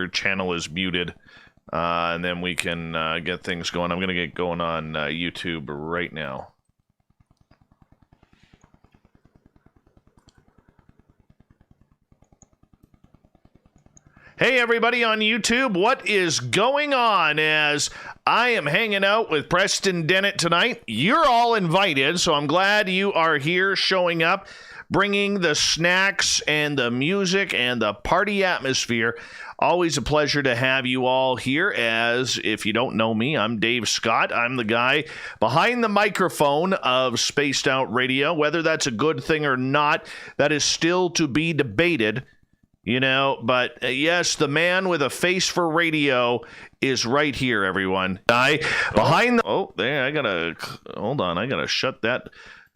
your channel is muted, and then we can get things going. I'm going to get going on YouTube right now. Hey, everybody on YouTube, what is going on? As I am hanging out with Preston Dennett tonight. You're all invited, so I'm glad you are here showing up, bringing the snacks and the music and the party atmosphere. Always a pleasure to have you all here. As if you don't know me, I'm Dave Scott. I'm the guy behind the microphone of Spaced Out Radio. Whether that's a good thing or not, that is still to be debated. You know, but yes, the man with a face for radio is right here, everyone. Behind the... Oh, there, I gotta shut that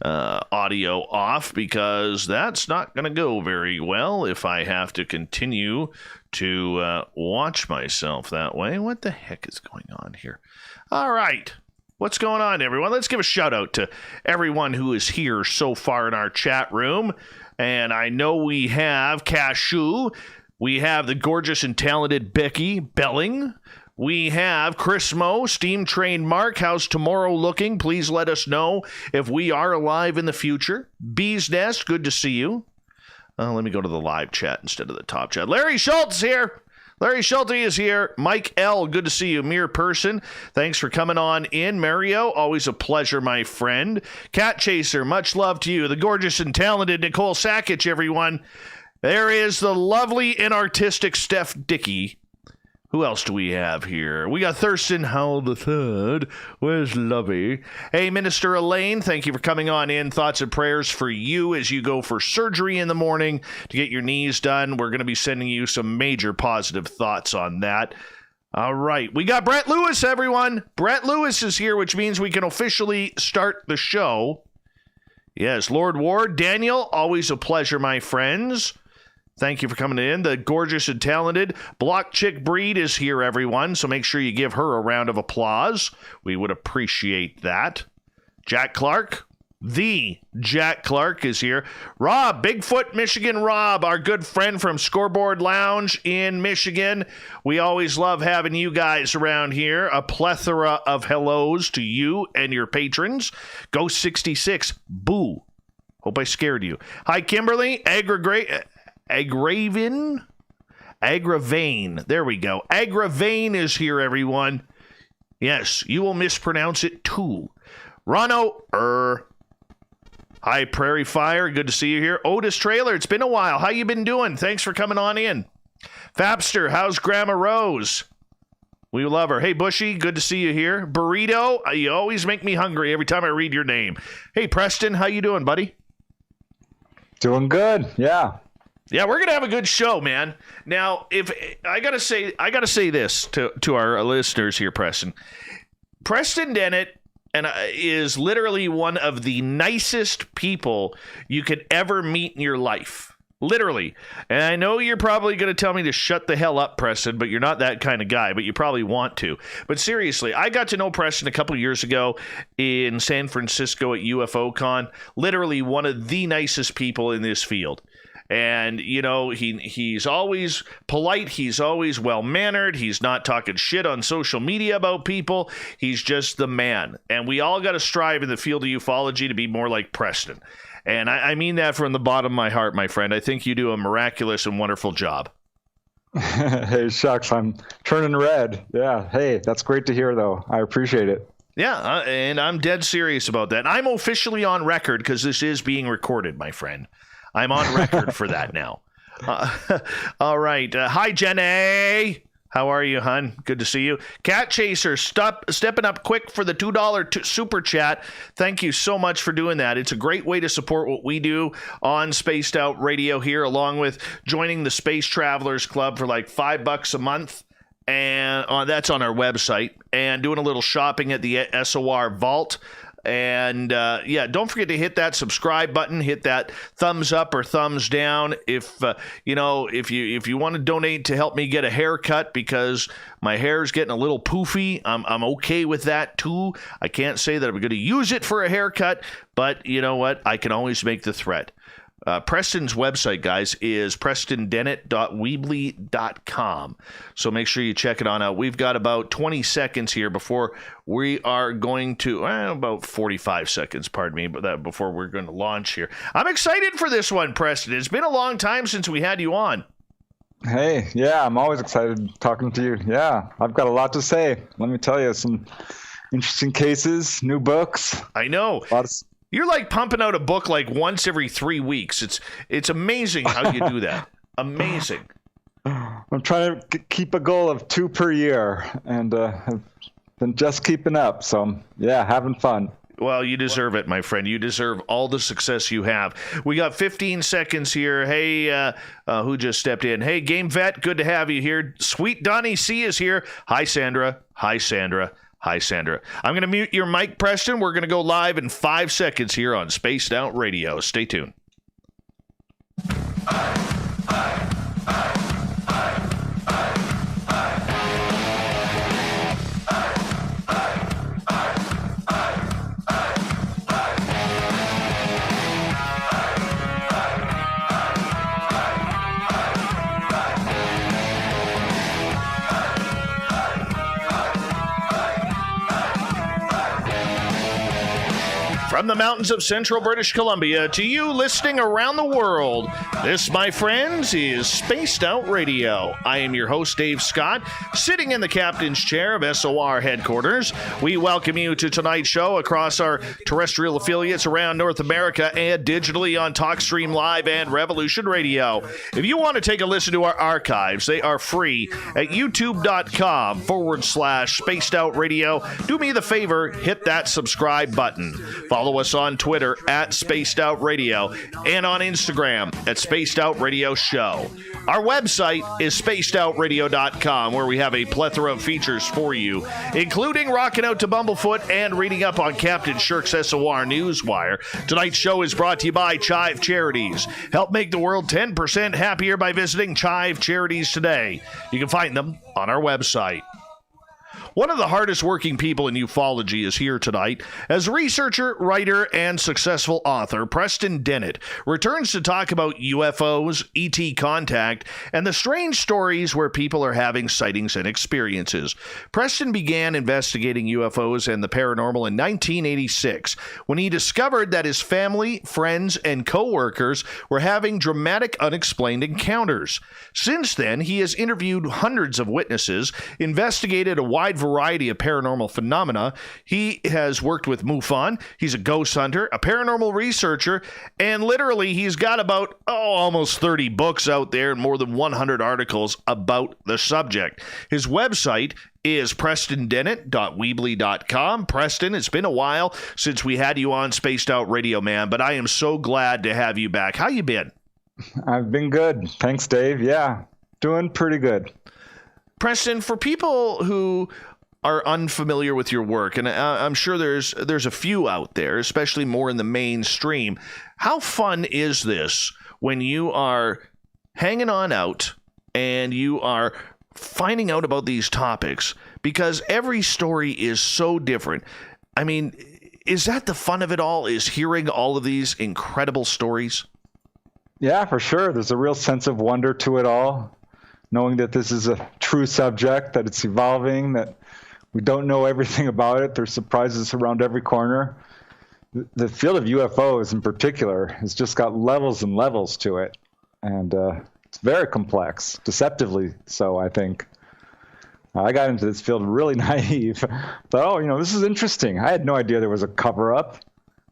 audio off, because that's not gonna go very well if I have to continue to watch myself that way. What the heck is going on here? All right. What's going on, everyone? Let's give a shout out to everyone who is here so far in our chat room. And I know we have Cashew. We have the gorgeous and talented Becky Belling. We have Chris Moe, Steam Train Mark. How's tomorrow looking? Please let us know if we are alive in the future. Bee's Nest, good to see you. Let me go to the live chat instead of the top chat. Larry Schultz here. Larry Schulte is here. Mike L., good to see you. Mere Person, thanks for coming on in. Mario, always a pleasure, my friend. Cat Chaser, much love to you. The gorgeous and talented Nicole Sakic, everyone. There is the lovely and artistic Steph Dickey. Who else do we have here? We got Thurston Howell III. Where's Lovey? Hey, Minister Elaine, thank you for coming on in. Thoughts and prayers for you as you go for surgery in the morning to get your knees done. We're going to be sending you some major positive thoughts on that. All right. We got Brett Lewis, everyone. Brett Lewis is here, which means we can officially start the show. Yes, Lord Ward. Daniel, always a pleasure, my friends. Thank you for coming in. The gorgeous and talented Block Chick Breed is here, everyone, so make sure you give her a round of applause. We would appreciate that. Jack Clark, the Jack Clark is here. Rob, Bigfoot, Michigan Rob, our good friend from Scoreboard Lounge in Michigan. We always love having you guys around here. A plethora of hellos to you and your patrons. Ghost 66, boo. Hope I scared you. Hi, Kimberly, Agravane. There we go. Agravane is here, everyone. Yes, you will mispronounce it too. Rono, Hi, Prairie Fire. Good to see you here. Otis Trailer, it's been a while. How you been doing? Thanks for coming on in. Fapster, how's Grandma Rose? We love her. Hey, Bushy, good to see you here. Burrito, you always make me hungry every time I read your name. Hey, Preston, how you doing, buddy? Doing good, yeah. Yeah, we're gonna have a good show, man. Now, if I gotta say this to our listeners here, Preston. Preston Dennett is literally one of the nicest people you could ever meet in your life. Literally. And I know you're probably going to tell me to shut the hell up, Preston, but you're not that kind of guy, but you probably want to. But seriously, I got to know Preston a couple years ago in San Francisco at UFO Con. Literally one of the nicest people in this field. And, you know, he's always polite. He's always well-mannered. He's not talking shit on social media about people. He's just the man. And we all got to strive in the field of ufology to be more like Preston. And I mean that from the bottom of my heart, my friend. I think you do a miraculous and wonderful job. Hey, shucks, I'm turning red. Yeah, hey, that's great to hear, though. I appreciate it. Yeah, and I'm dead serious about that. I'm officially on record because this is being recorded, my friend. I'm on record for that now. All right. Hi, Jenny. How are you, hun? Good to see you. Cat Chaser, stepping up quick for the $2 super chat. Thank you so much for doing that. It's a great way to support what we do on Spaced Out Radio here, along with joining the Space Travelers Club for like $5 a month. And that's on our website. And doing a little shopping at the SOR Vault. And yeah, don't forget to hit that subscribe button, hit that thumbs up or thumbs down if you want to donate to help me get a haircut because my hair is getting a little poofy. I'm okay with that too. I can't say that I'm going to use it for a haircut, but you know what? I can always make the threat. Preston's website, guys, is prestondennett.weebly.com. So make sure you check it on out. We've got about 20 seconds here before we are going to, about 45 seconds, pardon me, but before we're going to launch here. I'm excited for this one, Preston. It's been a long time since we had you on. Hey, yeah, I'm always excited talking to you. Yeah, I've got a lot to say. Let me tell you, some interesting cases, new books. I know. You're like pumping out a book like once every 3 weeks. It's amazing how you do that. Amazing. I'm trying to keep a goal of 2 per year, and I've been just keeping up. So, yeah, having fun. Well, you deserve it, my friend. You deserve all the success you have. We got 15 seconds here. Hey, who just stepped in? Hey, Game Vet, good to have you here. Sweet Donnie C is here. Hi, Sandra. Hi, Sandra. Hi, Sandra. I'm going to mute your mic, Preston. We're going to go live in 5 seconds here on Spaced Out Radio. Stay tuned. From the mountains of central British Columbia to you listening around the world, this, my friends, is Spaced Out Radio. I am your host, Dave Scott, sitting in the captain's chair of SOR headquarters. We welcome you to tonight's show across our terrestrial affiliates around North America and digitally on TalkStream Live and Revolution Radio. If you want to take a listen to our archives, they are free at youtube.com/Spaced Out Radio. Do me the favor, hit that subscribe button. Follow us on Twitter at Spaced Out Radio and on Instagram at Spaced Out Radio Show. Our website is spacedoutradio.com, where we have a plethora of features for you, including rocking out to Bumblefoot and reading up on Captain Shirk's SOR Newswire. Tonight's show is brought to you by Chive Charities. Help make the world 10% happier by visiting Chive Charities today. You can find them on our website. One of the hardest working people in ufology is here tonight. As researcher, writer, and successful author, Preston Dennett returns to talk about UFOs, ET contact, and the strange stories where people are having sightings and experiences. Preston began investigating UFOs and the paranormal in 1986 when he discovered that his family, friends, and co-workers were having dramatic unexplained encounters. Since then, he has interviewed hundreds of witnesses, investigated a wide variety of paranormal phenomena. He has worked with MUFON. He's a ghost hunter, a paranormal researcher, and literally he's got about almost 30 books out there and more than 100 articles about the subject. His website is prestondennett.weebly.com. Preston, it's been a while since we had you on Spaced Out Radio, man, but I am so glad to have you back. How you been? I've been good. Thanks, Dave. Yeah, doing pretty good. Preston, for people who are unfamiliar with your work, and I'm sure there's a few out there, especially more in the mainstream, how fun is this when you are hanging on out and you are finding out about these topics? Because every story is so different. I mean, is that the fun of it all, is hearing all of these incredible stories? Yeah, for sure. There's a real sense of wonder to it all, knowing that this is a true subject, that it's evolving, that we don't know everything about it. There's surprises around every corner. The field of UFOs in particular has just got levels and levels to it. And it's very complex, deceptively so, I think. I got into this field really naive. Thought, this is interesting. I had no idea there was a cover-up.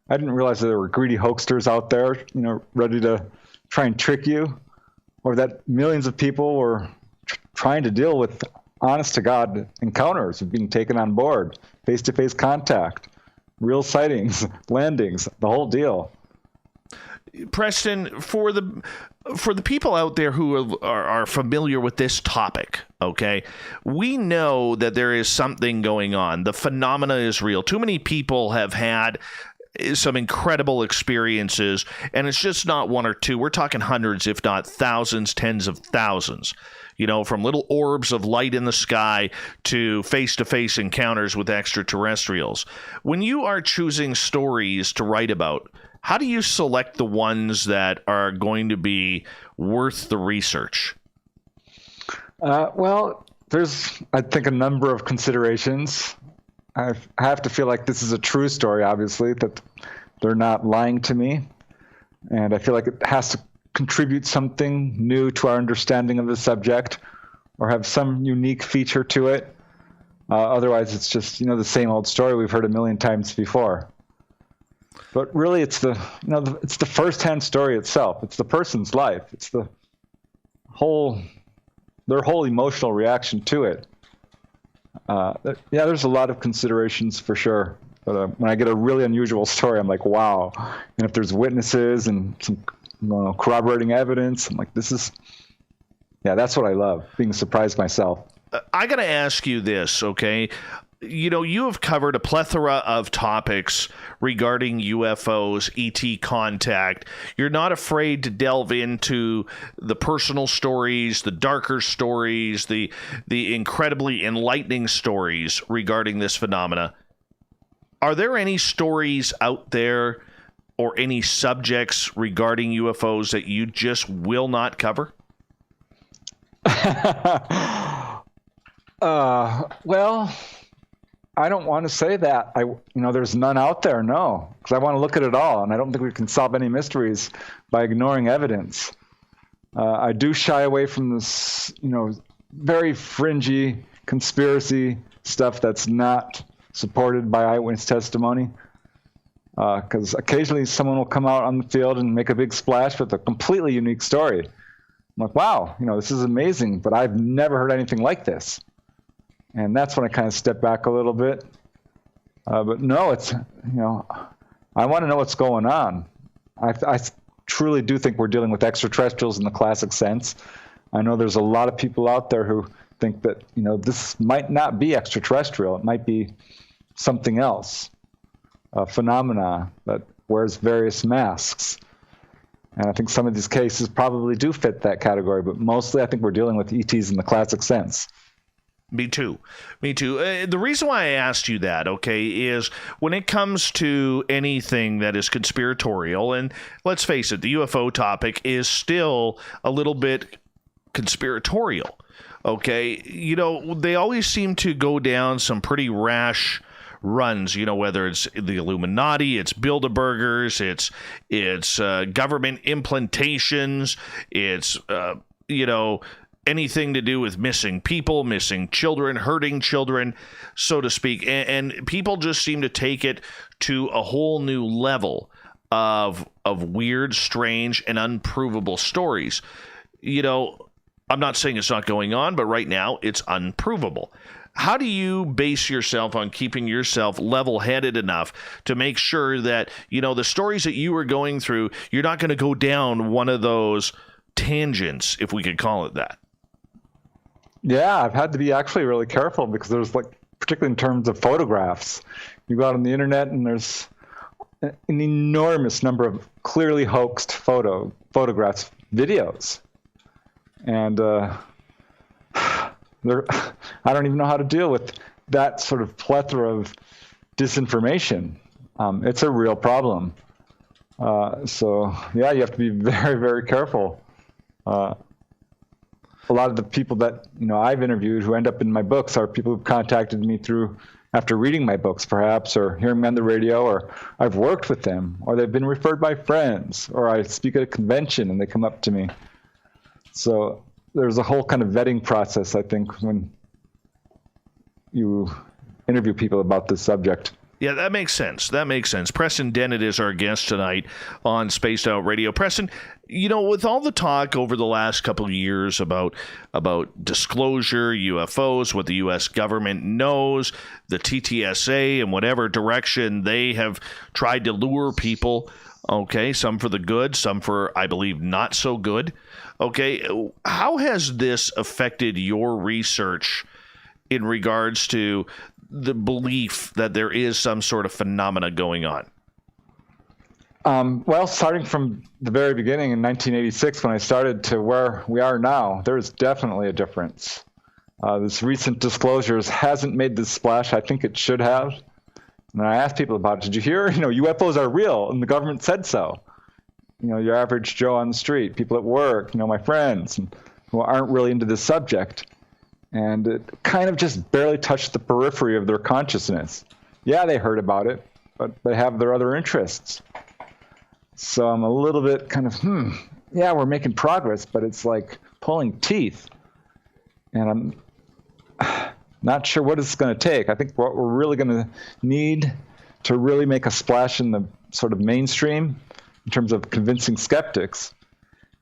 I didn't realize that there were greedy hoaxsters out there, ready to try and trick you, or that millions of people were trying to deal with honest-to-God encounters of being taken on board, face-to-face contact, real sightings, landings, the whole deal. Preston, for the people out there who are familiar with this topic, okay, we know that there is something going on. The phenomena is real. Too many people have had some incredible experiences, and it's just not one or two. We're talking hundreds, if not thousands, tens of thousands. from little orbs of light in the sky to face-to-face encounters with extraterrestrials. When you are choosing stories to write about, how do you select the ones that are going to be worth the research? Well, there's, I think, a number of considerations. I have to feel like this is a true story, obviously, that they're not lying to me. And I feel like it has to contribute something new to our understanding of the subject or have some unique feature to it. Otherwise, it's just, the same old story we've heard a million times before. But really, it's it's the first-hand story itself. It's the person's life. It's their whole emotional reaction to it. There's a lot of considerations for sure. But when I get a really unusual story, I'm like, wow. And if there's witnesses and some corroborating evidence, I'm like, that's what I love, being surprised myself. I got to ask you this, okay? You have covered a plethora of topics regarding UFOs, ET contact. You're not afraid to delve into the personal stories, the darker stories, the incredibly enlightening stories regarding this phenomena. Are there any stories out there or any subjects regarding UFOs that you just will not cover? Well, I don't want to say that. There's none out there, no, because I want to look at it all, and I don't think we can solve any mysteries by ignoring evidence. I do shy away from this, very fringy conspiracy stuff that's not supported by eyewitness testimony, because occasionally someone will come out on the field and make a big splash with a completely unique story. I'm like, wow, this is amazing, but I've never heard anything like this. And that's when I kind of step back a little bit. But no, it's, I want to know what's going on. I truly do think we're dealing with extraterrestrials in the classic sense. I know there's a lot of people out there who think that, this might not be extraterrestrial. It might be something else, a phenomena that wears various masks. And I think some of these cases probably do fit that category, but mostly I think we're dealing with ETs in the classic sense. Me too. The reason why I asked you that, okay, is when it comes to anything that is conspiratorial, and let's face it, the UFO topic is still a little bit conspiratorial, okay? They always seem to go down some pretty rash runs, whether it's the Illuminati, it's Bilderbergers, it's government implantations, it's, anything to do with missing people, missing children, hurting children, so to speak. And people just seem to take it to a whole new level of weird, strange, and unprovable stories. I'm not saying it's not going on, but right now it's unprovable. How do you base yourself on keeping yourself level-headed enough to make sure that, the stories that you were going through, you're not going to go down one of those tangents, if we could call it that? Yeah, I've had to be actually really careful because there's particularly in terms of photographs, you go out on the internet and there's an enormous number of clearly hoaxed photographs, videos. And I don't even know how to deal with that sort of plethora of disinformation. It's a real problem. So yeah, you have to be very, very careful. A lot of the people that I've interviewed who end up in my books are people who've contacted me after reading my books, perhaps, or hearing me on the radio, or I've worked with them, or they've been referred by friends, or I speak at a convention and they come up to me. So there's a whole kind of vetting process, I think, when you interview people about this subject. Yeah, that makes sense. Preston Dennett is our guest tonight on Spaced Out Radio. Preston, with all the talk over the last couple of years about disclosure, UFOs, what the U.S. government knows, the TTSA, and whatever direction they have tried to lure people, okay, some for the good, some for, I believe, not so good. Okay, how has this affected your research in regards to the belief that there is some sort of phenomena going on? Well, starting from the very beginning in 1986, when I started, to where we are now, there's definitely a difference. This recent disclosures hasn't made this splash. I think it should have. And I asked people about it. Did you hear? UFOs are real, and the government said so. Your average Joe on the street, people at work, my friends, who aren't really into this subject. And it kind of just barely touched the periphery of their consciousness. Yeah, they heard about it, but they have their other interests. So I'm a little bit kind of, yeah, we're making progress, but it's like pulling teeth. And I'm not sure what it's going to take. I think what we're really going to need to really make a splash in the sort of mainstream in terms of convincing skeptics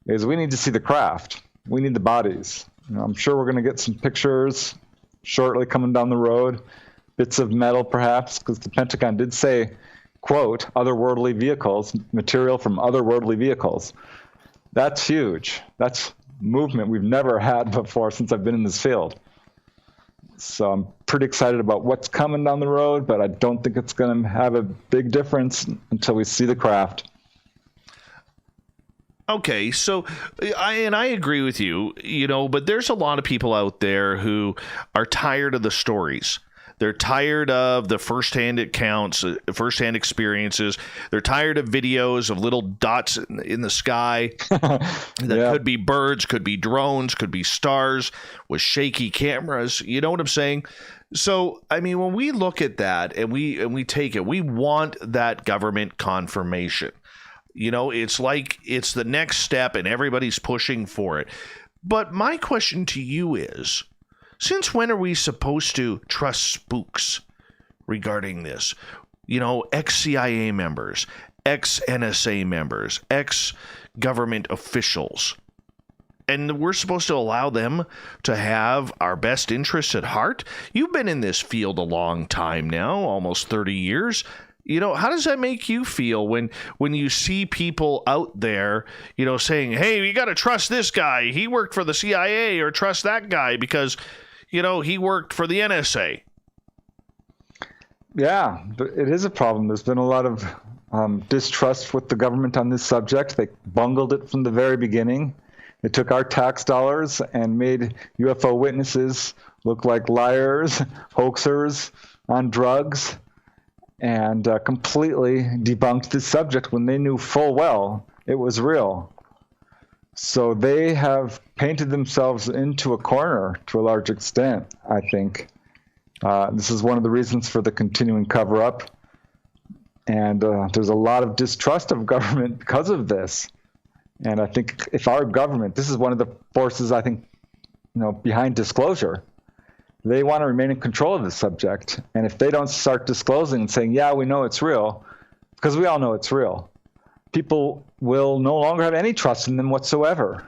is we need to see the craft. We need the bodies. I'm sure we're going to get some pictures shortly coming down the road, bits of metal perhaps, because the Pentagon did say, quote, otherworldly vehicles, material from otherworldly vehicles. That's huge. That's movement we've never had before since I've been in this field. So I'm pretty excited about what's coming down the road, but I don't think it's going to have a big difference until we see the craft. Okay, so I agree with you, but there's a lot of people out there who are tired of the stories. They're tired of the firsthand accounts, firsthand experiences. They're tired of videos of little dots in the sky that could be birds, could be drones, could be stars with shaky cameras. You know what I'm saying? So, I mean, when we look at that and we take it, we want that government confirmation. It's like it's the next step and everybody's pushing for it. But my question to you is, since when are we supposed to trust spooks regarding this? Ex-CIA members, ex-NSA members, ex-government officials. And we're supposed to allow them to have our best interests at heart? You've been in this field a long time now, almost 30 years. How does that make you feel when you see people out there, saying, hey, you got to trust this guy. He worked for the CIA, or trust that guy because he worked for the NSA. Yeah, it is a problem. There's been a lot of distrust with the government on this subject. They bungled it from the very beginning. They took our tax dollars and made UFO witnesses look like liars, hoaxers on drugs, and completely debunked this subject when they knew full well it was real. So they have painted themselves into a corner to a large extent, I think. This is one of the reasons for the continuing cover-up. And there's a lot of distrust of government because of this. And I think if our government, this is one of the forces, I think, behind disclosure. They want to remain in control of the subject. And if they don't start disclosing and saying, yeah, we know it's real, because we all know it's real, people will no longer have any trust in them whatsoever.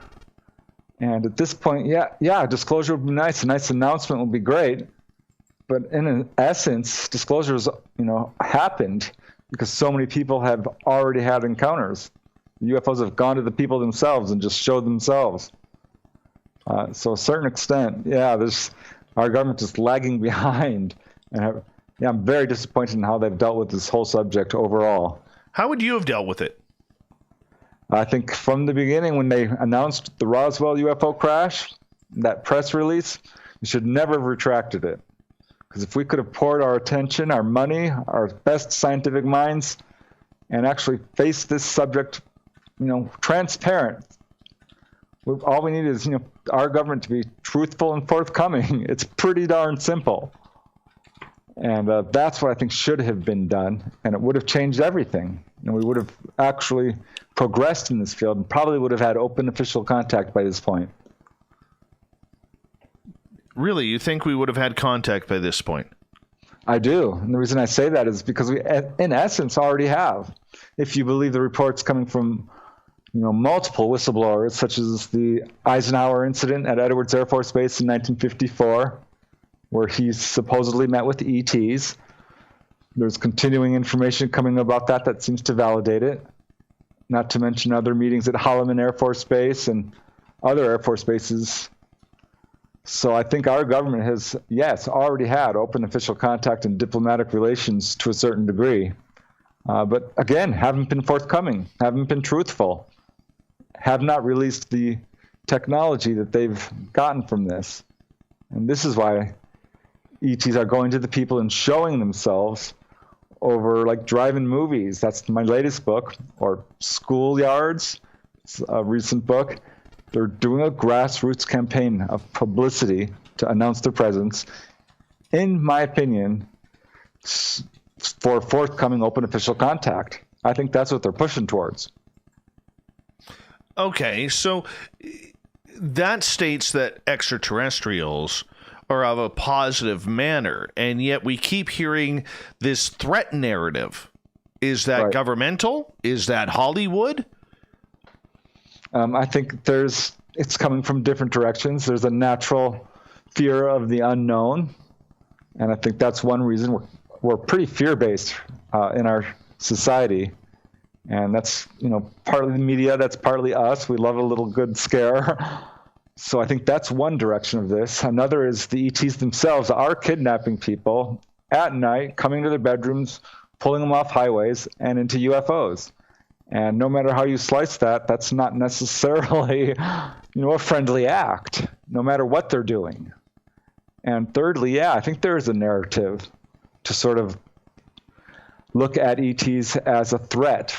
And at this point, yeah, disclosure would be nice. A nice announcement would be great. But in essence, disclosures, happened because so many people have already had encounters. The UFOs have gone to the people themselves and just showed themselves. So a certain extent, our government is lagging behind. And I'm very disappointed in how they've dealt with this whole subject overall. How would you have dealt with it? I think from the beginning, when they announced the Roswell UFO crash, that press release, we should never have retracted it. Because if we could have poured our attention, our money, our best scientific minds, and actually faced this subject, transparent, all we need is, our government to be truthful and forthcoming. It's pretty darn simple. And that's what I think should have been done. And it would have changed everything. We would have actually progressed in this field and probably would have had open official contact by this point. Really? You think we would have had contact by this point? I do. And the reason I say that is because we, in essence, already have. If you believe the reports coming from multiple whistleblowers, such as the Eisenhower incident at Edwards Air Force Base in 1954, where he supposedly met with ETs. There's continuing information coming about that seems to validate it. Not to mention other meetings at Holloman Air Force Base and other Air Force bases. So I think our government has, already had open official contact and diplomatic relations to a certain degree. But again, haven't been forthcoming, haven't been truthful, have not released the technology that they've gotten from this. And this is why ETs are going to the people and showing themselves over like drive-in movies. That's my latest book, or schoolyards. It's a recent book. They're doing a grassroots campaign of publicity to announce their presence, in my opinion, for forthcoming open official contact. I think that's what they're pushing towards. Okay, so that states that extraterrestrials are of a positive manner, and yet we keep hearing this threat narrative. Is that right. Governmental? Is that Hollywood? I think it's coming from different directions. There's a natural fear of the unknown, and I think that's one reason we're pretty fear-based in our society. And that's, partly the media, that's partly us. We love a little good scare. So I think that's one direction of this. Another is the ETs themselves are kidnapping people at night, coming to their bedrooms, pulling them off highways and into UFOs. And no matter how you slice that, that's not necessarily, a friendly act, no matter what they're doing. And thirdly, I think there is a narrative to sort of look at ETs as a threat.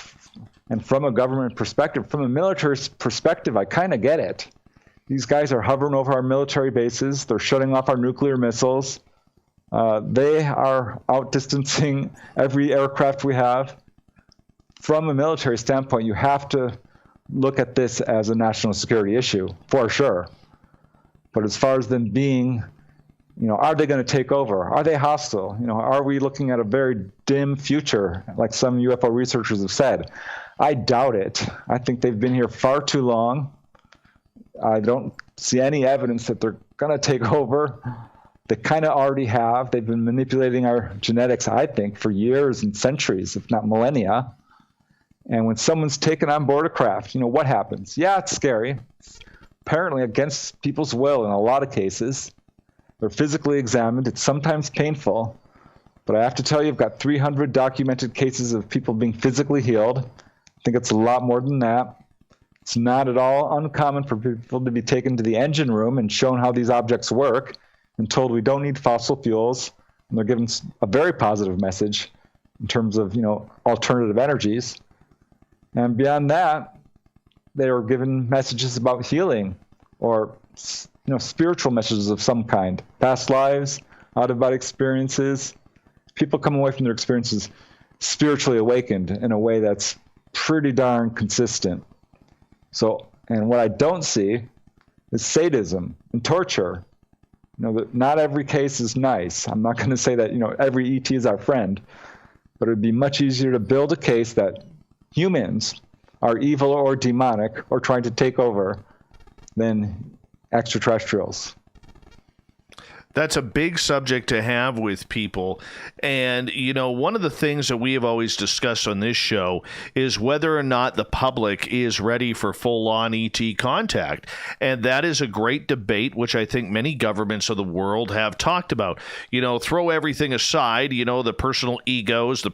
And from a government perspective, from a military perspective, I kind of get it. These guys are hovering over our military bases. They're shutting off our nuclear missiles. They are outdistancing every aircraft we have. From a military standpoint, you have to look at this as a national security issue, for sure. But as far as them being, are they going to take over? Are they hostile? Are we looking at a very dim future, like some UFO researchers have said? I doubt it. I think they've been here far too long. I don't see any evidence that they're going to take over. They kind of already have. They've been manipulating our genetics, I think, for years and centuries, if not millennia. And when someone's taken on board a craft, what happens? Yeah, it's scary. It's apparently against people's will in a lot of cases. They're physically examined. It's sometimes painful. But I have to tell you, I've got 300 documented cases of people being physically healed. I think it's a lot more than that. It's not at all uncommon for people to be taken to the engine room and shown how these objects work and told we don't need fossil fuels. And they're given a very positive message in terms of, alternative energies. And beyond that, they were given messages about healing or, spiritual messages of some kind, past lives, out-of-body experiences. People come away from their experiences spiritually awakened in a way that's pretty darn consistent. So, and what I don't see is sadism and torture. Not every case is nice. I'm not going to say that, every ET is our friend, but it would be much easier to build a case that humans are evil or demonic or trying to take over than extraterrestrials. That's a big subject to have with people. And, one of the things that we have always discussed on this show is whether or not the public is ready for full-on ET contact. And that is a great debate, which I think many governments of the world have talked about. Throw everything aside, the personal egos, the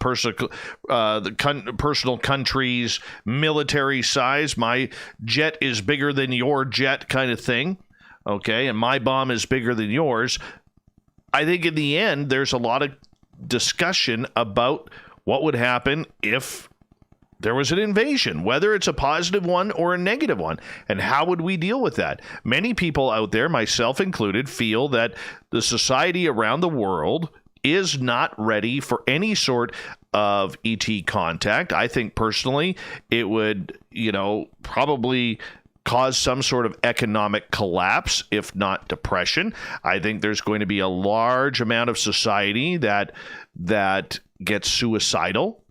personal countries, military size. My jet is bigger than your jet kind of thing. Okay, and my bomb is bigger than yours. I think in the end, there's a lot of discussion about what would happen if there was an invasion, whether it's a positive one or a negative one, and how would we deal with that? Many people out there, myself included, feel that the society around the world is not ready for any sort of ET contact. I think personally, it would, probably cause some sort of economic collapse, if not depression. I think there's going to be a large amount of society that gets suicidal.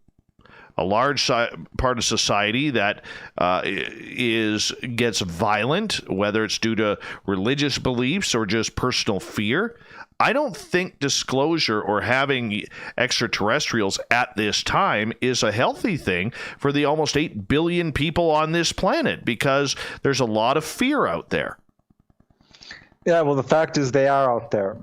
A large part of society that gets violent, whether it's due to religious beliefs or just personal fear. I don't think disclosure or having extraterrestrials at this time is a healthy thing for the almost 8 billion people on this planet, because there's a lot of fear out there. Yeah, well, the fact is they are out there.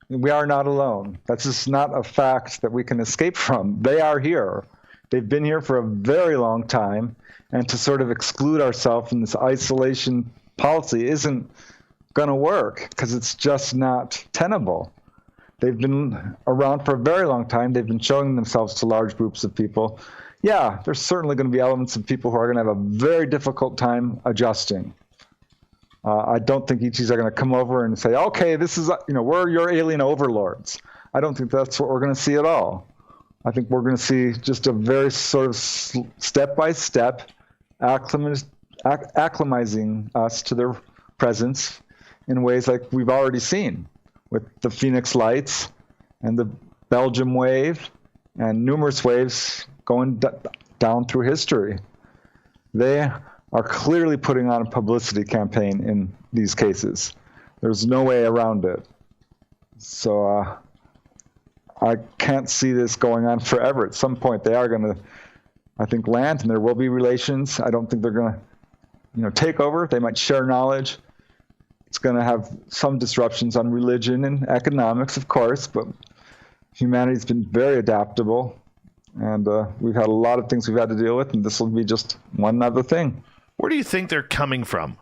We are not alone. That's just not a fact that we can escape from. They are here. They've been here for a very long time, and to sort of exclude ourselves in this isolation policy isn't going to work because it's just not tenable. They've been around for a very long time. They've been showing themselves to large groups of people. Yeah, there's certainly going to be elements of people who are going to have a very difficult time adjusting. I don't think ETs are going to come over and say, okay, this is, we're your alien overlords. I don't think that's what we're going to see at all. I think we're going to see just a very sort of step-by-step acclimatizing us to their presence in ways like we've already seen with the Phoenix Lights and the Belgium wave and numerous waves going down through history. They are clearly putting on a publicity campaign in these cases. There's no way around it. So I can't see this going on forever. At some point, they are going to, I think, land, and there will be relations. I don't think they're going to, take over. They might share knowledge. It's going to have some disruptions on religion and economics, of course, but humanity's been very adaptable, and we've had a lot of things we've had to deal with, and this will be just one other thing. Where do you think they're coming from?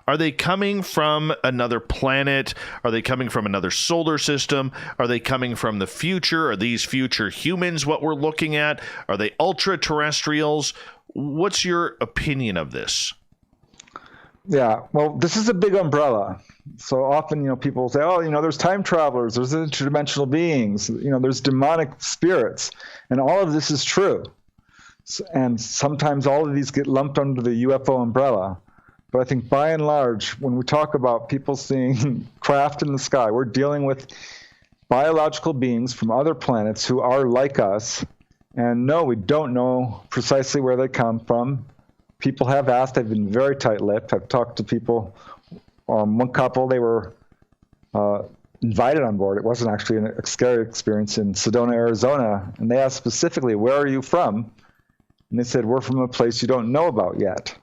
Are they coming from another planet? Are they coming from another solar system? Are they coming from the future? Are these future humans what we're looking at? Are they ultra-terrestrials? What's your opinion of this? Yeah, well, this is a big umbrella. So often, people say, oh, there's time travelers, there's interdimensional beings, there's demonic spirits, and all of this is true. And sometimes all of these get lumped under the UFO umbrella. But I think by and large, when we talk about people seeing craft in the sky, we're dealing with biological beings from other planets who are like us. And no, we don't know precisely where they come from. People have asked. They've been very tight-lipped. I've talked to people. One couple, they were invited on board. It wasn't actually a scary experience in Sedona, Arizona. And they asked specifically, where are you from? And they said, we're from a place you don't know about yet.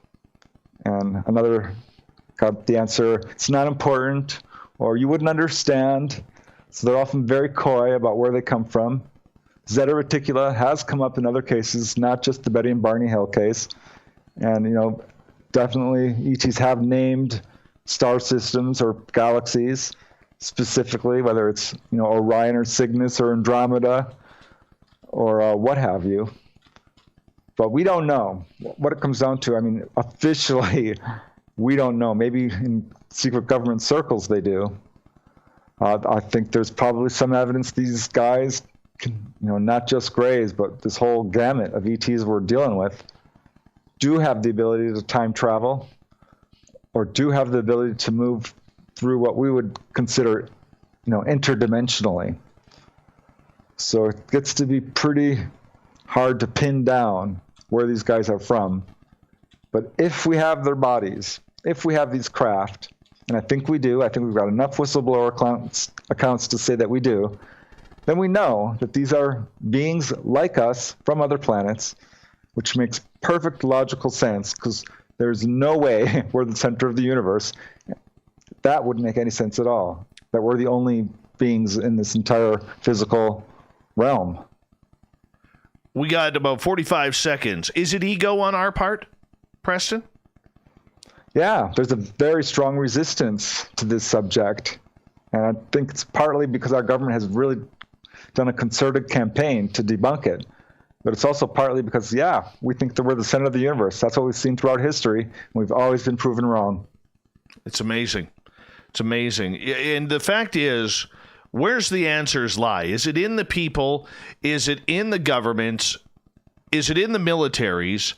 And another got the answer, it's not important, or you wouldn't understand. So they're often very coy about where they come from. Zeta Reticula has come up in other cases, not just the Betty and Barney Hill case. And, definitely ETs have named star systems or galaxies specifically, whether it's, Orion or Cygnus or Andromeda or what have you. But we don't know what it comes down to. Officially, we don't know. Maybe in secret government circles they do. I think there's probably some evidence these guys can, not just Greys, but this whole gamut of ETs we're dealing with do have the ability to time travel or do have the ability to move through what we would consider, interdimensionally. So it gets to be pretty hard to pin down where these guys are from. But if we have their bodies, if we have these craft, and I think we do, I think we've got enough whistleblower accounts to say that we do, then we know that these are beings like us from other planets, which makes perfect logical sense because there's no way we're the center of the universe. That wouldn't make any sense at all, that we're the only beings in this entire physical realm. We got about 45 seconds. Is it ego on our part, Preston? Yeah, there's a very strong resistance to this subject. And I think it's partly because our government has really done a concerted campaign to debunk it. But it's also partly because, we think that we're the center of the universe. That's what we've seen throughout history. And we've always been proven wrong. It's amazing. It's amazing. And the fact is, where's the answers lie? Is it in the people? Is it in the governments? Is it in the militaries?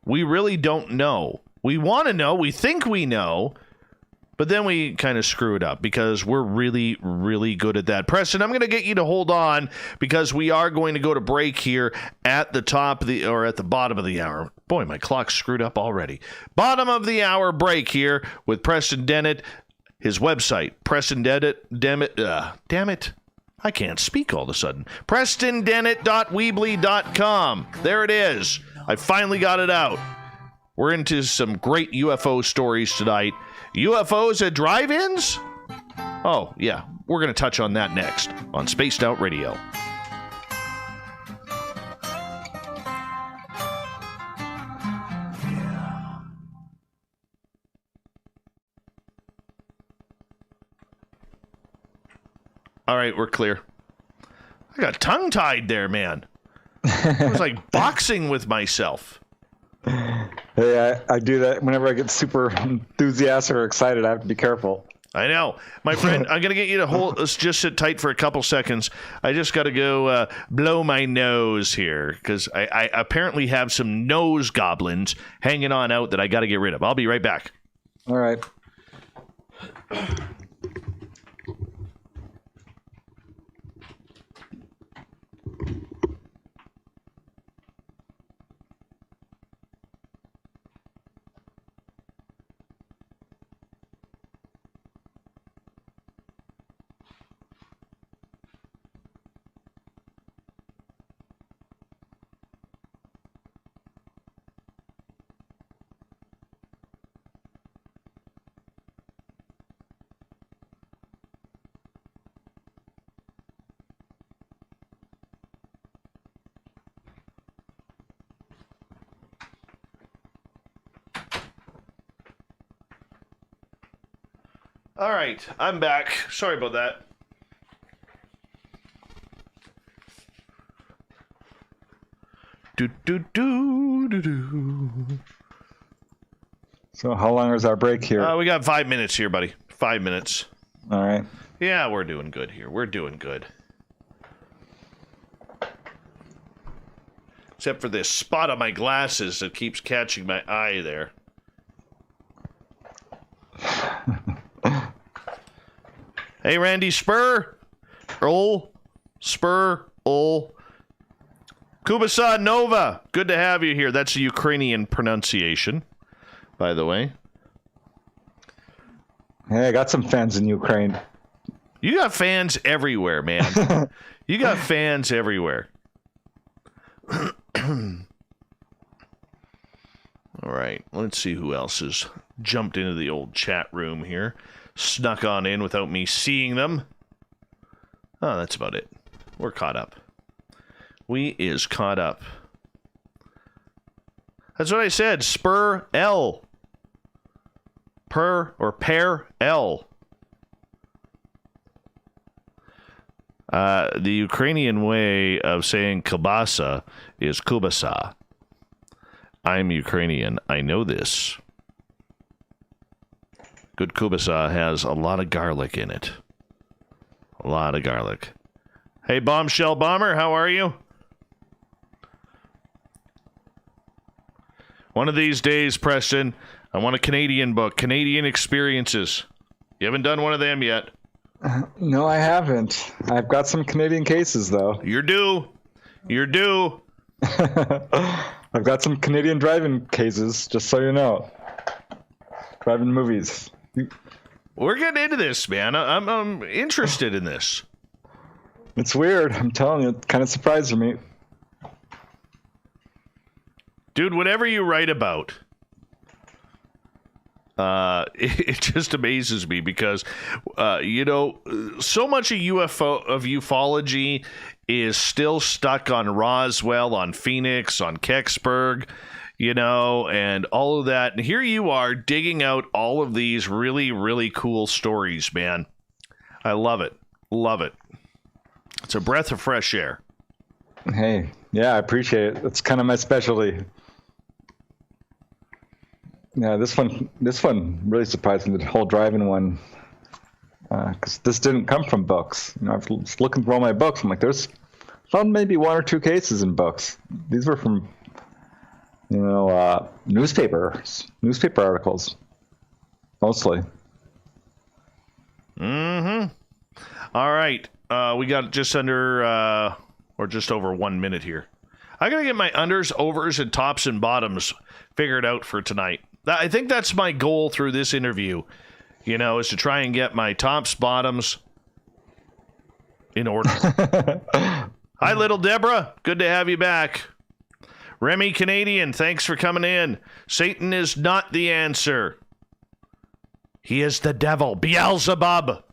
We really don't know. We want to know. We think we know. But then we kind of screw it up because we're really, really good at that. Preston, I'm going to get you to hold on because we are going to go to break here at the top of the, or at the bottom of the hour. Boy, my clock's screwed up already. Bottom of the hour break here with Preston Dennett. His website, Preston Dennett, damn it, I can't speak all of a sudden. PrestonDennett.weebly.com. There it is. I finally got it out. We're into some great UFO stories tonight. UFOs at drive-ins? Oh, yeah. We're going to touch on that next on Spaced Out Radio. All right, we're clear. I got tongue-tied there, man. I was like boxing with myself. Hey, I do that whenever I get super enthusiastic or excited. I have to be careful. I know. My friend, I'm going to get you to just sit tight for a couple seconds. I just got to go blow my nose here because I apparently have some nose goblins hanging on out that I got to get rid of. I'll be right back. All right. All right, I'm back. Sorry about that. Do. So how long is our break here? We got 5 minutes here, buddy. 5 minutes. All right. Yeah, we're doing good here. We're doing good. Except for this spot on my glasses that keeps catching my eye there. Hey, Randy Spur. Kubasa Nova. Good to have you here. That's a Ukrainian pronunciation, by the way. Hey, I got some fans in Ukraine. You got fans everywhere, man. You got fans everywhere. All right, let's see who else has jumped into the old chat room here. Snuck on in without me seeing them. Oh, that's about it. We're caught up. We is caught up. That's what I said. Spur L. Pair L. The Ukrainian way of saying kielbasa is kubasa. I'm Ukrainian. I know this. Good kielbasa has a lot of garlic in it. A lot of garlic. Hey, Bombshell Bomber, how are you? One of these days, Preston, I want a Canadian book. Canadian Experiences. You haven't done one of them yet. No, I haven't. I've got some Canadian cases, though. You're due. You're due. I've got some Canadian drive-in cases, just so you know. Drive-in movies. We're getting into this, man. I'm interested in this. It's weird. I'm telling you, it kind of surprised me. Dude, whatever you write about, it just amazes me because, so much of ufology is still stuck on Roswell, on Phoenix, on Kecksburg, and all of that. And here you are digging out all of these really, really cool stories, man. I love it. Love it. It's a breath of fresh air. Hey, yeah, I appreciate it. That's kind of my specialty. Yeah, this one really surprised me, the whole driving one, because this didn't come from books. I was looking through all my books. I'm like, there's found maybe one or two cases in books. These were from, newspaper articles, mostly. Mm-hmm. All right, we got just under or just over 1 minute here. I gotta get my unders, overs, and tops and bottoms figured out for tonight. I think that's my goal through this interview, is to try and get my tops, bottoms in order. Hi, little Deborah. Good to have you back. Remy Canadian, thanks for coming in. Satan is not the answer. He is the devil, Beelzebub.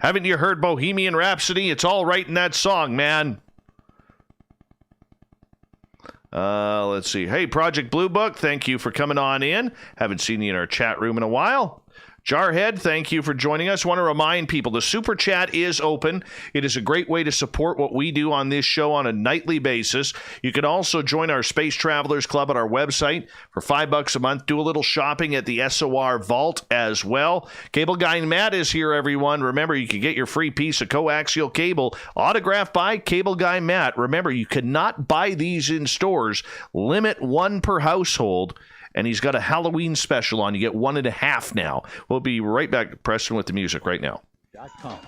Haven't you heard Bohemian Rhapsody? It's all right in that song, man. Let's see. Hey, Project Blue Book, thank you for coming on in. Haven't seen you in our chat room in a while. Jarhead, thank you for joining us. I want to remind people the Super Chat is open. It is a great way to support what we do on this show on a nightly basis. You can also join our Space Travelers Club at our website for $5 a month. Do a little shopping at the SOR Vault as well. Cable Guy Matt is here, everyone. Remember, you can get your free piece of coaxial cable autographed by Cable Guy Matt. Remember, you cannot buy these in stores. Limit one per household. And he's got a Halloween special on. You get 1.5 now. We'll be right back, Preston, with the music right now. .com.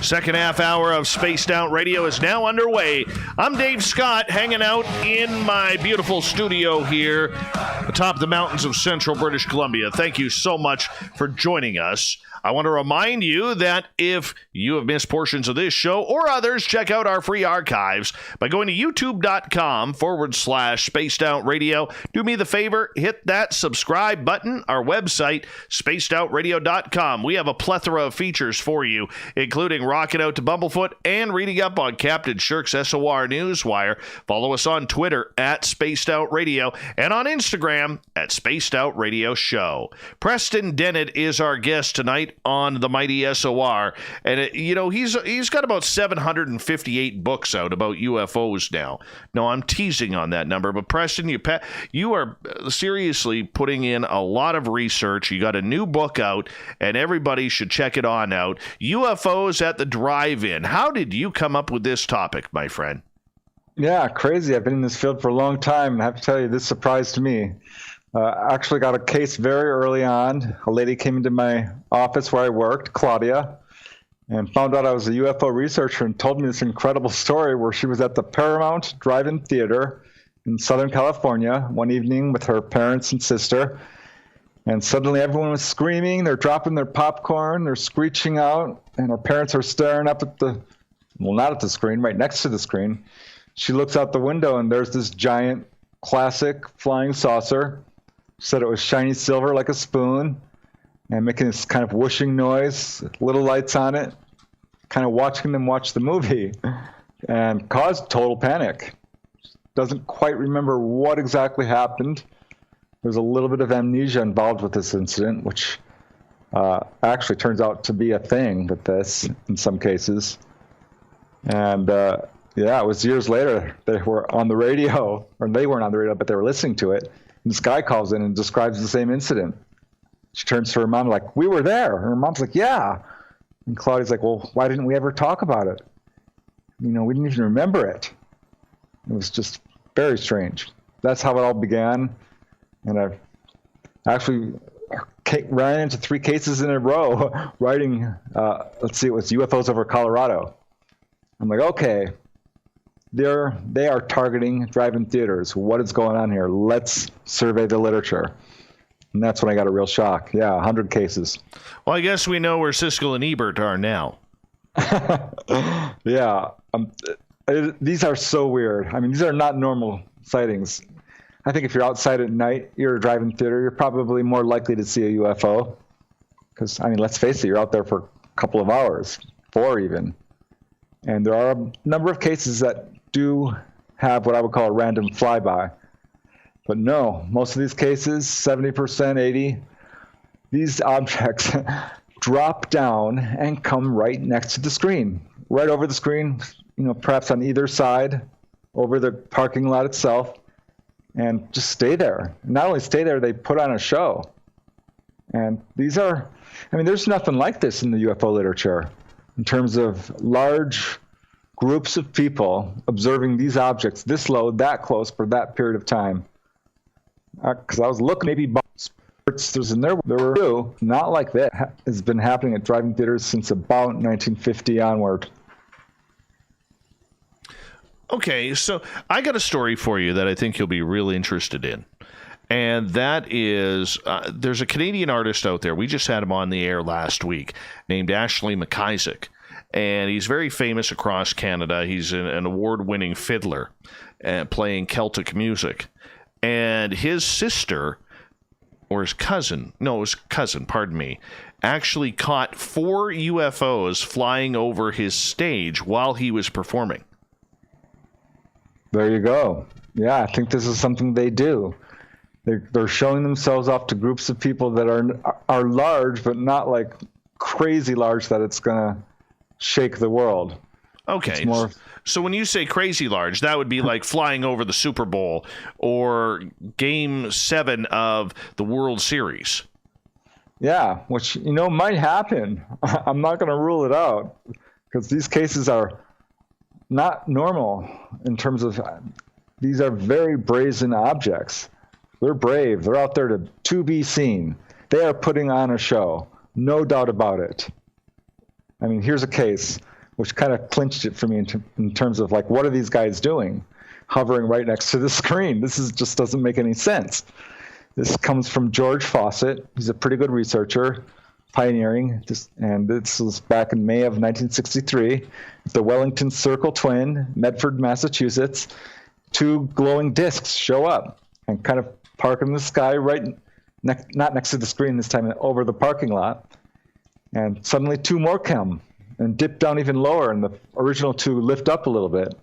Second half hour of Spaced Out Radio is now underway. I'm Dave Scott, hanging out in my beautiful studio here atop the mountains of central British Columbia. Thank you so much for joining us. I want to remind you that if you have missed portions of this show or others, check out our free archives by going to youtube.com/Spaced Out Radio. Do me the favor, hit that subscribe button. Our website, spacedoutradio.com. We have a plethora of features for you, including rocking out to Bumblefoot and reading up on Captain Shirk's SOR Newswire. Follow us on Twitter at Spaced Out Radio and on Instagram at Spaced Out Radio Show. Preston Dennett is our guest tonight on the mighty SOR, and he's got about 758 books out about UFOs now. No, I'm teasing on that number, but Preston, you are seriously putting in a lot of research. You got a new book out, and everybody should check it on out. UFOs at the Drive-In. How did you come up with this topic, my friend? Yeah, crazy. I've been in this field for a long time, and I have to tell you, this surprised me. I actually got a case very early on. A lady came into my office where I worked, Claudia, and found out I was a UFO researcher and told me this incredible story where she was at the Paramount Drive-In Theater in Southern California one evening with her parents and sister. And suddenly everyone was screaming. They're dropping their popcorn. They're screeching out. And her parents are staring up at not at the screen, right next to the screen. She looks out the window and there's this giant classic flying saucer. Said it was shiny silver like a spoon and making this kind of whooshing noise, little lights on it, kind of watching them watch the movie, and caused total panic. Doesn't quite remember what exactly happened. There's a little bit of amnesia involved with this incident, which actually turns out to be a thing with this in some cases. And it was years later. They were on the radio, or they weren't on the radio, but they were listening to it. This guy calls in and describes the same incident. She turns to her mom like, "We were there." And her mom's like, "Yeah." And Claudia's like, "Well, why didn't we ever talk about it? We didn't even remember it." It was just very strange. That's how it all began. And I actually ran into 3 cases in a row writing, it was UFOs over Colorado. I'm like, okay. They are targeting drive-in theaters. What is going on here? Let's survey the literature. And that's when I got a real shock. Yeah, 100 cases. Well, I guess we know where Siskel and Ebert are now. Yeah. These are so weird. I mean, these are not normal sightings. I think if you're outside at night, you're a drive-in theater, you're probably more likely to see a UFO. Because, let's face it, you're out there for a couple of hours, 4 even. And there are a number of cases that do have what I would call a random flyby. But no, most of these cases, 70%, 80%, these objects drop down and come right next to the screen, right over the screen, perhaps on either side, over the parking lot itself, and just stay there. Not only stay there, they put on a show. And these are, there's nothing like this in the UFO literature in terms of large groups of people observing these objects this low, that close for that period of time. Because I was looking, maybe there's in there were 2, not like that. Has been happening at drive-in theaters since about 1950 onward. Okay, so I got a story for you that I think you'll be really interested in. And that is, there's a Canadian artist out there. We just had him on the air last week named Ashley McIsaac. And he's very famous across Canada. He's an award-winning fiddler playing Celtic music. And his sister or his cousin, no, his cousin, pardon me, actually caught 4 UFOs flying over his stage while he was performing. There you go. Yeah, I think this is something they do. They're showing themselves off to groups of people that are large, but not like crazy large that it's going to shake the world. Okay. So when you say crazy large, that would be like flying over the Super Bowl or Game 7 of the World Series. Yeah, which, might happen. I'm not going to rule it out because these cases are not normal in terms of these are very brazen objects. They're brave. They're out there to be seen. They are putting on a show. No doubt about it. I mean, here's a case which kind of clinched it for me in terms of like, what are these guys doing? Hovering right next to the screen. This just doesn't make any sense. This comes from George Fawcett. He's a pretty good researcher, pioneering. And this was back in May of 1963. The Wellington Circle Twin, Medford, Massachusetts. 2 glowing discs show up and kind of park in the sky not next to the screen this time, over the parking lot. And suddenly 2 more come and dip down even lower, and the original 2 lift up a little bit.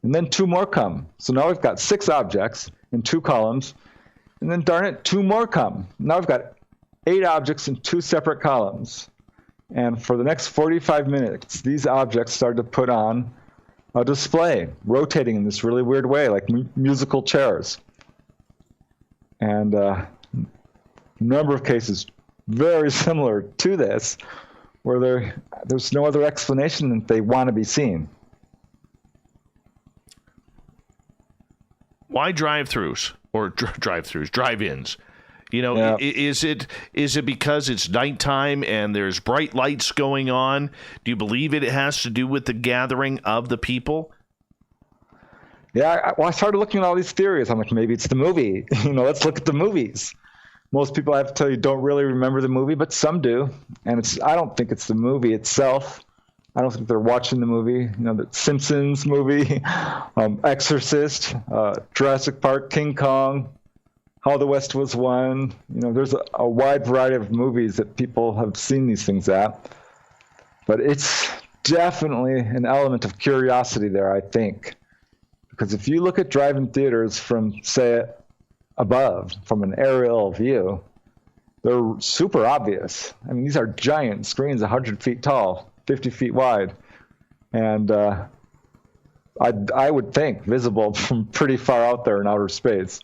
And then 2 more come. So now we've got 6 objects in 2 columns. And then, darn it, 2 more come. Now we've got 8 objects in 2 separate columns. And for the next 45 minutes, these objects started to put on a display, rotating in this really weird way, like musical chairs. And a number of cases very similar to this, where there's no other explanation than they want to be seen. Why drive-thrus or drive-thrus, drive-ins? Is it because it's nighttime and there's bright lights going on? Do you believe it has to do with the gathering of the people? Yeah, I started looking at all these theories. I'm like, maybe it's the movie. Let's look at the movies. Most people, I have to tell you, don't really remember the movie, but some do. And I don't think it's the movie itself. I don't think they're watching the movie. The Simpsons movie, Exorcist, Jurassic Park, King Kong, How the West Was Won. There's a wide variety of movies that people have seen these things at. But it's definitely an element of curiosity there, I think. Because if you look at drive-in theaters from, say, above, from an aerial view, they're super obvious. I mean, these are giant screens, 100 feet tall, 50 feet wide. And I would think visible from pretty far out there in outer space.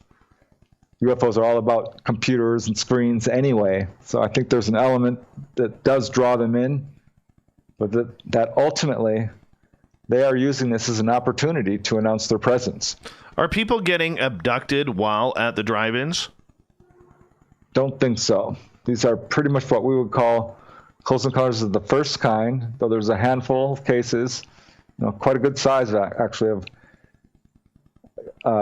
UFOs are all about computers and screens anyway, so I think there's an element that does draw them in, but that ultimately they are using this as an opportunity to announce their presence. Are people getting abducted while at the drive-ins? Don't think so. These are pretty much what we would call close encounters of the first kind, though there's a handful of cases, quite a good size actually, of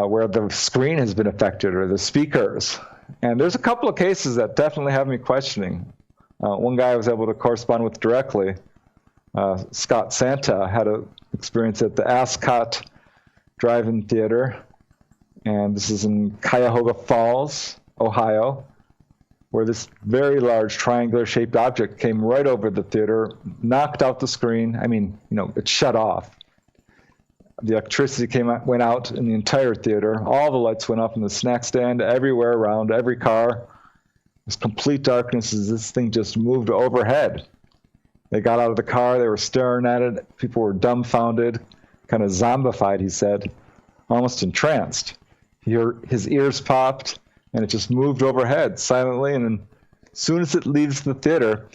where the screen has been affected or the speakers. And there's a couple of cases that definitely have me questioning. One guy I was able to correspond with directly, Scott Santa, had an experience at the Ascot Drive-In Theater, and this is in Cuyahoga Falls, Ohio, where this very large triangular-shaped object came right over the theater, knocked out the screen. I mean, it shut off. The electricity went out in the entire theater. All the lights went off in the snack stand, everywhere around, every car. It was complete darkness as this thing just moved overhead. They got out of the car. They were staring at it. People were dumbfounded, kind of zombified, he said, almost entranced. His ears popped, and it just moved overhead silently. And then as soon as it leaves the theater,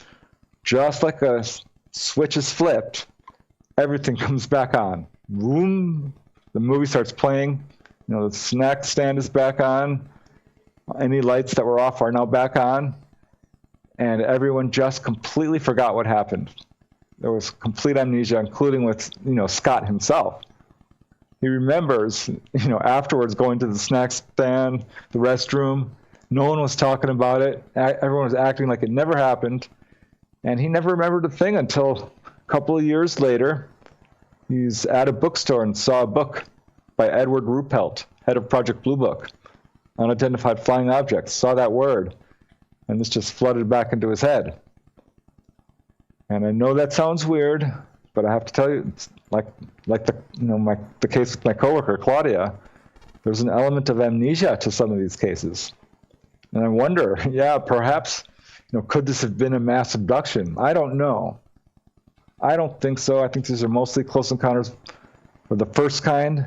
just like a switch is flipped, everything comes back on. Boom, the movie starts playing. The snack stand is back on. Any lights that were off are now back on. And everyone just completely forgot what happened. There was complete amnesia, including with, Scott himself. He remembers, afterwards going to the snack stand, the restroom. No one was talking about it. Everyone was acting like it never happened. And he never remembered a thing until a couple of years later. He's at a bookstore and saw a book by Edward Ruppelt, head of Project Blue Book. unidentified flying objects, saw that word, and this just flooded back into his head. And I know that sounds weird, but I have to tell you, it's like the case with my coworker Claudia. There's an element of amnesia to some of these cases, and I wonder, perhaps, could this have been a mass abduction? I don't know. I don't think so. I think these are mostly close encounters of the first kind,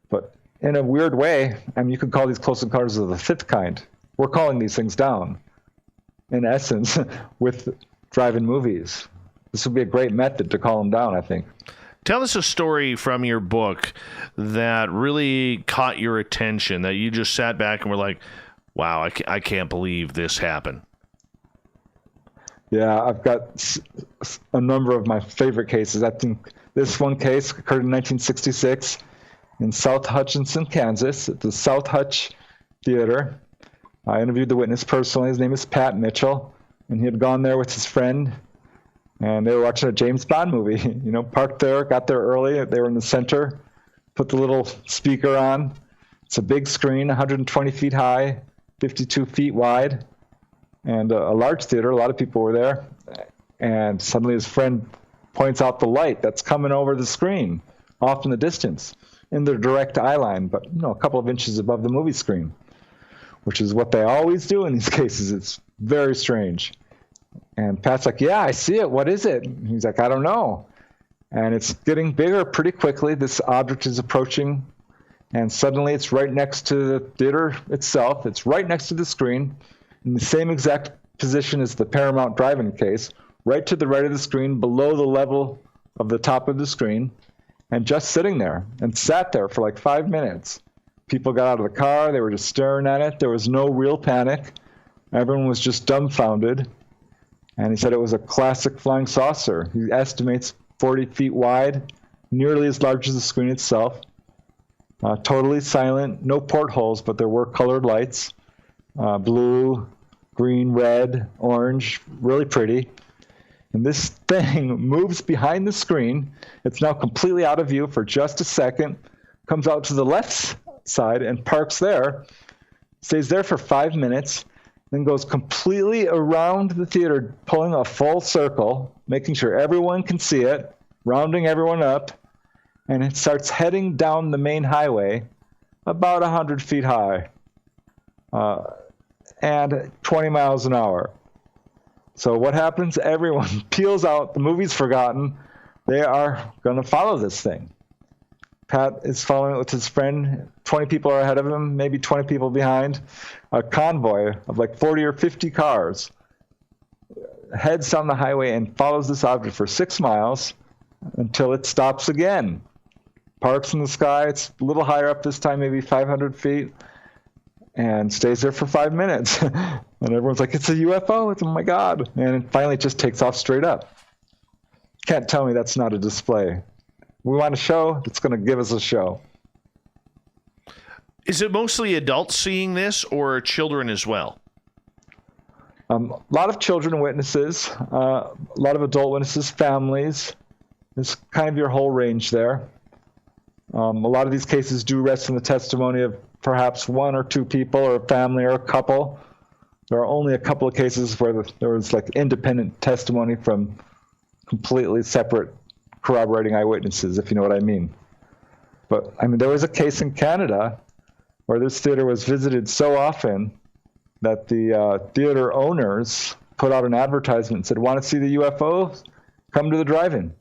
but in a weird way, you could call these close encounters of the fifth kind. We're calling these things down, in essence, with drive-in movies. This would be a great method to call them down, I think. Tell us a story from your book that really caught your attention, that you just sat back and were like, wow, I can't believe this happened. Yeah, I've got a number of my favorite cases. I think this one case occurred in 1966 in South Hutchinson, Kansas, at the South Hutch Theater. I interviewed the witness personally. His name is Pat Mitchell, and he had gone there with his friend, and they were watching a James Bond movie. Parked there, got there early. They were in the center, put the little speaker on. It's a big screen, 120 feet high, 52 feet wide, and a large theater. A lot of people were there. And suddenly his friend points out the light that's coming over the screen off in the distance in the direct eye line, but a couple of inches above the movie screen, which is what they always do in these cases. It's very strange. And Pat's like, yeah, I see it. What is it? And he's like, I don't know. And it's getting bigger pretty quickly. This object is approaching, and suddenly it's right next to the theater itself. It's right next to the screen, in the same exact position as the Paramount drive-in case, right to the right of the screen, below the level of the top of the screen, and just sitting there, and sat there for like 5 minutes. People got out of the car. They were just staring at it. There was no real panic. Everyone was just dumbfounded. And he said it was a classic flying saucer. He estimates 40 feet wide, nearly as large as the screen itself. Totally silent, no portholes, but there were colored lights. Blue, green, red, orange, really pretty. And this thing moves behind the screen. It's now completely out of view for just a second, comes out to the left side and parks there, stays there for 5 minutes, then goes completely around the theater, pulling a full circle, making sure everyone can see it, rounding everyone up, and it starts heading down the main highway about 100 feet high and 20 miles an hour. So what happens? Everyone peels out. The movie's forgotten. They are going to follow this thing. Pat is following it with his friend. 20 people are ahead of him, maybe 20 people behind. A convoy of like 40 or 50 cars heads down the highway and follows this object for 6 miles until it stops again. Parks in the sky. It's a little higher up this time, maybe 500 feet, and stays there for 5 minutes. And everyone's like, it's a UFO. It's, oh my God. And finally it just takes off straight up. Can't tell me that's not a display. We want a show that's going to give us a show. Is it mostly adults seeing this or children as well? A lot of children witnesses, a lot of adult witnesses, families. There's kind of your whole range there. A lot of these cases do rest in the testimony of perhaps 1 or 2 people or a family or a couple. There are only a couple of cases where there was like independent testimony from completely separate corroborating eyewitnesses, if you know what I mean. But I mean, there was a case in Canada where this theater was visited so often that the theater owners put out an advertisement and said, want to see the UFO? Come to the drive-in.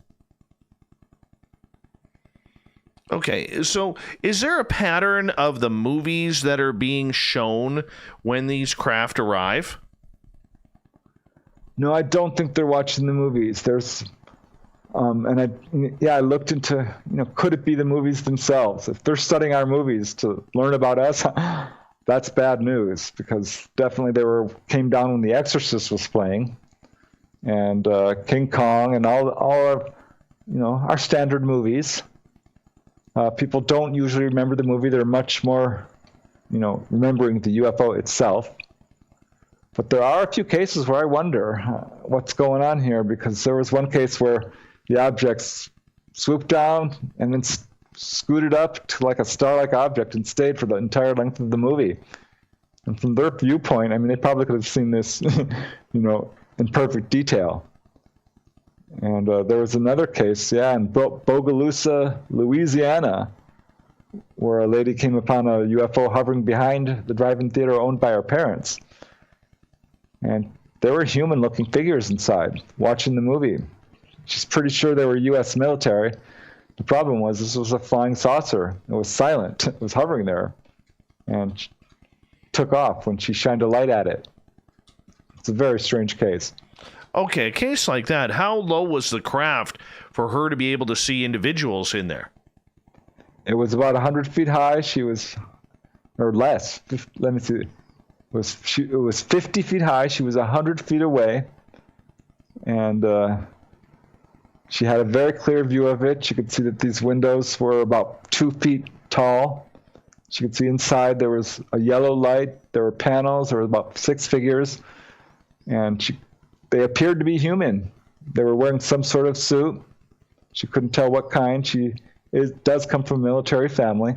Okay, so is there a pattern of the movies that are being shown when these craft arrive? No, I don't think they're watching the movies. There's, I looked into, could it be the movies themselves? If they're studying our movies to learn about us, that's bad news, because definitely they came down when The Exorcist was playing, and King Kong, and all of, our standard movies. People don't usually remember the movie. They're much more, remembering the UFO itself. But there are a few cases where I wonder what's going on here, because there was one case where the objects swooped down and then scooted up to like a star-like object and stayed for the entire length of the movie. And from their viewpoint, I mean, they probably could have seen this, in perfect detail. And there was another case, in Bogalusa, Louisiana, where a lady came upon a UFO hovering behind the drive-in theater owned by her parents. And there were human-looking figures inside watching the movie. She's pretty sure they were U.S. military. The problem was this was a flying saucer. It was silent. It was hovering there and took off when she shined a light at it. It's a very strange case. Okay, a case like that, how low was the craft for her to be able to see individuals in there? It was about 100 feet high. She was, or less. Let me see. It was 50 feet high. She was 100 feet away. And she had a very clear view of it. She could see that these windows were about 2 feet tall. She could see inside there was a yellow light. There were panels. There were about 6 figures. And they appeared to be human. They were wearing some sort of suit. She couldn't tell what kind. She does come from a military family.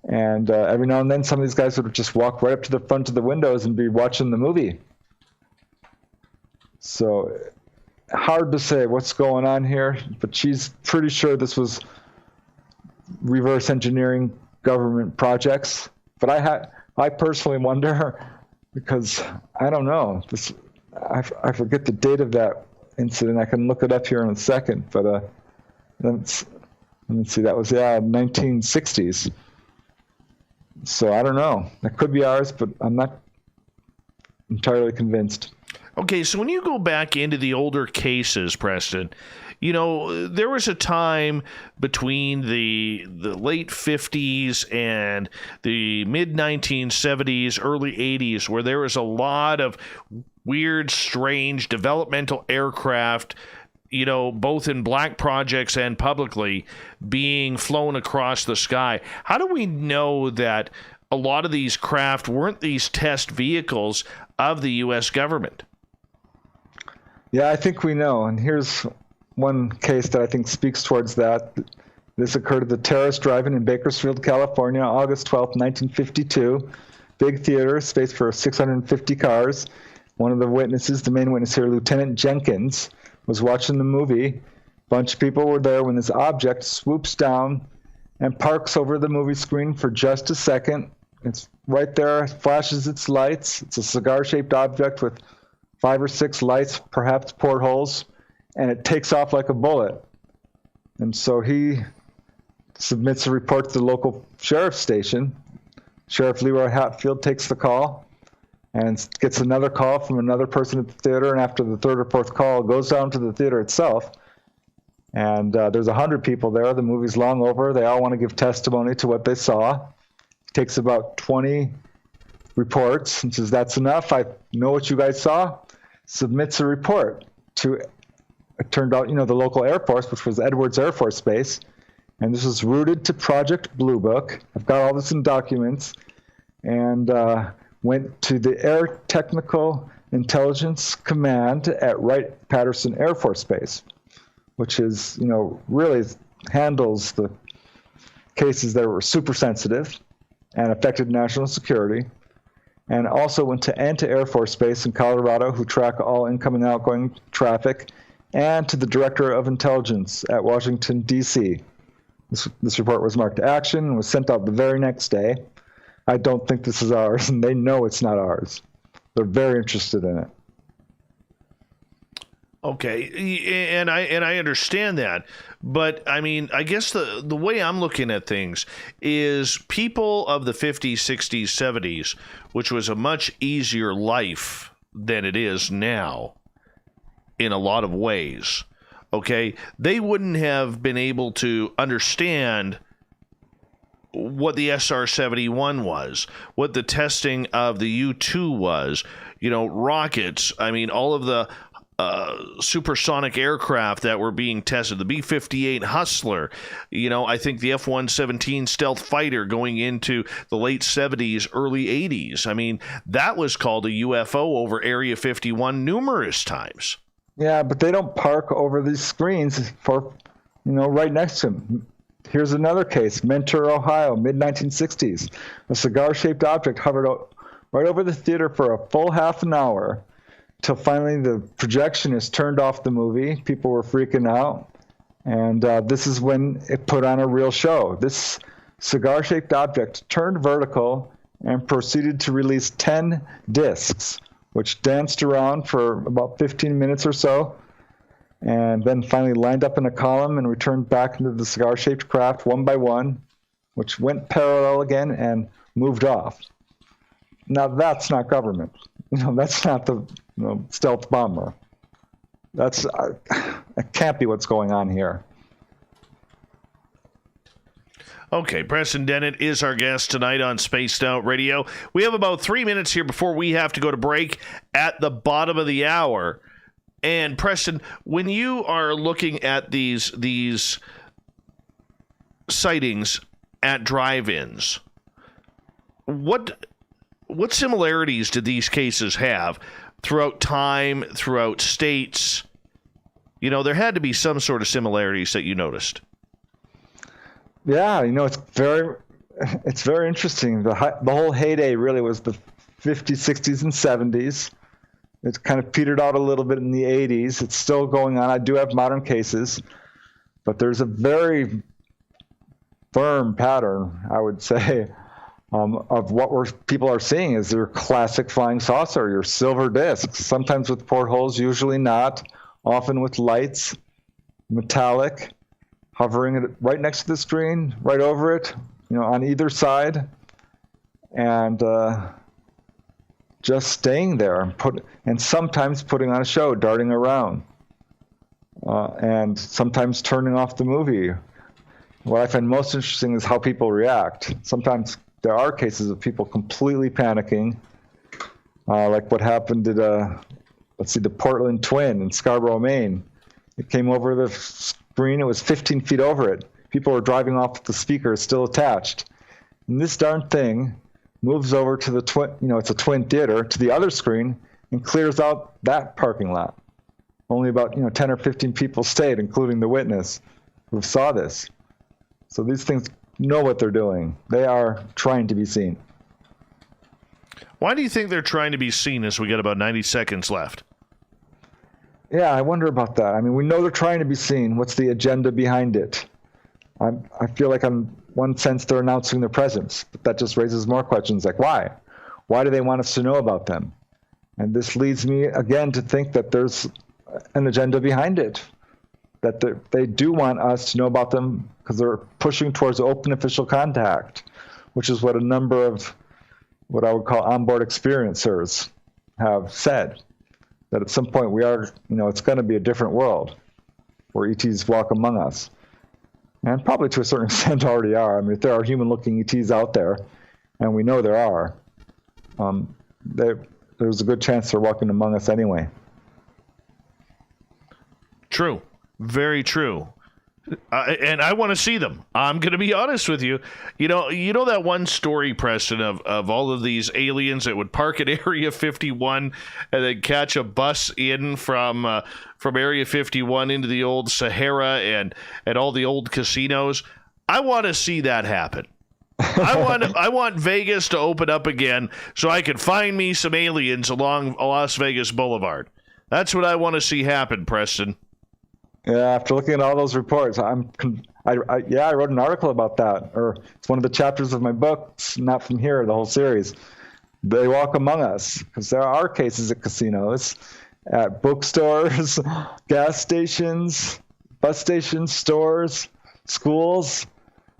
And every now and then, some of these guys would just walk right up to the front of the windows and be watching the movie. So hard to say what's going on here, but she's pretty sure this was reverse engineering government projects. But I personally wonder, because I don't know. I forget the date of that incident. I can look it up here in a second. But let me see. That was 1960s. So I don't know. That could be ours, but I'm not entirely convinced. Okay, so when you go back into the older cases, Preston, there was a time between the late 50s and the mid 1970s, early 80s, where there was a lot of weird, strange developmental aircraft, both in black projects and publicly, being flown across the sky. How do we know that a lot of these craft weren't these test vehicles of the U.S. government? Yeah, I think we know. And here's one case that I think speaks towards that. This occurred at the Terrace Drive-In in Bakersfield, California, August 12, 1952. Big theater, space for 650 cars. One of the witnesses, the main witness here, Lieutenant Jenkins, was watching the movie. A bunch of people were there when this object swoops down and parks over the movie screen for just a second. It's right there, flashes its lights. It's a cigar-shaped object with 5 or 6 lights, perhaps portholes, and it takes off like a bullet. And so he submits a report to the local sheriff's station. Sheriff Leroy Hatfield takes the call and gets another call from another person at the theater, and after the third or fourth call, goes down to the theater itself. And there's 100 people there. The movie's long over. They all want to give testimony to what they saw. It takes about 20 reports and says, "That's enough. I know what you guys saw." Submits a report to, it turned out, the local Air Force, which was Edwards Air Force Base. And this was routed to Project Blue Book. I've got all this in documents. And went to the Air Technical Intelligence Command at Wright-Patterson Air Force Base, which is, really handles the cases that were super sensitive and affected national security. And also went to Anta Air Force Base in Colorado, who track all incoming and outgoing traffic, and to the Director of Intelligence at Washington, D.C. This report was marked action and was sent out the very next day. I don't think this is ours, and they know it's not ours. They're very interested in it. Okay, and I understand that, but I mean, I guess the way I'm looking at things is people of the 50s, 60s, 70s, which was a much easier life than it is now in a lot of ways, okay, they wouldn't have been able to understand what the SR-71 was, what the testing of the U-2 was, rockets, I mean, all of the supersonic aircraft that were being tested, the B-58 Hustler, I think the F-117 stealth fighter going into the late 70s, early 80s. I mean, that was called a UFO over Area 51 numerous times. Yeah, but they don't park over these screens for, right next to them. Here's another case, Mentor, Ohio, mid-1960s. A cigar-shaped object hovered right over the theater for a full half an hour till finally the projectionist turned off the movie. People were freaking out. And this is when it put on a real show. This cigar-shaped object turned vertical and proceeded to release 10 discs, which danced around for about 15 minutes or so, and then finally lined up in a column and returned back into the cigar-shaped craft one by one, which went parallel again and moved off. Now that's not government. That's not the stealth bomber. That can't be what's going on here. Okay, Preston Dennett is our guest tonight on Spaced Out Radio. We have about 3 minutes here before we have to go to break at the bottom of the hour. And Preston, when you are looking at these sightings at drive-ins, what similarities did these cases have throughout time, throughout states? There had to be some sort of similarities that you noticed. Yeah, it's very interesting. The whole heyday really was the 50s, 60s, and 70s. It kind of petered out a little bit in the 80s. It's still going on. I do have modern cases, but there's a very firm pattern, I would say, of what people are seeing is your classic flying saucer, your silver discs, sometimes with portholes, usually not, often with lights, metallic, hovering right next to the screen, right over it, on either side, and just staying there, and sometimes putting on a show, darting around, and sometimes turning off the movie. What I find most interesting is how people react. Sometimes there are cases of people completely panicking, like what happened at the Portland Twin in Scarborough, Maine. It came over the screen. It was 15 feet over it. People were driving off with the speakers still attached. And this darn thing moves over to the twin, it's a twin theater, to the other screen and clears out that parking lot. Only about 10 or 15 people stayed, including the witness who saw this. So these things know what they're doing. They are trying to be seen. Why do you think they're trying to be seen as we got about 90 seconds left? Yeah, I wonder about that. I mean, we know they're trying to be seen. What's the agenda behind it? I feel like in one sense they're announcing their presence, but that just raises more questions like why? Why do they want us to know about them? And this leads me again to think that there's an agenda behind it, that they do want us to know about them because they're pushing towards open official contact, which is what a number of what I would call onboard experiencers have said, that at some point we are, it's going to be a different world where ETs walk among us. And probably to a certain extent already are. I mean, if there are human-looking ETs out there, and we know there are, there's a good chance they're walking among us anyway. True. Very true. And I want to see them. I'm going to be honest with you. You know that one story, Preston, of all of these aliens that would park at Area 51 and then catch a bus in from Area 51 into the old Sahara and all the old casinos. I want to see that happen. I want Vegas to open up again so I can find me some aliens along Las Vegas Boulevard. That's what I want to see happen, Preston. Yeah, after looking at all those reports, I wrote an article about that, or it's one of the chapters of my book, Not From Here, the whole series. They walk among us, because there are cases at casinos, at bookstores, gas stations, bus stations, stores, schools.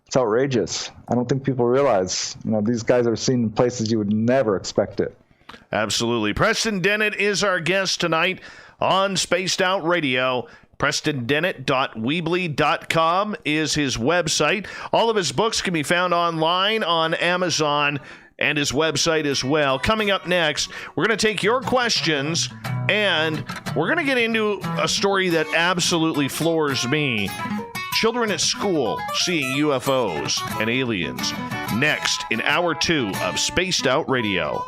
It's outrageous. I don't think people realize, these guys are seen in places you would never expect it. Absolutely. Preston Dennett is our guest tonight on Spaced Out Radio. PrestonDennett.weebly.com is his website. All of his books can be found online on Amazon and his website as well. Coming up next, we're going to take your questions, and we're going to get into a story that absolutely floors me. Children at school seeing UFOs and aliens. Next in Hour 2 of Spaced Out Radio.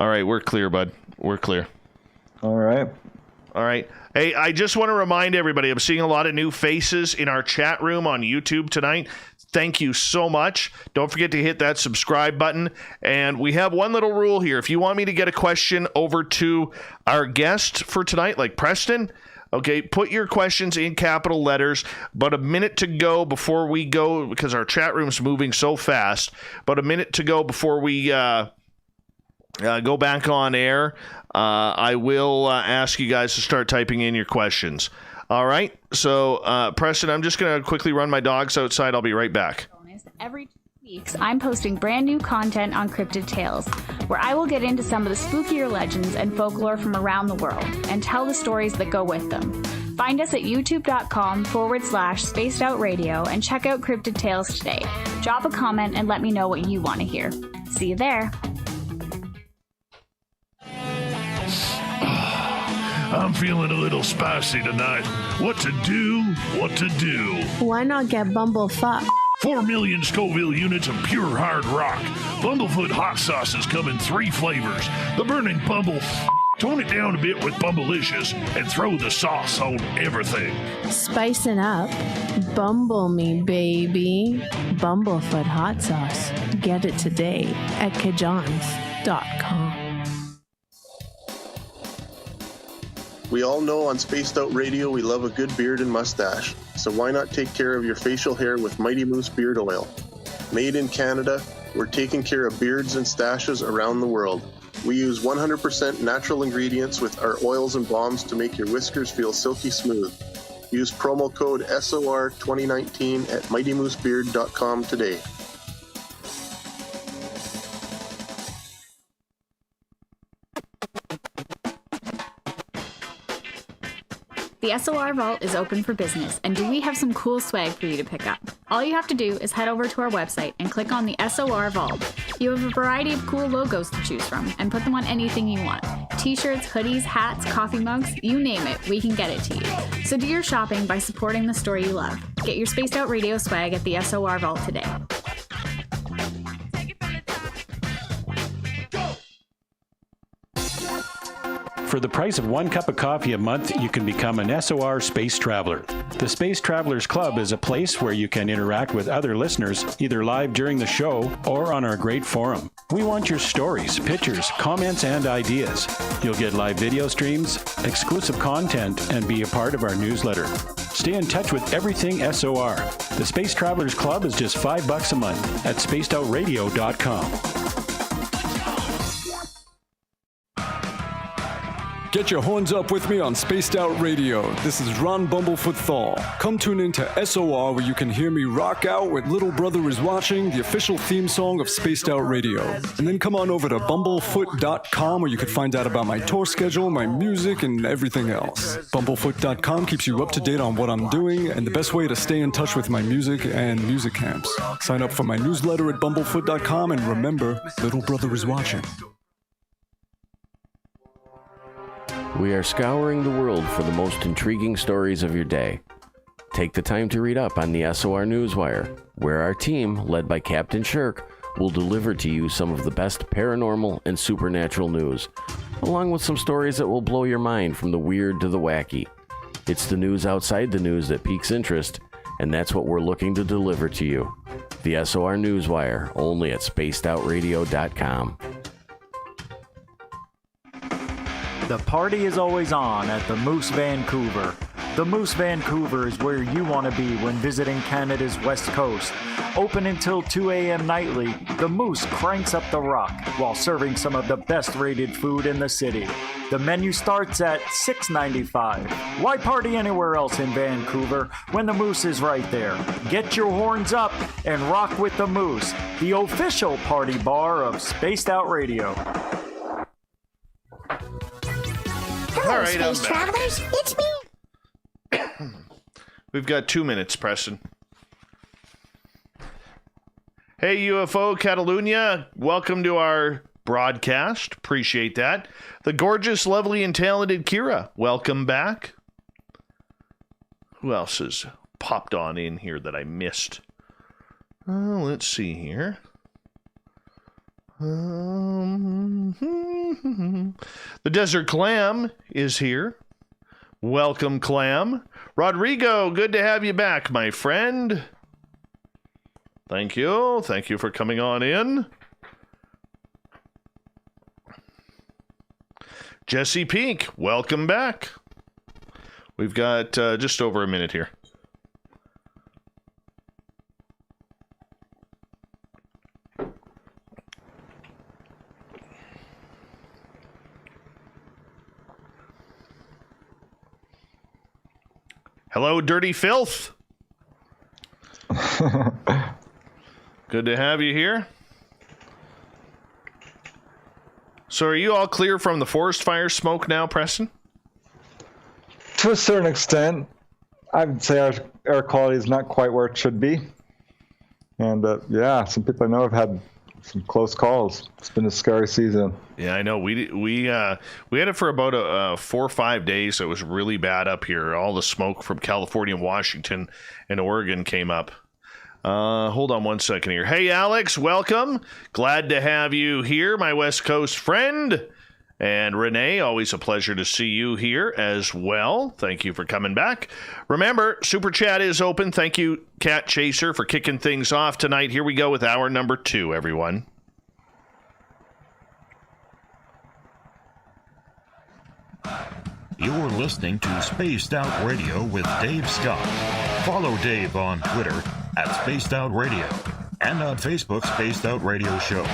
All right, we're clear, bud. We're clear. All right. All right. Hey, I just want to remind everybody, I'm seeing a lot of new faces in our chat room on YouTube tonight. Thank you so much. Don't forget to hit that subscribe button. And we have one little rule here. If you want me to get a question over to our guest for tonight, like Preston, okay, put your questions in capital letters. But a minute to go before we go, because our chat room's moving so fast, but a minute to go before we go back on air, I will ask you guys to start typing in your questions. All right. So, Preston, I'm just going to quickly run my dogs outside. I'll be right back. Every 2 weeks, I'm posting brand new content on Cryptid Tales, where I will get into some of the spookier legends and folklore from around the world and tell the stories that go with them. Find us at youtube.com/spacedoutradio and check out Cryptid Tales today. Drop a comment and let me know what you want to hear. See you there. I'm feeling a little spicy tonight. What to do? What to do? Why not get Bumblefuck? 4 million Scoville units of pure hard rock. Bumblefoot hot sauces come in 3 flavors. The burning Bumble. Tone it down a bit with Bumblicious and throw the sauce on everything. Spicing up. Bumble me, baby. Bumblefoot hot sauce. Get it today at kajans.com. We all know on Spaced Out Radio we love a good beard and mustache, so why not take care of your facial hair with Mighty Moose Beard Oil? Made in Canada, we're taking care of beards and stashes around the world. We use 100% natural ingredients with our oils and balms to make your whiskers feel silky smooth. Use promo code SOR2019 at MightyMooseBeard.com today. The SOR Vault is open for business, and we have some cool swag for you to pick up. All you have to do is head over to our website and click on the SOR Vault. You have a variety of cool logos to choose from, and put them on anything you want. T-shirts, hoodies, hats, coffee mugs, you name it, we can get it to you. So do your shopping by supporting the store you love. Get your Spaced Out Radio swag at the SOR Vault today. For the price of 1 cup of coffee a month, you can become an SOR Space Traveler. The Space Travelers Club is a place where you can interact with other listeners, either live during the show or on our great forum. We want your stories, pictures, comments, and ideas. You'll get live video streams, exclusive content, and be a part of our newsletter. Stay in touch with everything SOR. The Space Travelers Club is just $5 a month at spacedoutradio.com. Get your horns up with me on Spaced Out Radio. This is Ron Bumblefoot Thal. Come tune in to SOR where you can hear me rock out with Little Brother is Watching, the official theme song of Spaced Out Radio. And then come on over to bumblefoot.com where you can find out about my tour schedule, my music, and everything else. Bumblefoot.com keeps you up to date on what I'm doing and the best way to stay in touch with my music and music camps. Sign up for my newsletter at bumblefoot.com and remember, Little Brother is watching. We are scouring the world for the most intriguing stories of your day. Take the time to read up on the SOR Newswire, where our team, led by Captain Shirk, will deliver to you some of the best paranormal and supernatural news, along with some stories that will blow your mind from the weird to the wacky. It's the news outside the news that piques interest, and that's what we're looking to deliver to you. The SOR Newswire, only at spacedoutradio.com. The party is always on at the Moose Vancouver. The Moose Vancouver is where you want to be when visiting Canada's West Coast. Open until 2 a.m. nightly, the Moose cranks up the rock while serving some of the best rated food in the city. The menu starts at $6.95. Why party anywhere else in Vancouver when the Moose is right there? Get your horns up and rock with the Moose, the official party bar of Spaced Out Radio. All right, Space Travelers, it's me. We've got 2 minutes, Preston. Hey, UFO Catalunya, welcome to our broadcast. Appreciate that. The gorgeous, lovely, and talented Kira, welcome back. Who else has popped on in here that I missed? Let's see here. The Desert Clam is here. Welcome, Clam. Rodrigo, good to have you back, my friend. Thank you. Thank you for coming on in. Jesse Pink, welcome back. We've got just over a minute here. Hello, Dirty Filth. Good to have you here. So are you all clear from the forest fire smoke now, Preston? To a certain extent. I would say our air quality is not quite where it should be. And yeah, some people I know have had some close calls. It's been a scary season. Yeah, I know. We had it for about 4 or 5 days. It was really bad up here. All the smoke from California, Washington, and Oregon came up. Hold on one second here. Hey, Alex, welcome. Glad to have you here, my West Coast friend. And Renee, always a pleasure to see you here as well. Thank you for coming back. Remember, Super Chat is open. Thank you, Cat Chaser, for kicking things off tonight. Here we go with hour number 2, everyone. You're listening to Spaced Out Radio with Dave Scott. Follow Dave on Twitter at Spaced Out Radio and on Facebook, Spaced Out Radio Show.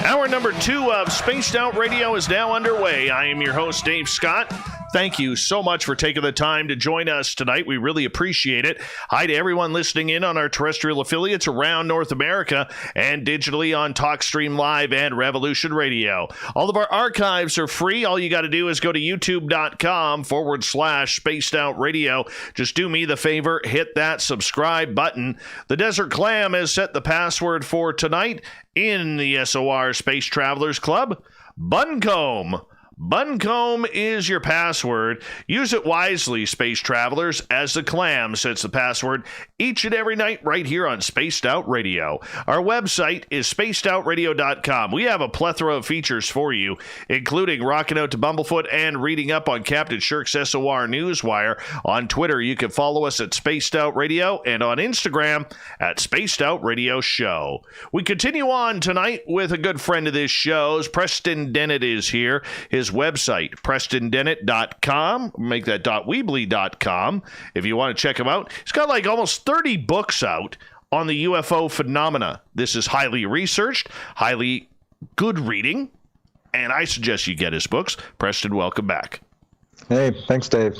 Hour number 2 of Spaced Out Radio is now underway. I am your host, Dave Scott. Thank you so much for taking the time to join us tonight. We really appreciate it. Hi to everyone listening in on our terrestrial affiliates around North America and digitally on TalkStream Live and Revolution Radio. All of our archives are free. All you got to do is go to youtube.com/Spaced Out Radio. Just do me the favor, hit that subscribe button. The Desert Clam has set the password for tonight in the SOR Space Travelers Club. Buncombe. Buncombe is your password. Use it wisely, space travelers, as the Clam sets the password each and every night right here on Spaced Out Radio. Our website is spacedoutradio.com. We have a plethora of features for you, including rocking out to Bumblefoot and reading up on Captain Shirk's SOR Newswire. On Twitter, you can follow us at Spaced Out Radio, and on Instagram at Spaced Out Radio Show. We continue on tonight with a good friend of this show's. Preston Dennett is here. His website, PrestonDennett.com. Make that .weebly.com if you want to check him out. He's got like almost 30 books out on the UFO phenomena. This is highly researched, highly good reading, and I suggest you get his books. Preston, welcome back. Hey, thanks, Dave.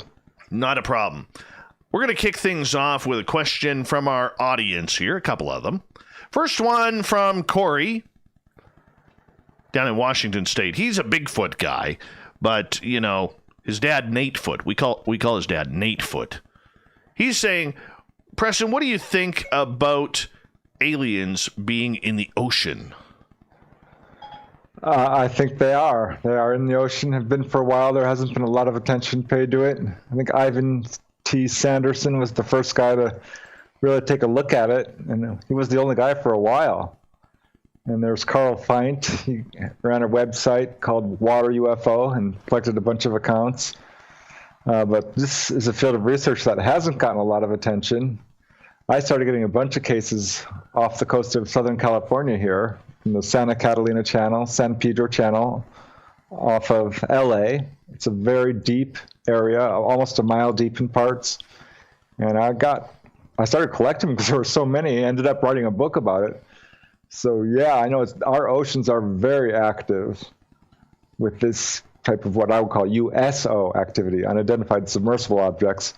Not a problem. We're going to kick things off with a question from our audience here, a couple of them. First one from Corey down in Washington State. He's a Bigfoot guy, but, you know, his dad, Nate Foot. We call his dad Nate Foot. He's saying, Preston, what do you think about aliens being in the ocean? I think they are. They are in the ocean, have been for a while. There hasn't been a lot of attention paid to it. I think Ivan T. Sanderson was the first guy to really take a look at it, and he was the only guy for a while. And there's Carl Feint. He ran a website called Water UFO and collected a bunch of accounts. But this is a field of research that hasn't gotten a lot of attention. I started getting a bunch of cases off the coast of Southern California here, from the Santa Catalina Channel, San Pedro Channel, off of LA. It's a very deep area, almost a mile deep in parts. And I started collecting because there were so many. I ended up writing a book about it. So yeah, I know our oceans are very active with this type of what I would call USO activity, unidentified submersible objects.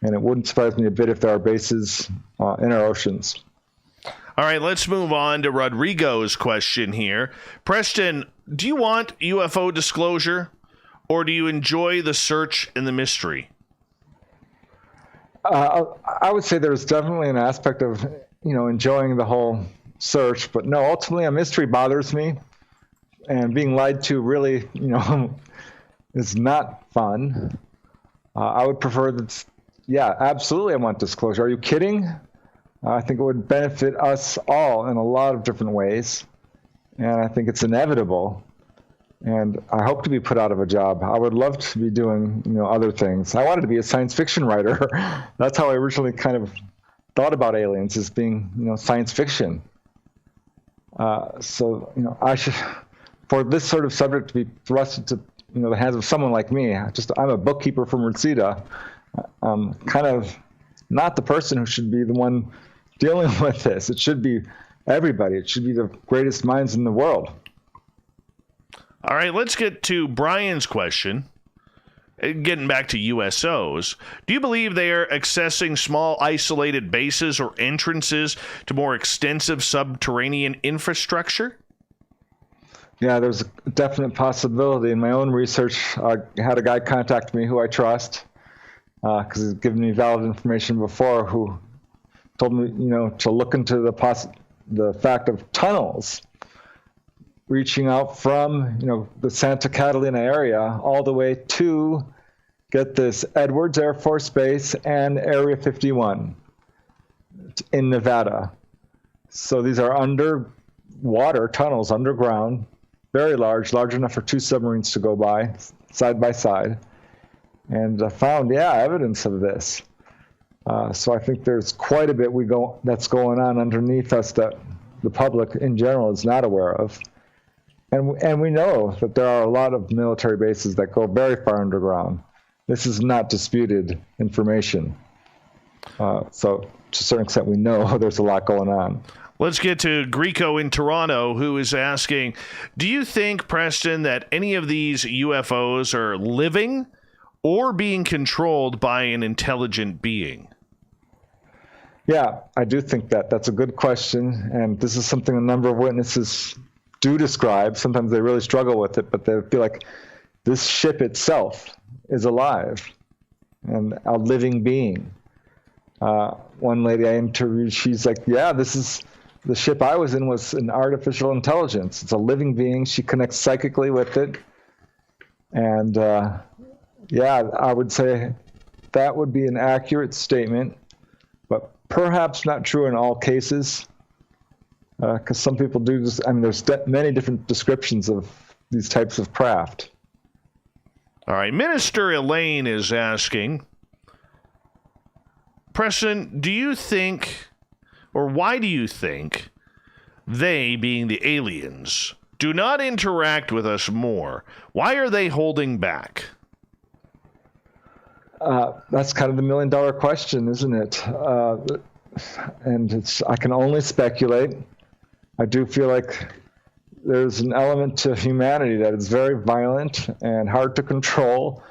And it wouldn't surprise me a bit if there are bases in our oceans. All right, let's move on to Rodrigo's question here. Preston, do you want UFO disclosure, or do you enjoy the search and the mystery? I would say there's definitely an aspect of, enjoying the whole search, but no, ultimately a mystery bothers me, and being lied to really, is not fun. I would prefer that, yeah, absolutely I want disclosure. Are you kidding? I think it would benefit us all in a lot of different ways. and I think it's inevitable. And I hope to be put out of a job. I would love to be doing, other things. I wanted to be a science fiction writer. That's how I originally kind of thought about aliens, as being, science fiction. So, I should, for this sort of subject to be thrust into, the hands of someone like me. I'm a bookkeeper from Reseda. I'm kind of not the person who should be the one dealing with this. It should be everybody. It should be the greatest minds in the world. All right, let's get to Brian's question. Getting back to USOs, do you believe they are accessing small isolated bases or entrances to more extensive subterranean infrastructure? Yeah, there's a definite possibility. In my own research, I had a guy contact me who I trust, because he's given me valid information before, who told me, to look into the fact of tunnels reaching out from, the Santa Catalina area all the way to, get this, Edwards Air Force Base and Area 51 in Nevada. So these are underwater tunnels, underground, very large enough for 2 submarines to go by, side by side. And I found, evidence of this. So I think there's quite a bit that's going on underneath us that the public in general is not aware of. And we know that there are a lot of military bases that go very far underground. This is not disputed information. So to a certain extent, we know there's a lot going on. Let's get to Greco in Toronto, who is asking, do you think, Preston, that any of these UFOs are living or being controlled by an intelligent being? Yeah, I do think that. That's a good question. And this is something a number of witnesses do describe. Sometimes they really struggle with it, but they feel like this ship itself is alive and a living being. One lady I interviewed, she's like, this is the ship I was in, was an artificial intelligence. It's a living being. She connects psychically with it. And I would say that would be an accurate statement, but perhaps not true in all cases. Because some people do this. There's many different descriptions of these types of craft. All right. Minister Elaine is asking, Preston, do you think, or why do you think they, being the aliens, do not interact with us more? Why are they holding back? That's kind of the million-dollar question, isn't it? And I can only speculate. I do feel like there's an element to humanity that is very violent and hard to control,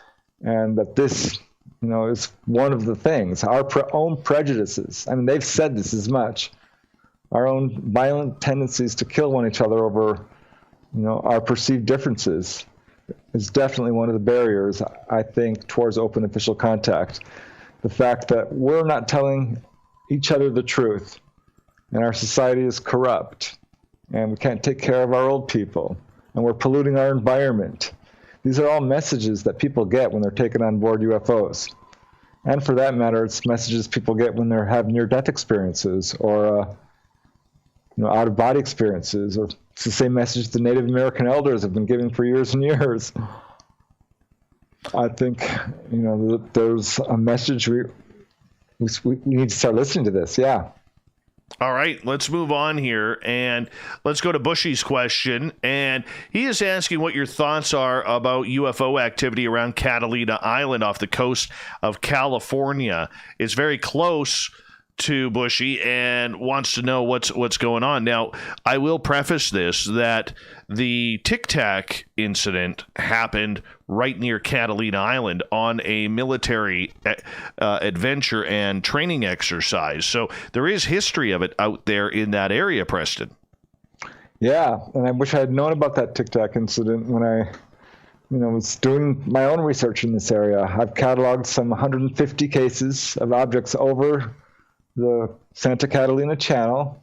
and that this, is one of the things. Our own prejudices. They've said this as much. Our own violent tendencies to kill one another over, our perceived differences is definitely one of the barriers, I think, towards open official contact. The fact that we're not telling each other the truth, and our society is corrupt, and we can't take care of our old people, and we're polluting our environment. These are all messages that people get when they're taken on board UFOs. And for that matter, it's messages people get when they have near-death experiences or out-of-body experiences. Or it's the same message the Native American elders have been giving for years and years. I think, there's a message we need to start listening to this, All right, let's move on here, and let's go to Bushy's question. And he is asking what your thoughts are about UFO activity around Catalina Island off the coast of California. It's very close to Bushy and wants to know what's going on. Now, I will preface this that the Tic Tac incident happened right near Catalina Island on a military adventure and training exercise. So there is history of it out there in that area, Preston. Yeah, and I wish I had known about that Tic Tac incident when I was doing my own research in this area. I've cataloged some 150 cases of objects over the Santa Catalina Channel,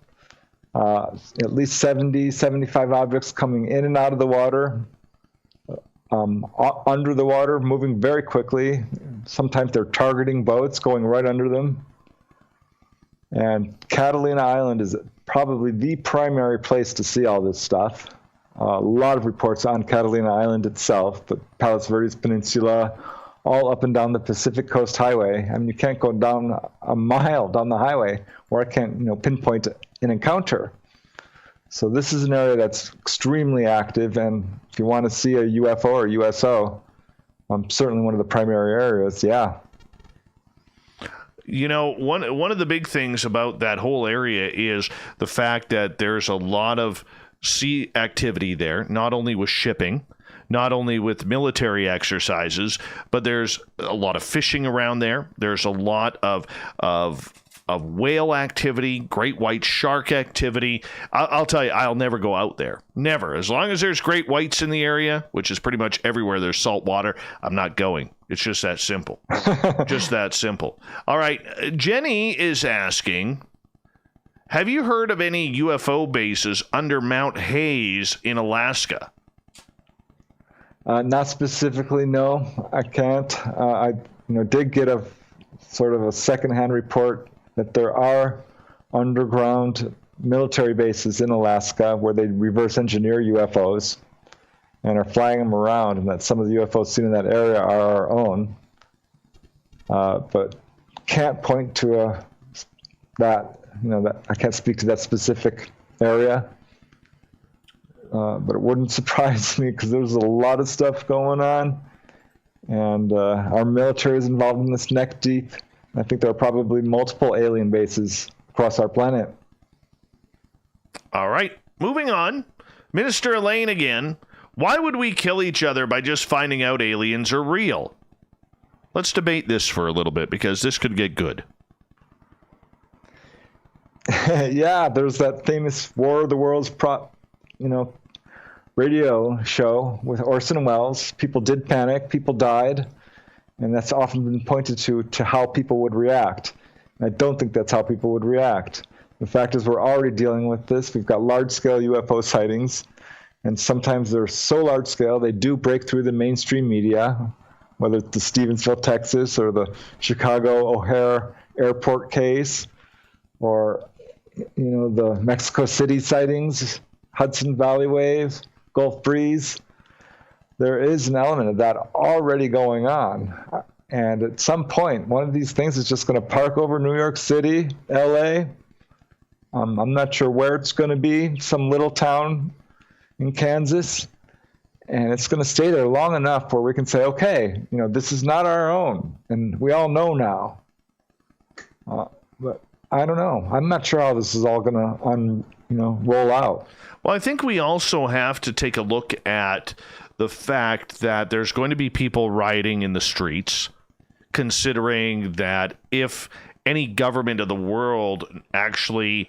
at least 70, 75 objects coming in and out of the water, under the water, moving very quickly. Sometimes they're targeting boats, going right under them. And Catalina Island is probably the primary place to see all this stuff. A lot of reports on Catalina Island itself, but Palos Verdes Peninsula, all up and down the Pacific Coast Highway. I mean, you can't go down a mile down the highway where I can't, pinpoint an encounter. So this is an area that's extremely active, and if you want to see a UFO or USO, certainly one of the primary areas, yeah. One of the big things about that whole area is the fact that there's a lot of sea activity there, not only with shipping, not only with military exercises, but there's a lot of fishing around there. There's a lot of whale activity, great white shark activity. I'll tell you, I'll never go out there. Never. As long as there's great whites in the area, which is pretty much everywhere there's salt water, I'm not going. It's just that simple. Just that simple. All right. Jenny is asking, have you heard of any UFO bases under Mount Hayes in Alaska? Not specifically, no. I can't. I did get a sort of a secondhand report that there are underground military bases in Alaska where they reverse engineer UFOs and are flying them around, and that some of the UFOs seen in that area are our own. But can't point to that I can't speak to that specific area. But it wouldn't surprise me because there's a lot of stuff going on, and our military is involved in this neck deep. I think there are probably multiple alien bases across our planet. All right, moving on. Minister Elaine again. Why would we kill each other by just finding out aliens are real? Let's debate this for a little bit because this could get good. Yeah, there's that famous War of the Worlds radio show with Orson Welles. People did panic, people died, and that's often been pointed to how people would react. And I don't think that's how people would react. The fact is we're already dealing with this. We've got large-scale UFO sightings, and sometimes they're so large-scale they do break through the mainstream media, whether it's the Stevensville, Texas, or the Chicago O'Hare Airport case, or the Mexico City sightings, Hudson Valley Wave, Gulf Breeze. There is an element of that already going on. And at some point, one of these things is just going to park over New York City, LA. I'm not sure where it's going to be, some little town in Kansas. And it's going to stay there long enough where we can say, okay, this is not our own. And we all know now. But I don't know. I'm not sure how this is all going to roll out. Well, I think we also have to take a look at the fact that there's going to be people rioting in the streets, considering that if any government of the world actually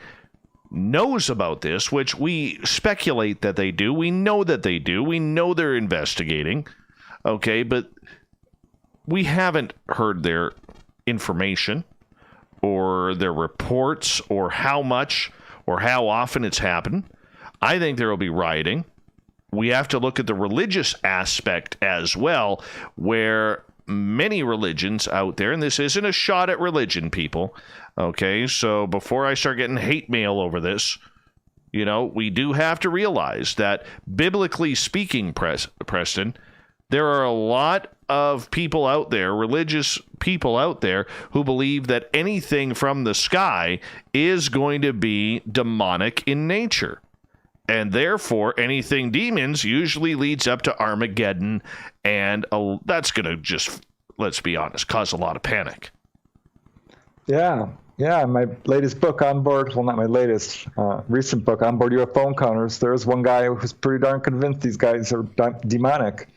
knows about this, which we speculate that they do, we know that they do, we know they're investigating, okay, but we haven't heard their information or their reports or how much or how often it's happened. I think there will be rioting. We have to look at the religious aspect as well, where many religions out there, and this isn't a shot at religion, people, okay? So before I start getting hate mail over this, we do have to realize that biblically speaking, Preston, there are a lot of people out there, religious people out there, who believe that anything from the sky is going to be demonic in nature. And therefore, anything demons usually leads up to Armageddon, and that's going to just, let's be honest, cause a lot of panic. Yeah. My latest book, On Board, well, not my latest, recent book, On Board UFO Encounters, there was one guy who was pretty darn convinced these guys are demonic.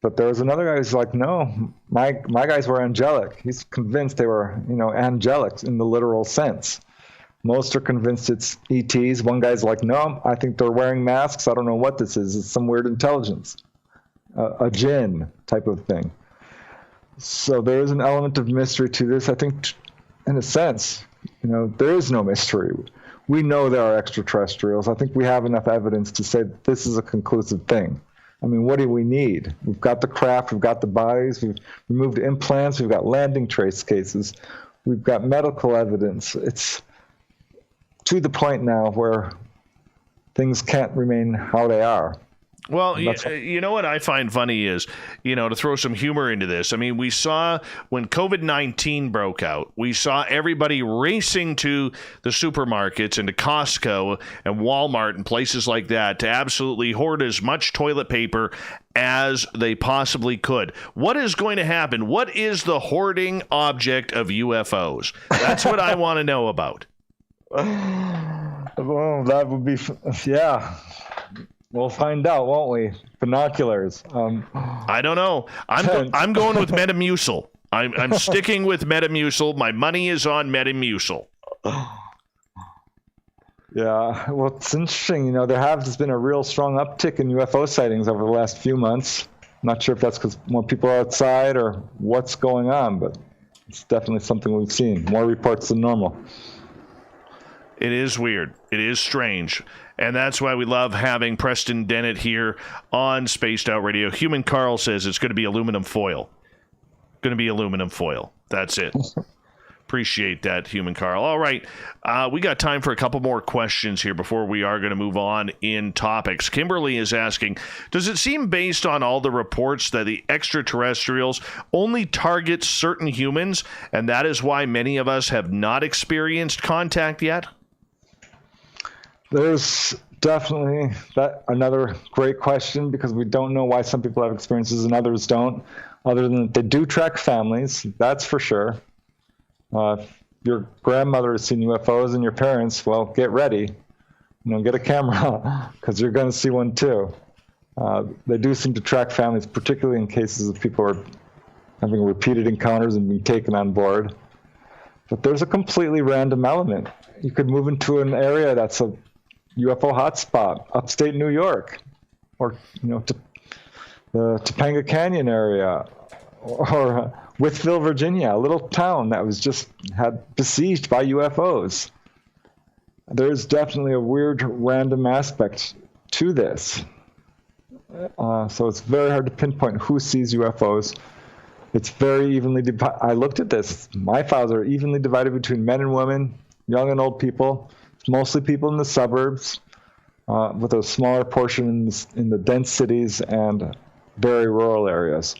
But there was another guy who's like, no, my guys were angelic. He's convinced they were, angelic in the literal sense. Most are convinced it's ETs. One guy's like, no, I think they're wearing masks. I don't know what this is. It's some weird intelligence, a jinn type of thing. So there is an element of mystery to this. I think, in a sense, there is no mystery. We know there are extraterrestrials. I think we have enough evidence to say that this is a conclusive thing. I mean, what do we need? We've got the craft, we've got the bodies, we've removed implants, we've got landing trace cases, we've got medical evidence. to the point now where things can't remain how they are. Well, you know what I find funny is, to throw some humor into this. I mean, we saw when COVID-19 broke out, we saw everybody racing to the supermarkets and to Costco and Walmart and places like that to absolutely hoard as much toilet paper as they possibly could. What is going to happen? What is the hoarding object of UFOs? That's what I want to know about. Well, that would be, yeah. We'll find out, won't we? Binoculars. I don't know. I'm going with Metamucil. I'm sticking with Metamucil. My money is on Metamucil. Yeah. Well, it's interesting. There has been a real strong uptick in UFO sightings over the last few months. I'm not sure if that's because more people are outside or what's going on, but it's definitely something we've seen. More reports than normal. It is weird. It is strange. And that's why we love having Preston Dennett here on Spaced Out Radio. Human Carl says it's going to be aluminum foil. Going to be aluminum foil. That's it. Appreciate that, Human Carl. All right. We got time for a couple more questions here before we are going to move on in topics. Kimberly is asking, does it seem based on all the reports that the extraterrestrials only target certain humans, and that is why many of us have not experienced contact yet? There's definitely another great question, because we don't know why some people have experiences and others don't, other than they do track families. That's for sure. If your grandmother has seen UFOs and your parents, well, get ready. Get a camera, because you're going to see one too. They do seem to track families, particularly in cases of people are having repeated encounters and being taken on board. But there's a completely random element. You could move into an area that's a UFO hotspot, upstate New York, or the Topanga Canyon area, or Withville, Virginia, a little town that was just besieged by UFOs. There's definitely a weird random aspect to this. So it's very hard to pinpoint who sees UFOs. It's very evenly divided. I looked at this. My files are evenly divided between men and women, young and old people. It's mostly people in the suburbs, with a smaller portion in the dense cities and very rural areas.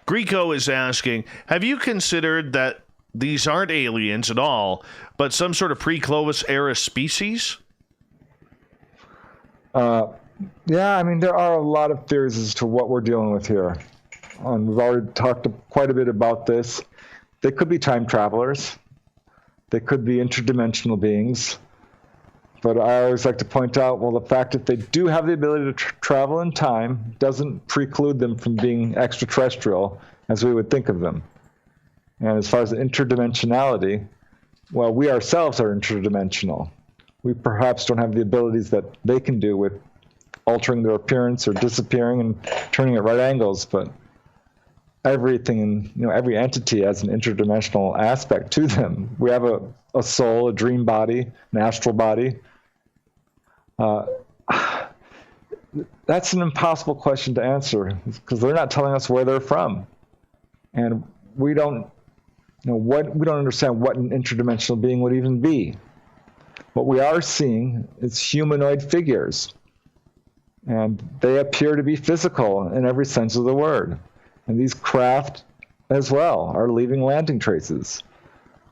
Greco is asking, have you considered that these aren't aliens at all, but some sort of pre-Clovis era species? Yeah, there are a lot of theories as to what we're dealing with here. And we've already talked quite a bit about this. They could be time travelers. They could be interdimensional beings. But I always like to point out, well, the fact that they do have the ability to travel in time doesn't preclude them from being extraterrestrial, as we would think of them. And as far as interdimensionality, well, we ourselves are interdimensional. We perhaps don't have the abilities that they can do with altering their appearance or disappearing and turning at right angles, but everything, every entity has an interdimensional aspect to them. We have a soul, a dream body, an astral body. That's an impossible question to answer, because they're not telling us where they're from, and we don't understand what an interdimensional being would even be. What we are seeing is humanoid figures, and they appear to be physical in every sense of the word. And these craft, as well, are leaving landing traces.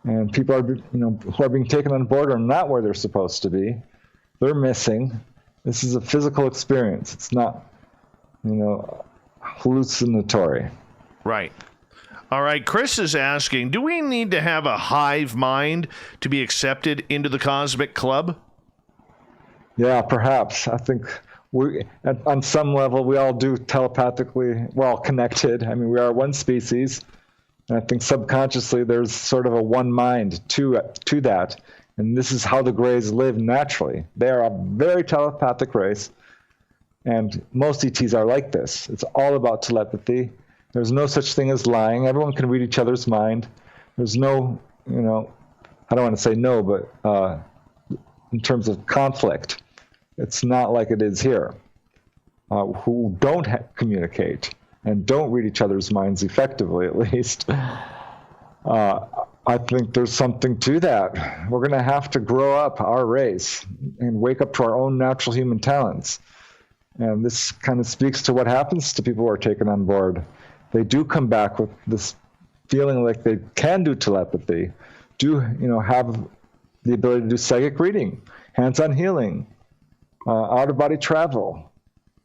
And people are, who are being taken on board are not where they're supposed to be. They're missing. This is a physical experience. It's not, hallucinatory. Right. All right. Chris is asking, do we need to have a hive mind to be accepted into the Cosmic Club? Yeah, perhaps. I think on some level, we all do telepathically, we're all connected. I mean, we are one species. And I think subconsciously there's sort of a one mind to that. And this is how the Greys live naturally. They are a very telepathic race. And most ETs are like this. It's all about telepathy. There's no such thing as lying. Everyone can read each other's mind. There's no, I don't want to say no, but in terms of conflict, it's not like it is here, who don't communicate and don't read each other's minds effectively, at least, I think there's something to that. We're going to have to grow up, our race, and wake up to our own natural human talents. And this kind of speaks to what happens to people who are taken on board. They do come back with this feeling like they can do telepathy, have the ability to do psychic reading, hands-on healing, out-of-body travel,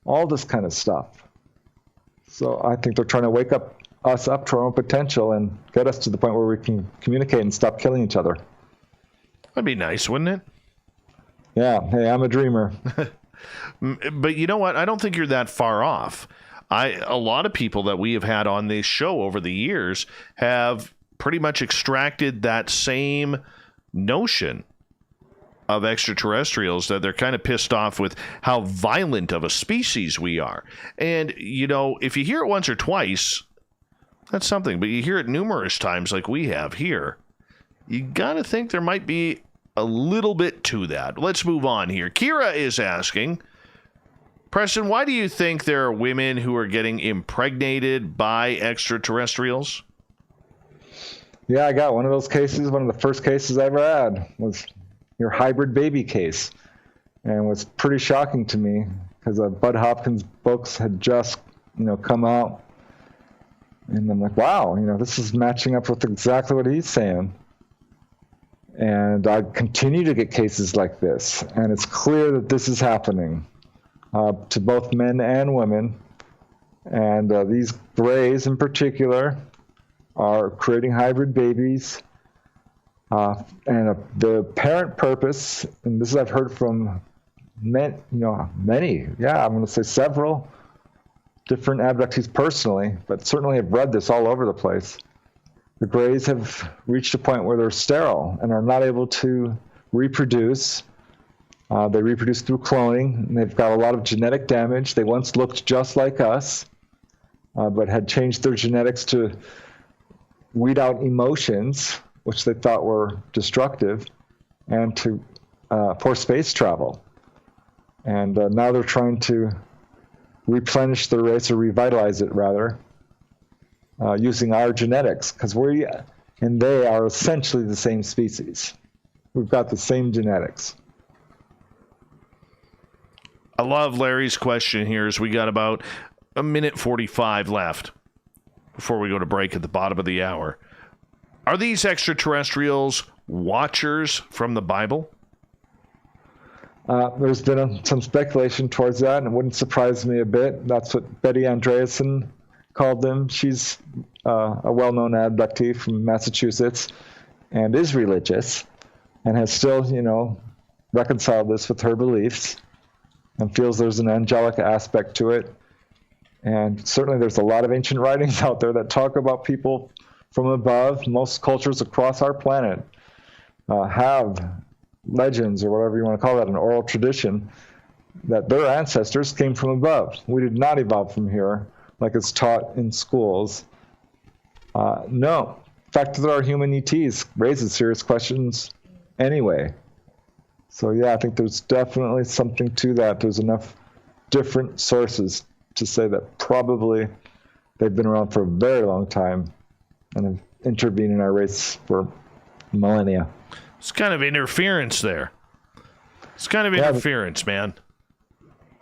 all this kind of stuff. So I think they're trying to wake us up to our own potential and get us to the point where we can communicate and stop killing each other. That'd be nice, wouldn't it? Yeah. Hey, I'm a dreamer. But you know what? I don't think you're that far off. A lot of people that we have had on this show over the years have pretty much extracted that same notion of extraterrestrials, that they're kind of pissed off with how violent of a species we are. And, if you hear it once or twice, that's something. But you hear it numerous times like we have here, you got to think there might be a little bit to that. Let's move on here. Kira is asking, Preston, why do you think there are women who are getting impregnated by extraterrestrials? Yeah, I got one of those cases. One of the first cases I ever had was your hybrid baby case. And it was pretty shocking to me because Bud Hopkins' books had just, come out. And I'm like, wow, this is matching up with exactly what he's saying. And I continue to get cases like this. And it's clear that this is happening to both men and women. And these Greys in particular are creating hybrid babies. And the apparent purpose, and this I've heard from many, I'm going to say several different abductees personally, but certainly have read this all over the place. The Greys have reached a point where they're sterile and are not able to reproduce. They reproduce through cloning, and they've got a lot of genetic damage. They once looked just like us, but had changed their genetics to weed out emotions, which they thought were destructive, and for space travel. And now they're trying to replenish their race, or revitalize it rather, using our genetics, because we and they are essentially the same species. We've got the same genetics. I love Larry's question here, as we got about a minute 45 left before we go to break at the bottom of the hour. Are these extraterrestrials watchers from the Bible? There's been some speculation towards that, and it wouldn't surprise me a bit. That's what Betty Andreasen called them. She's a well-known abductee from Massachusetts and is religious and has still, reconciled this with her beliefs and feels there's an angelic aspect to it. And certainly there's a lot of ancient writings out there that talk about people from above. Most cultures across our planet have legends, or whatever you want to call that, an oral tradition, that their ancestors came from above. We did not evolve from here like it's taught in schools. No. The fact that our human ETs raises serious questions anyway. So yeah, I think there's definitely something to that. There's enough different sources to say that probably they've been around for a very long time and have intervened in our race for millennia. It's kind of interference there. It's kind of interference, man.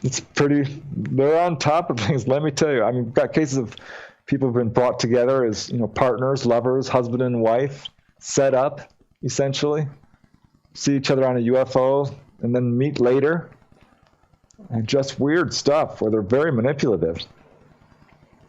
It's they're on top of things, let me tell you. I mean, we've got cases of people who've been brought together as, partners, lovers, husband and wife, set up, essentially, see each other on a UFO, and then meet later. And just weird stuff where they're very manipulative.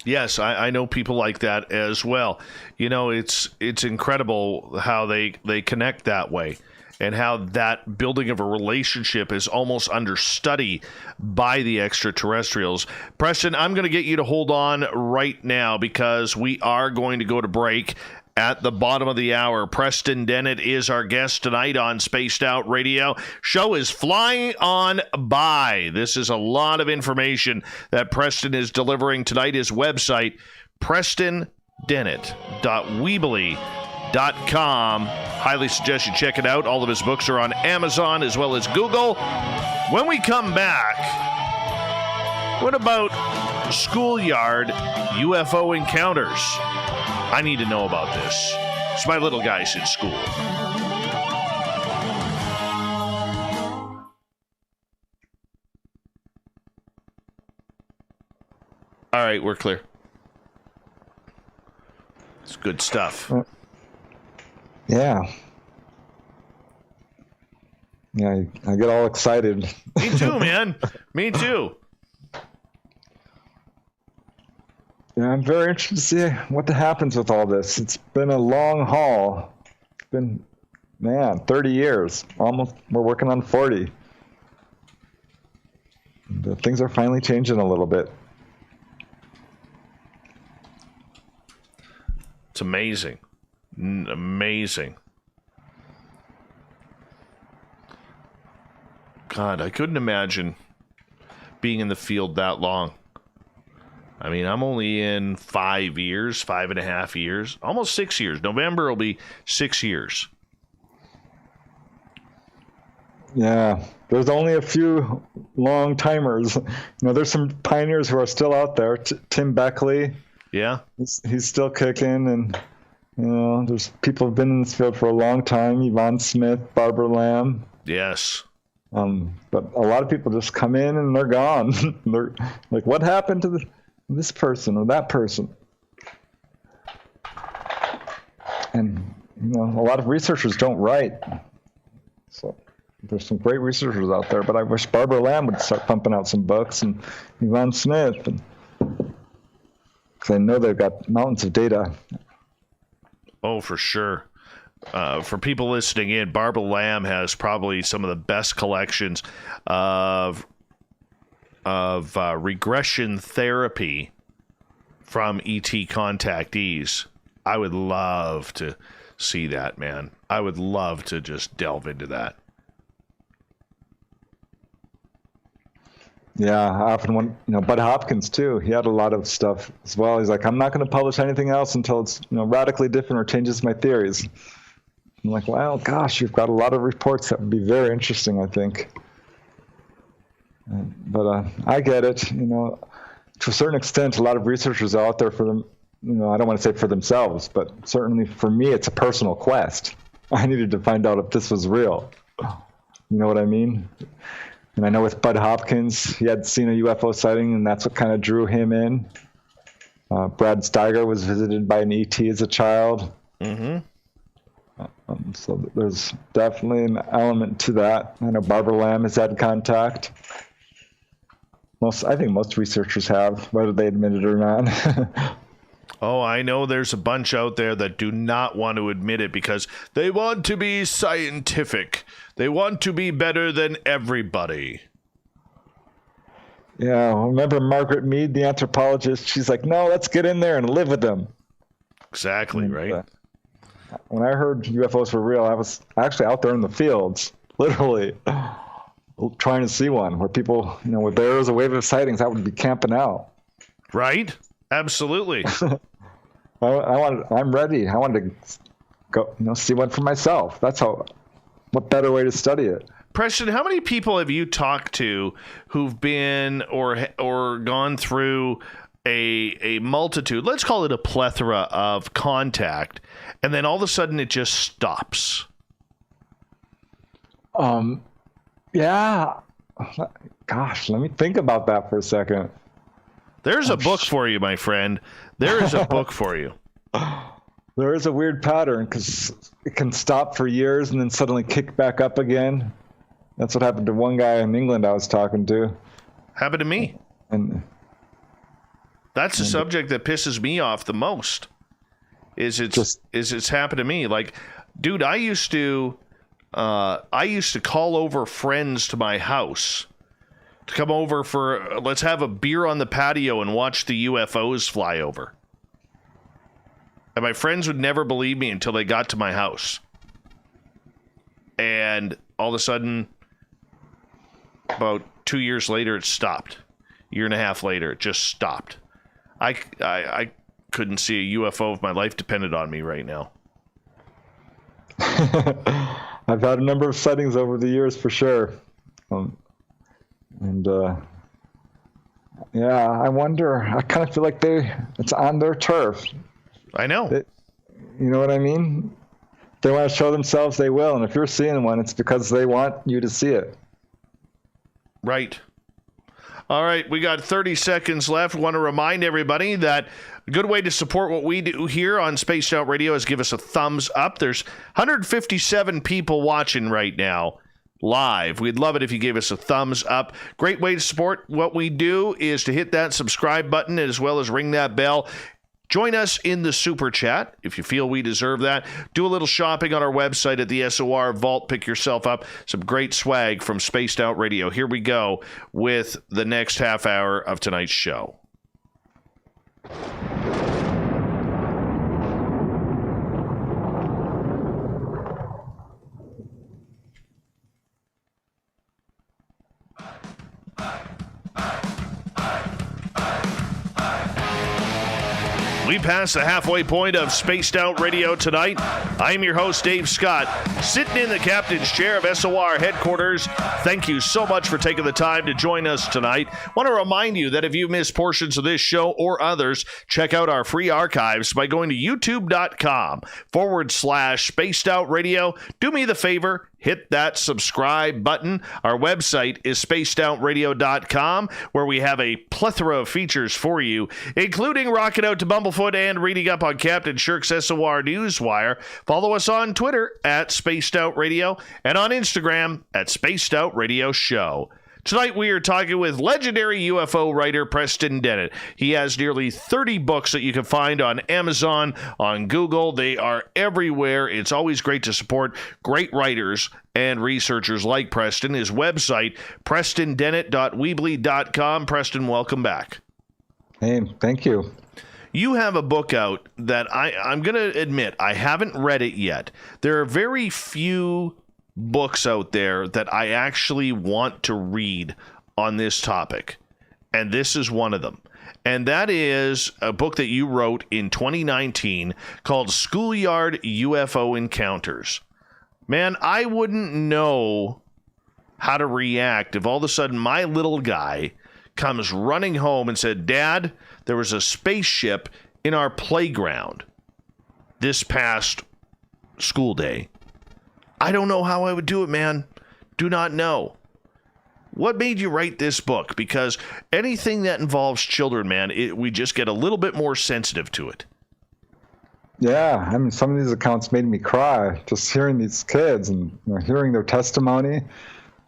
Yes, I know people like that as well. It's incredible how they connect that way, and how that building of a relationship is almost understudy by the extraterrestrials. Preston, I'm going to get you to hold on right now because we are going to go to break at the bottom of the hour. Preston Dennett is our guest tonight on Spaced Out Radio. Show is flying on by. This is a lot of information that Preston is delivering tonight. His website, PrestonDennett.weebly.com. Highly suggest you check it out. All of his books are on Amazon as well as Google. When we come back, what about schoolyard UFO encounters? I need to know about this. So my little guy's in school. All right, we're clear. It's good stuff. Yeah. Yeah, I get all excited. Me too, man. Me too. Yeah, I'm very interested to see what happens with all this. It's been a long haul. It's been, 30 years. Almost, we're working on 40. Things are finally changing a little bit. It's amazing. Amazing. God, I couldn't imagine being in the field that long. I mean, I'm only in 5 years, 5.5 years, almost 6 years. November will be 6 years. Yeah, there's only a few long timers. There's some pioneers who are still out there. Tim Beckley. Yeah. He's still kicking, and there's people who've been in this field for a long time. Yvonne Smith, Barbara Lamb. Yes. But a lot of people just come in and they're gone. They're like, what happened to this person or that person? And a lot of researchers don't write. So there's some great researchers out there, but I wish Barbara Lamb would start pumping out some books, and Yvonne Smith, because I know they've got mountains of data. Oh, for sure. For people listening in, Barbara Lamb has probably some of the best collections of regression therapy from ET contactees. I would love to see that, man. I would love to just delve into that. Yeah, I often want, Bud Hopkins too. He had a lot of stuff as well. He's like, I'm not going to publish anything else until it's radically different or changes my theories. I'm like, well, gosh, you've got a lot of reports that would be very interesting, I think. But I get it. To a certain extent, a lot of researchers are out there for them. I don't want to say for themselves, but certainly for me, it's a personal quest. I needed to find out if this was real. You know what I mean? And I know with Bud Hopkins, he had seen a UFO sighting, and that's what kind of drew him in. Brad Steiger was visited by an ET as a child. Mm-hmm. So there's definitely an element to that. I know Barbara Lamb has had contact. I think most researchers have, whether they admit it or not. Oh, I know there's a bunch out there that do not want to admit it because they want to be scientific. They want to be better than everybody. Yeah, remember Margaret Mead, the anthropologist? She's like, no, let's get in there and live with them. Exactly, right? When I heard UFOs were real, I was actually out there in the fields, literally, trying to see one where people, where there was a wave of sightings, I would be camping out. Right? Absolutely. I'm ready. I wanted to go, see one for myself. What better way to study it? Preston, how many people have you talked to who've been or gone through a multitude, let's call it a plethora of contact, and then all of a sudden it just stops? Yeah. Gosh, let me think about that for a second. There's a book for you, my friend. There is a book for you. There is a weird pattern because it can stop for years and then suddenly kick back up again. That's what happened to one guy in England I was talking to. Happened to me. And that's the subject that pisses me off the most. It's happened to me. Like, dude, I used to call over friends to my house to come over for, let's have a beer on the patio and watch the UFOs fly over. And my friends would never believe me until they got to my house. And all of a sudden, about 2 years later, it stopped. Year and a half later, it just stopped. I couldn't see a UFO if my life depended on me right now. I've had a number of sightings over the years for sure. Yeah, I wonder. I kind of feel like it's on their turf. I know. You know what I mean? If they want to show themselves, they will. And if you're seeing one, it's because they want you to see it. Right. All right, we got 30 seconds left. Want to remind everybody that a good way to support what we do here on Spaced Out Radio is give us a thumbs up. There's 157 people watching right now live. We'd love it if you gave us a thumbs up. Great way to support what we do is to hit that subscribe button as well as ring that bell. Join us in the Super Chat if you feel we deserve that. Do a little shopping on our website at the SOR Vault. Pick yourself up some great swag from Spaced Out Radio. Here we go with the next half hour of tonight's show. We passed the halfway point of Spaced Out Radio tonight. I am your host, Dave Scott, sitting in the captain's chair of SOR headquarters. Thank you so much for taking the time to join us tonight. Want to remind you that if you've missed portions of this show or others, check out our free archives by going to youtube.com/Spaced Out Radio. Do me the favor, hit that subscribe button. Our website is spacedoutradio.com, where we have a plethora of features for you, including rocking out to Bumblefoot and reading up on Captain Shirk's SOR Newswire. Follow us on Twitter at Spaced Out Radio and on Instagram at Spaced Out Radio Show. Tonight we are talking with legendary UFO writer Preston Dennett. He has nearly 30 books that you can find on Amazon, on Google. They are everywhere. It's always great to support great writers and researchers like Preston. His website, prestondennett.weebly.com. Preston, welcome back. Hey, thank you. You have a book out that I'm going to admit I haven't read it yet. There are very few books out there that I actually want to read on this topic, and this is one of them. And that is a book that you wrote in 2019 called Schoolyard UFO Encounters. Man, I wouldn't know how to react if all of a sudden my little guy comes running home and said, "Dad, there was a spaceship in our playground this past school day." I don't know how I would do it, man. Do not know. What made you write this book? Because anything that involves children, man, we just get a little bit more sensitive to it. Yeah, I mean, some of these accounts made me cry. Just hearing these kids and hearing their testimony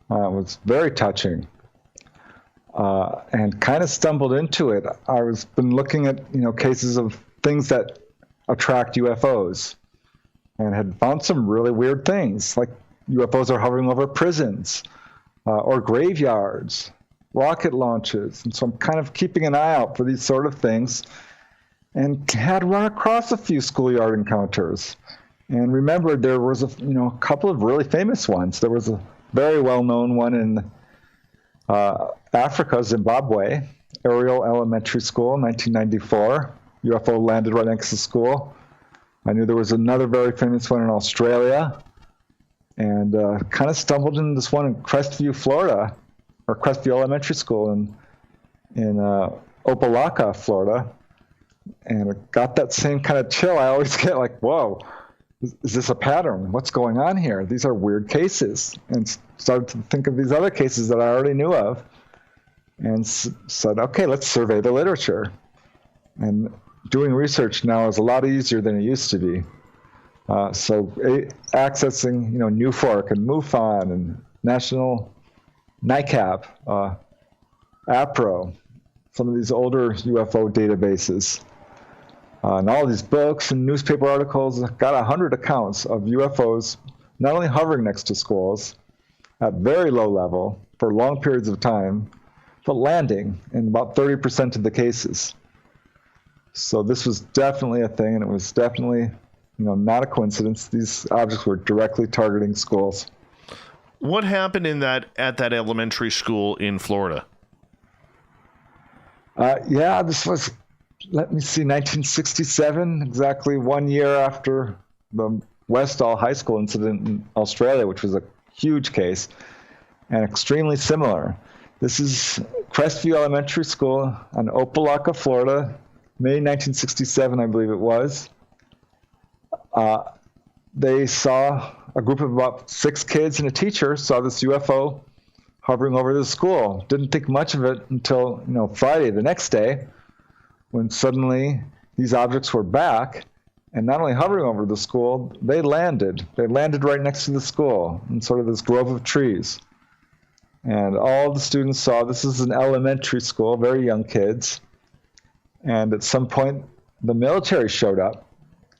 was very touching. And kind of stumbled into it. I was been looking at cases of things that attract UFOs, and had found some really weird things, like UFOs are hovering over prisons or graveyards, rocket launches. And so I'm kind of keeping an eye out for these sort of things, and had run across a few schoolyard encounters. And remembered there was a couple of really famous ones. There was a very well-known one in Africa, Zimbabwe, Ariel Elementary School, 1994. UFO landed right next to the school. I knew there was another very famous one in Australia, and kind of stumbled into this one in Crestview, Florida, or Crestview Elementary School in Opelika, Florida, and it got that same kind of chill I always get, like, whoa, is this a pattern? What's going on here? These are weird cases, and started to think of these other cases that I already knew of, and said, okay, let's survey the literature. And doing research now is a lot easier than it used to be. So accessing, NUFORC and MUFON and National NICAP, APRO, some of these older UFO databases, and all these books and newspaper articles, got 100 accounts of UFOs not only hovering next to schools at very low level for long periods of time, but landing in about 30% of the cases. So this was definitely a thing, and it was definitely, not a coincidence. These objects were directly targeting schools. What happened at that elementary school in Florida? This was, 1967, exactly 1 year after the Westall High School incident in Australia, which was a huge case and extremely similar. This is Crestview Elementary School on Opelika, Florida, May 1967, I believe it was. they saw a group of about 6 kids and a teacher saw this UFO hovering over the school. Didn't think much of it until Friday, the next day, when suddenly these objects were back, and not only hovering over the school, they landed. They landed right next to the school in sort of this grove of trees. And all the students saw, this is an elementary school, very young kids. And at some point, the military showed up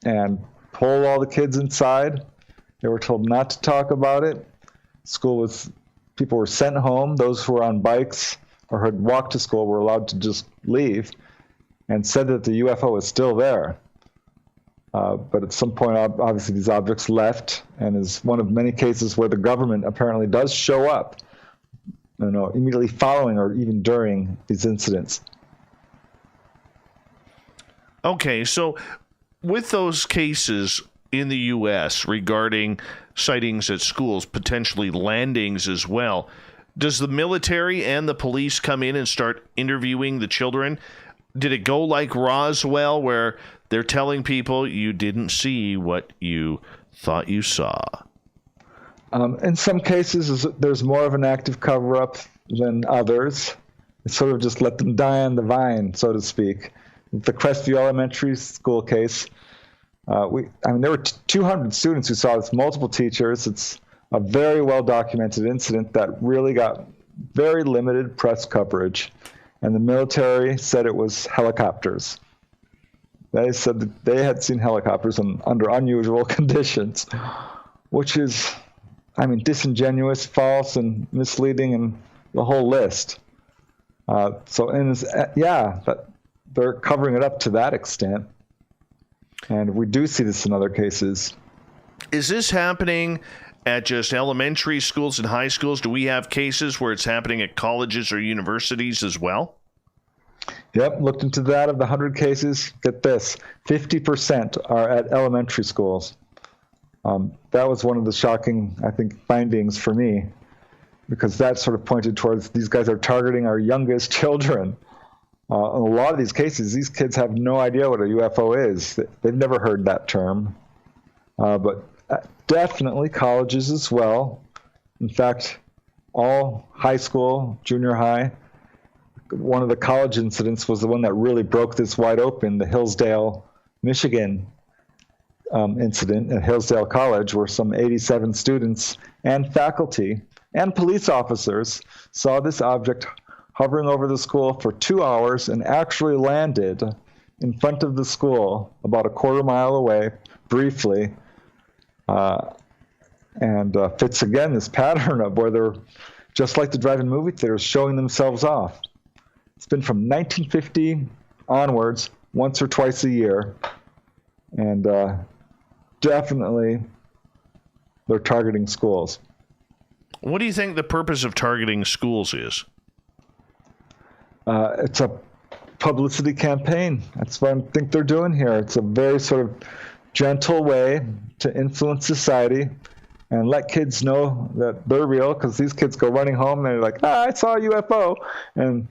and pulled all the kids inside. They were told not to talk about it. People were sent home. Those who were on bikes or had walked to school were allowed to just leave, and said that the UFO was still there. But at some point, obviously, these objects left, and is one of many cases where the government apparently does show up, immediately following or even during these incidents. Okay, so with those cases in the U.S. regarding sightings at schools, potentially landings as well, does the military and the police come in and start interviewing the children? Did it go like Roswell, where they're telling people you didn't see what you thought you saw? In some cases, there's more of an active cover-up than others. It's sort of just let them die on the vine, so to speak. The Crestview Elementary School case, there were 200 students who saw this, multiple teachers. It's a very well-documented incident that really got very limited press coverage. And the military said it was helicopters. They said that they had seen helicopters under unusual conditions, which is, disingenuous, false, and misleading, and the whole list. But they're covering it up to that extent. And we do see this in other cases. Is this happening at just elementary schools and high schools? Do we have cases where it's happening at colleges or universities as well? Yep, looked into that. Of the 100 cases, get this, 50% are at elementary schools. That was one of the shocking, findings for me, because that sort of pointed towards these guys are targeting our youngest children. In a lot of these cases, these kids have no idea what a UFO is. They've never heard that term. But definitely colleges as well. In fact, all high school, junior high, one of the college incidents was the one that really broke this wide open, the Hillsdale, Michigan incident at Hillsdale College, where some 87 students and faculty and police officers saw this object hovering over the school for 2 hours and actually landed in front of the school about a quarter mile away briefly, and fits again this pattern of where they're, just like the drive-in movie theaters, showing themselves off. It's been from 1950 onwards, once or twice a year, and definitely they're targeting schools. What do you think the purpose of targeting schools is? It's a publicity campaign. That's what I think they're doing here. It's a very sort of gentle way to influence society and let kids know that they're real, because these kids go running home and they're like, I saw a UFO. And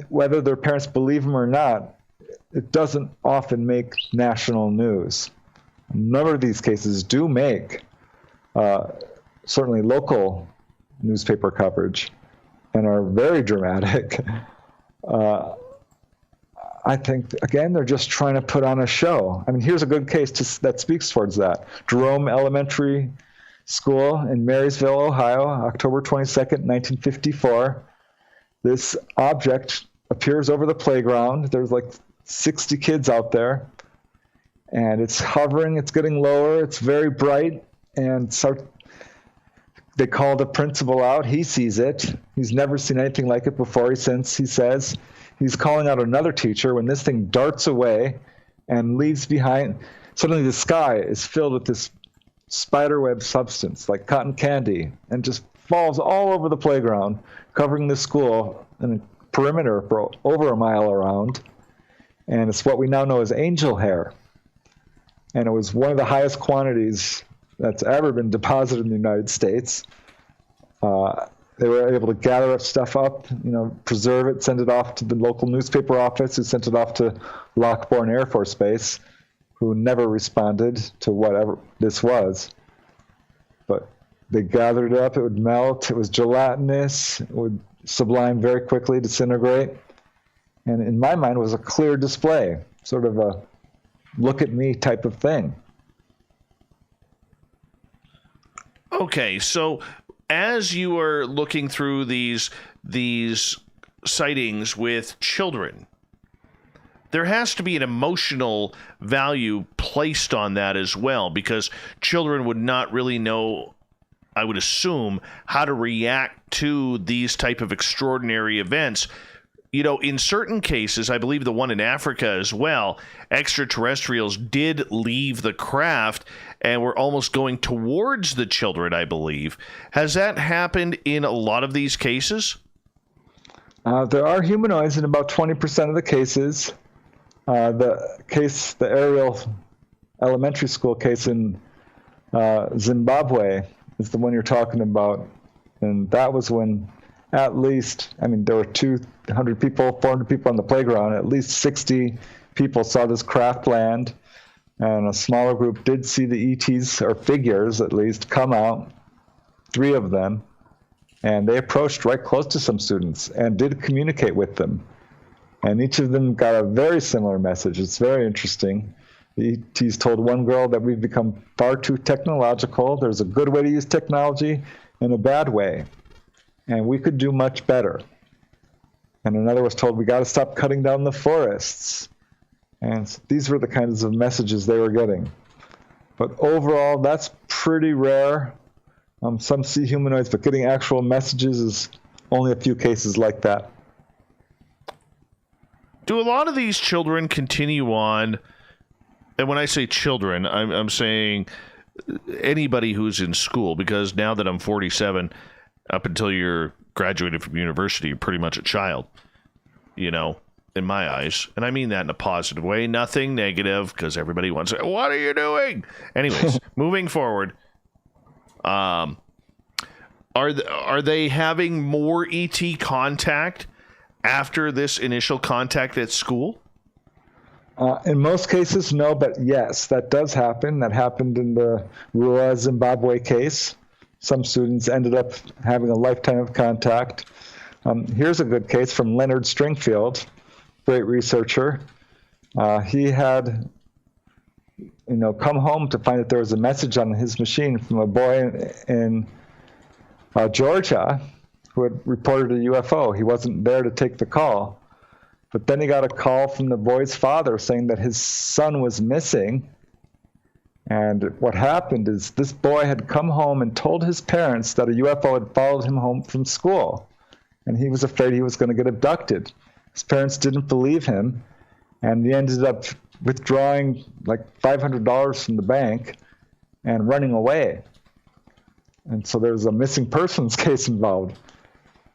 whether their parents believe them or not, it doesn't often make national news. A number of these cases do make certainly local newspaper coverage and are very dramatic. I think, again, they're just trying to put on a show. Here's a good case that speaks towards that. Jerome Elementary School in Marysville, Ohio, October 22nd, 1954. This object appears over the playground. There's like 60 kids out there, and it's hovering, it's getting lower, it's very bright, and they call the principal out. He sees it. He's never seen anything like it before, he says. He's calling out another teacher when this thing darts away and leaves behind. Suddenly the sky is filled with this spiderweb substance like cotton candy and just falls all over the playground, covering the school in a perimeter for over a mile around. And it's what we now know as angel hair. And it was one of the highest quantities that's ever been deposited in the United States. They were able to gather stuff up, preserve it, send it off to the local newspaper office, who sent it off to Lockbourne Air Force Base, who never responded to whatever this was. But they gathered it up, it would melt, it was gelatinous, it would sublime very quickly, disintegrate. And in my mind, it was a clear display, sort of a look at me type of thing. Okay, so as you are looking through these sightings with children, there has to be an emotional value placed on that as well, because children would not really know, I would assume, how to react to these type of extraordinary events. You know, in certain cases, I believe the one in Africa as well, extraterrestrials did leave the craft and were almost going towards the children, I believe. Has that happened in a lot of these cases? There are humanoids in about 20% of the cases. The Ariel elementary school case in Zimbabwe is the one you're talking about. And that was when at least, there were 200 people, 400 people on the playground. At least 60 people saw this craft land. And a smaller group did see the ETs, or figures at least, come out, 3 of them. And they approached right close to some students and did communicate with them. And each of them got a very similar message. It's very interesting. The ETs told one girl that we've become far too technological. There's a good way to use technology and a bad way. And we could do much better. And another was told, we got to stop cutting down the forests. And these were the kinds of messages they were getting. But overall, that's pretty rare. Some see humanoids, but getting actual messages is only a few cases like that. Do a lot of these children continue on? And when I say children, I'm saying anybody who's in school, because now that I'm 47, up until you're graduated from university, you're pretty much a child, in my eyes. And I mean that in a positive way, nothing negative, because everybody wants to, what are you doing? Anyways, moving forward, are they having more ET contact after this initial contact at school? In most cases, no, but yes, that does happen. That happened in the Rua, Zimbabwe case. Some students ended up having a lifetime of contact. Here's a good case from Leonard Stringfield, great researcher. He had, come home to find that there was a message on his machine from a boy in Georgia who had reported a UFO. He wasn't there to take the call. But then he got a call from the boy's father saying that his son was missing. And what happened is this boy had come home and told his parents that a UFO had followed him home from school. And he was afraid he was going to get abducted. His parents didn't believe him. And he ended up withdrawing like $500 from the bank and running away. And so there's a missing persons case involved.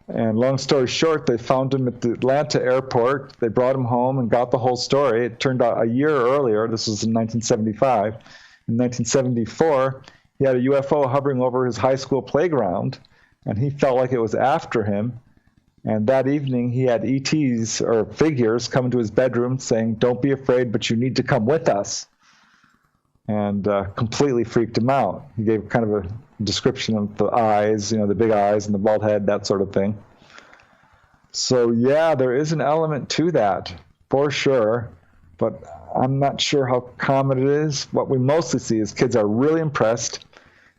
And long story short, they found him at the Atlanta airport. They brought him home and got the whole story. It turned out a year earlier, this was in 1975, in 1974, he had a UFO hovering over his high school playground, and he felt like it was after him. And that evening, he had ETs, or figures, come into his bedroom saying, don't be afraid, but you need to come with us. And completely freaked him out. He gave kind of a description of the eyes, the big eyes and the bald head, that sort of thing. So yeah, there is an element to that, for sure, but I'm not sure how common it is. What we mostly see is kids are really impressed.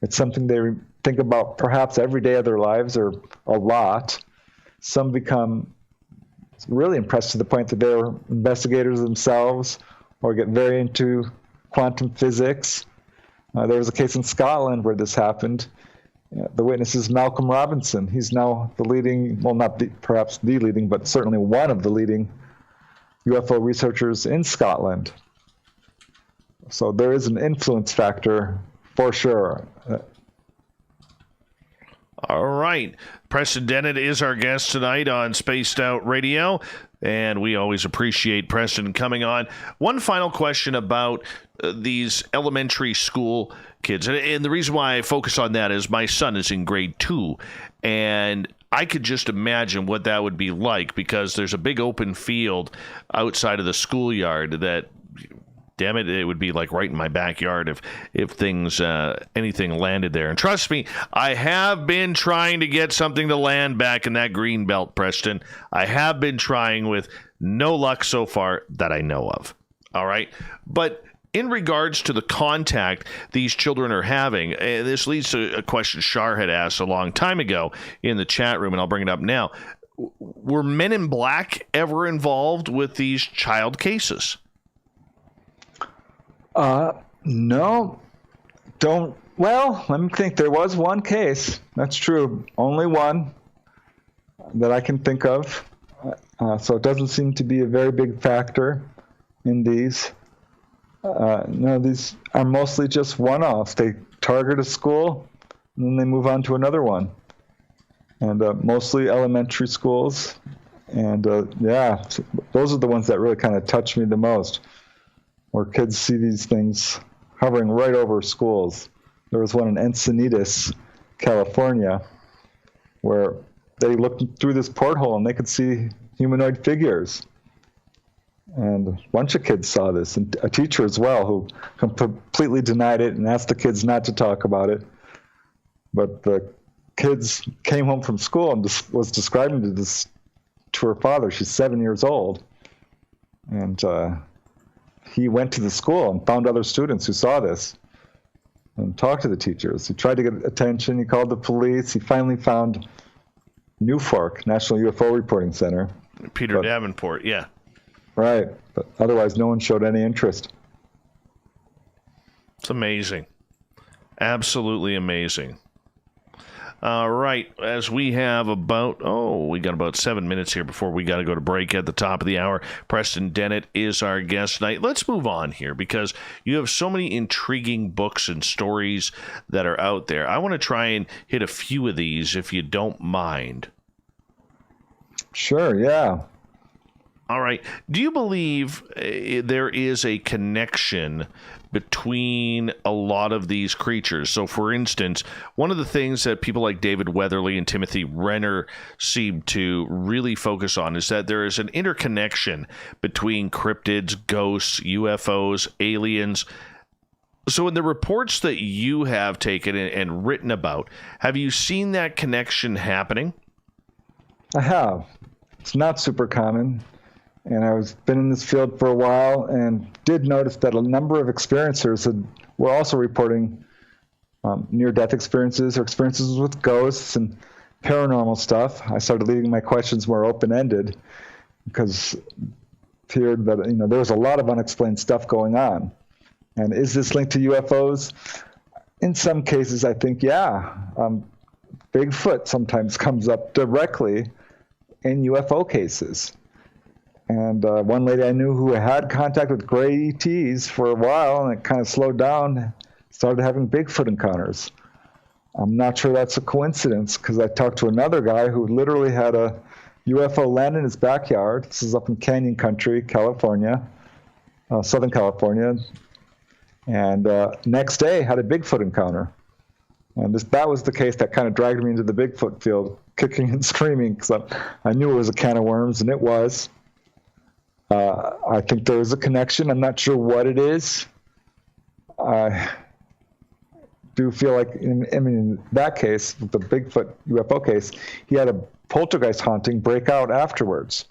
It's something they think about perhaps every day of their lives, or a lot. Some become really impressed to the point that they're investigators themselves, or get very into quantum physics. There was a case in Scotland where this happened. The witness is Malcolm Robinson. He's now the leading, well, not perhaps the leading, but certainly one of the leading UFO researchers in Scotland. So there is an influence factor for sure. All right. Preston Dennett is our guest tonight on Spaced Out Radio, and we always appreciate Preston coming on. One final question about these elementary school kids, and the reason why I focus on that is my son is in grade 2, and I could just imagine what that would be like, because there's a big open field outside of the schoolyard that damn it, it would be like right in my backyard if things, anything landed there. And trust me, I have been trying to get something to land back in that green belt, Preston. I have been trying with no luck so far that I know of. All right. But in regards to the contact these children are having, this leads to a question Shar had asked a long time ago in the chat room, and I'll bring it up now. Were Men in Black ever involved with these child cases? No. Well, let me think. There was one case. That's true. Only one that I can think of. So it doesn't seem to be a very big factor in these. No, these are mostly just one-offs. They target a school, and then they move on to another one. And mostly elementary schools. And yeah, those are the ones that really kind of touch me the most, where kids see these things hovering right over schools. There was one in Encinitas, California, where they looked through this porthole and they could see humanoid figures. And a bunch of kids saw this, and a teacher as well, who completely denied it and asked the kids not to talk about it. But the kids came home from school and was describing this to her father. She's 7 years old. And he went to the school and found other students who saw this and talked to the teachers. He tried to get attention. He called the police. He finally found Newfork, National UFO Reporting Center. Peter Davenport, yeah. Right. But otherwise, no one showed any interest. It's amazing. Absolutely amazing. All right, as we have we got about 7 minutes here before we got to go to break at the top of the hour. Preston Dennett is our guest tonight. Let's move on here because you have so many intriguing books and stories that are out there. I want to try and hit a few of these if you don't mind. Sure, yeah. All right. Do you believe there is a connection between a lot of these creatures? So, for instance, one of the things that people like David Weatherly and Timothy Renner seem to really focus on is that there is an interconnection between cryptids, ghosts, UFOs, aliens. So in the reports that you have taken and written about, have you seen that connection happening? I have. It's not super common. And I've been in this field for a while and did notice that a number of experiencers were also reporting near-death experiences or experiences with ghosts and paranormal stuff. I started leaving my questions more open-ended because it appeared that there was a lot of unexplained stuff going on. And is this linked to UFOs? In some cases, I think, yeah. Bigfoot sometimes comes up directly in UFO cases. And one lady I knew who had contact with gray ETs for a while, and it kind of slowed down, started having Bigfoot encounters. I'm not sure that's a coincidence, because I talked to another guy who literally had a UFO land in his backyard. This is up in Canyon Country, California, Southern California. And next day had a Bigfoot encounter. And that was the case that kind of dragged me into the Bigfoot field, kicking and screaming, because I knew it was a can of worms, and it was. I think there is a connection. I'm not sure what it is. I do feel like, in that case, the Bigfoot UFO case, he had a poltergeist haunting break out afterwards.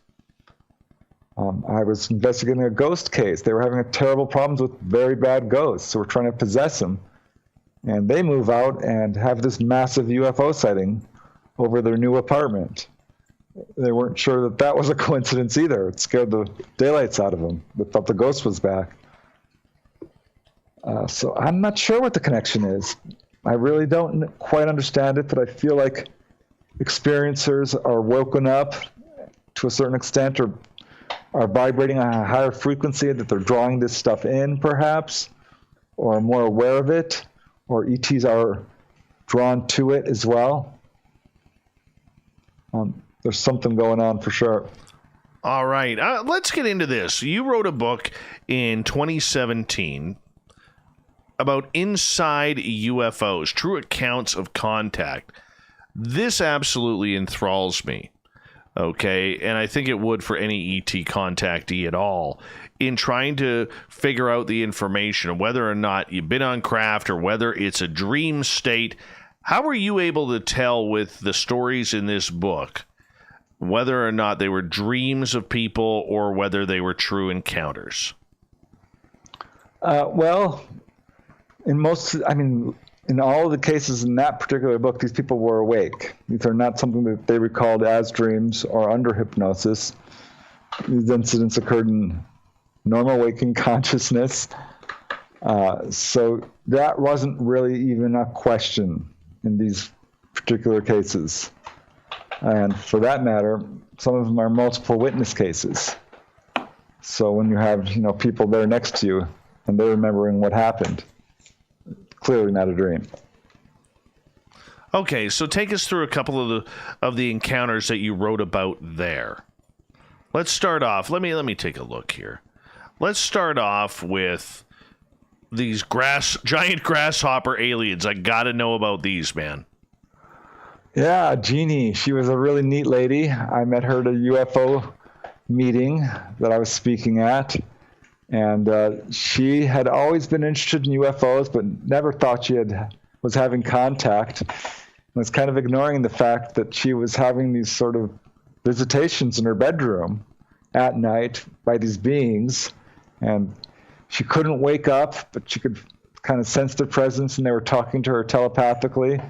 I was investigating a ghost case. They were having terrible problems with very bad ghosts, so we're trying to possess them. And they move out and have this massive UFO sighting over their new apartment. They weren't sure that was a coincidence either. It scared the daylights out of them. They thought the ghost was back. So I'm not sure what the connection is. I really don't quite understand it, but I feel like experiencers are woken up to a certain extent, or are vibrating on a higher frequency, that they're drawing this stuff in, perhaps, or are more aware of it, or ETs are drawn to it as well. There's something going on for sure. All right. Let's get into this. You wrote a book in 2017 about inside UFOs, true accounts of contact. This absolutely enthralls me. Okay, and I think it would for any ET contactee at all, in trying to figure out the information, whether or not you've been on craft or whether it's a dream state. How were you able to tell with the stories in this book whether or not they were dreams of people or whether they were true encounters? Well, in all of the cases in that particular book, these people were awake. These are not something that they recalled as dreams or under hypnosis. These incidents occurred in normal waking consciousness. So that wasn't really even a question in these particular cases. And for that matter, some of them are multiple witness cases. So when you have, people there next to you and they're remembering what happened, clearly not a dream. Okay, so take us through a couple of the encounters that you wrote about there. Let's start off. Let me take a look here. Let's start off with these giant grasshopper aliens. I got to know about these, man. Yeah, Jeannie. She was a really neat lady. I met her at a UFO meeting that I was speaking at. And she had always been interested in UFOs, but never thought she was having contact. And was kind of ignoring the fact that she was having these sort of visitations in her bedroom at night by these beings. And she couldn't wake up, but she could kind of sense their presence, and they were talking to her telepathically,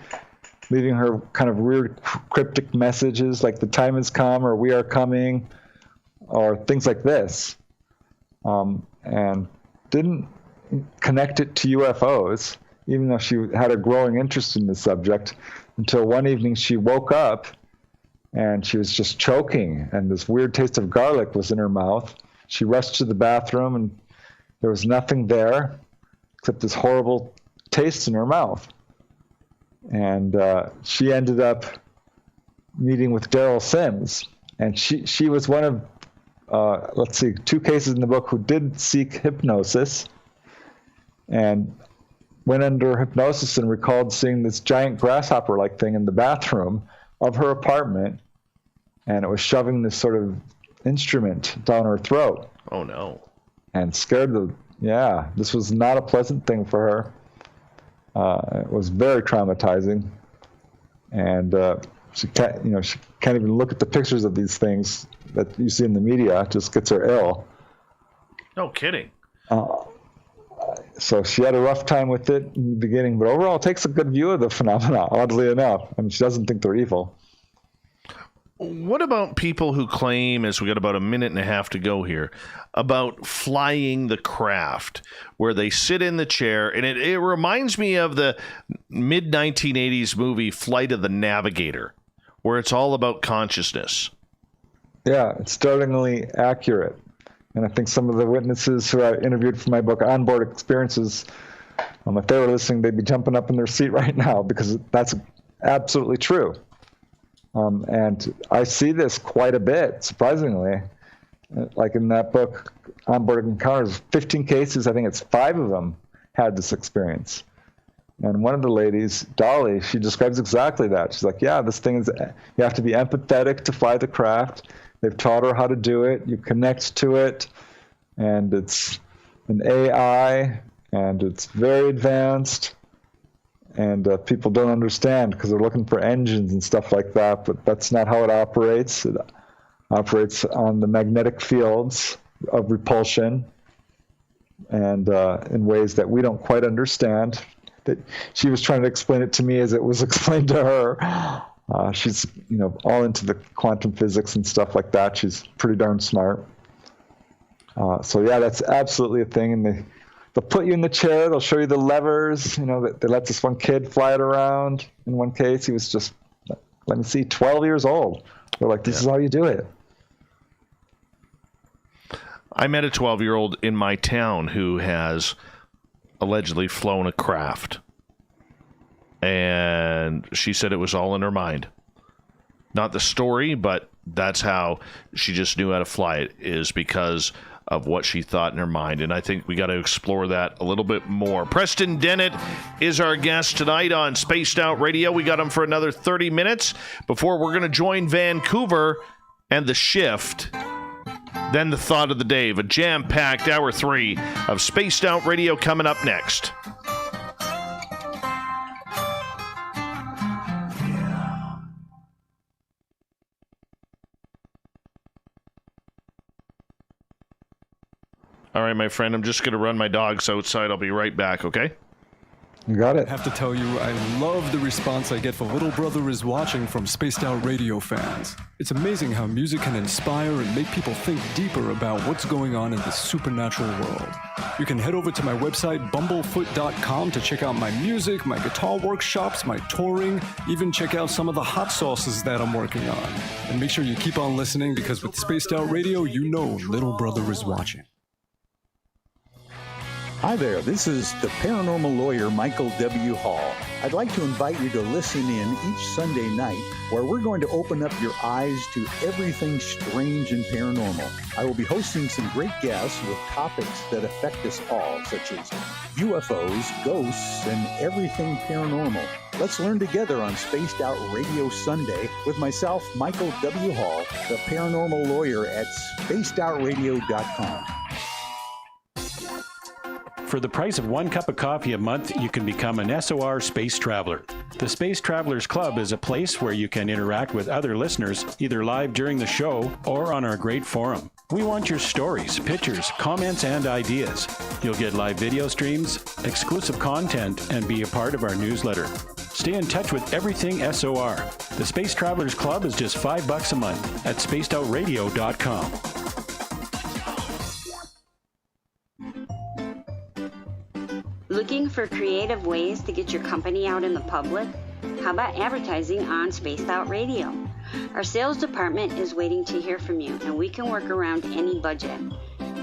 leaving her kind of weird cryptic messages like the time has come or we are coming or things like this. And didn't connect it to UFOs, even though she had a growing interest in the subject, until one evening she woke up and she was just choking, and this weird taste of garlic was in her mouth. She rushed to the bathroom, and there was nothing there except this horrible taste in her mouth. And she ended up meeting with Daryl Sims, and she was one of two cases in the book who did seek hypnosis and went under hypnosis and recalled seeing this giant grasshopper-like thing in the bathroom of her apartment, and it was shoving this sort of instrument down her throat. Oh, no. And this was not a pleasant thing for her. It was very traumatizing. And she can't even look at the pictures of these things that you see in the media. It just gets her ill. No kidding. So she had a rough time with it in the beginning, but overall takes a good view of the phenomena, oddly enough. I mean, she doesn't think they're evil. What about people who claim, as we got about a minute and a half to go here, about flying the craft, where they sit in the chair, and it reminds me of the mid-1980s movie Flight of the Navigator, where it's all about consciousness. Yeah, it's startlingly accurate. And I think some of the witnesses who I interviewed for my book, Onboard Experiences, if they were listening, they'd be jumping up in their seat right now, because that's absolutely true. And I see this quite a bit, surprisingly. Like in that book, Onboard Encounters, 15 cases, I think it's 5 of them had this experience. And one of the ladies, Dolly, she describes exactly that. She's like, yeah, this thing is, you have to be empathetic to fly the craft. They've taught her how to do it. You connect to it, and it's an AI, and it's very advanced. And people don't understand because they're looking for engines and stuff like that, but that's not how it operates. It operates on the magnetic fields of repulsion, and in ways that we don't quite understand. That she was trying to explain it to me as it was explained to her. She's all into the quantum physics and stuff like that. She's pretty darn smart. So yeah, that's absolutely a thing. And they'll put you in the chair. They'll show you the levers. They let this one kid fly it around. In one case, he was just, 12 years old. They're like, this is how you do it. I met a 12-year-old in my town who has allegedly flown a craft. And she said it was all in her mind. Not the story, but that's how she just knew how to fly it, is because of what she thought in her mind. And I think we got to explore that a little bit more. Preston Dennett is our guest tonight on Spaced Out Radio. We got him for another 30 minutes before we're going to join Vancouver and the shift, then the thought of the day. A jam-packed hour 3 of Spaced Out Radio coming up next. All right, my friend, I'm just going to run my dogs outside. I'll be right back, okay? You got it. I have to tell you, I love the response I get for Little Brother is Watching from Spaced Out Radio fans. It's amazing how music can inspire and make people think deeper about what's going on in the supernatural world. You can head over to my website, bumblefoot.com, to check out my music, my guitar workshops, my touring, even check out some of the hot sauces that I'm working on. And make sure you keep on listening, because with Spaced Out Radio, you know Little Brother is watching. Hi there, this is the paranormal lawyer Michael W. Hall. I'd like to invite you to listen in each Sunday night, where we're going to open up your eyes to everything strange and paranormal. I will be hosting some great guests with topics that affect us all, such as UFOs, ghosts, and everything paranormal. Let's learn together on Spaced Out Radio Sunday with myself, Michael W. Hall, the paranormal lawyer at spacedoutradio.com. For the price of 1 cup of coffee a month, you can become an SOR Space Traveler. The Space Travelers Club is a place where you can interact with other listeners, either live during the show or on our great forum. We want your stories, pictures, comments, and ideas. You'll get live video streams, exclusive content, and be a part of our newsletter. Stay in touch with everything SOR. The Space Travelers Club is just $5 a month at spacedoutradio.com. Looking for creative ways to get your company out in the public? How about advertising on Spaced Out Radio? Our sales department is waiting to hear from you, and we can work around any budget.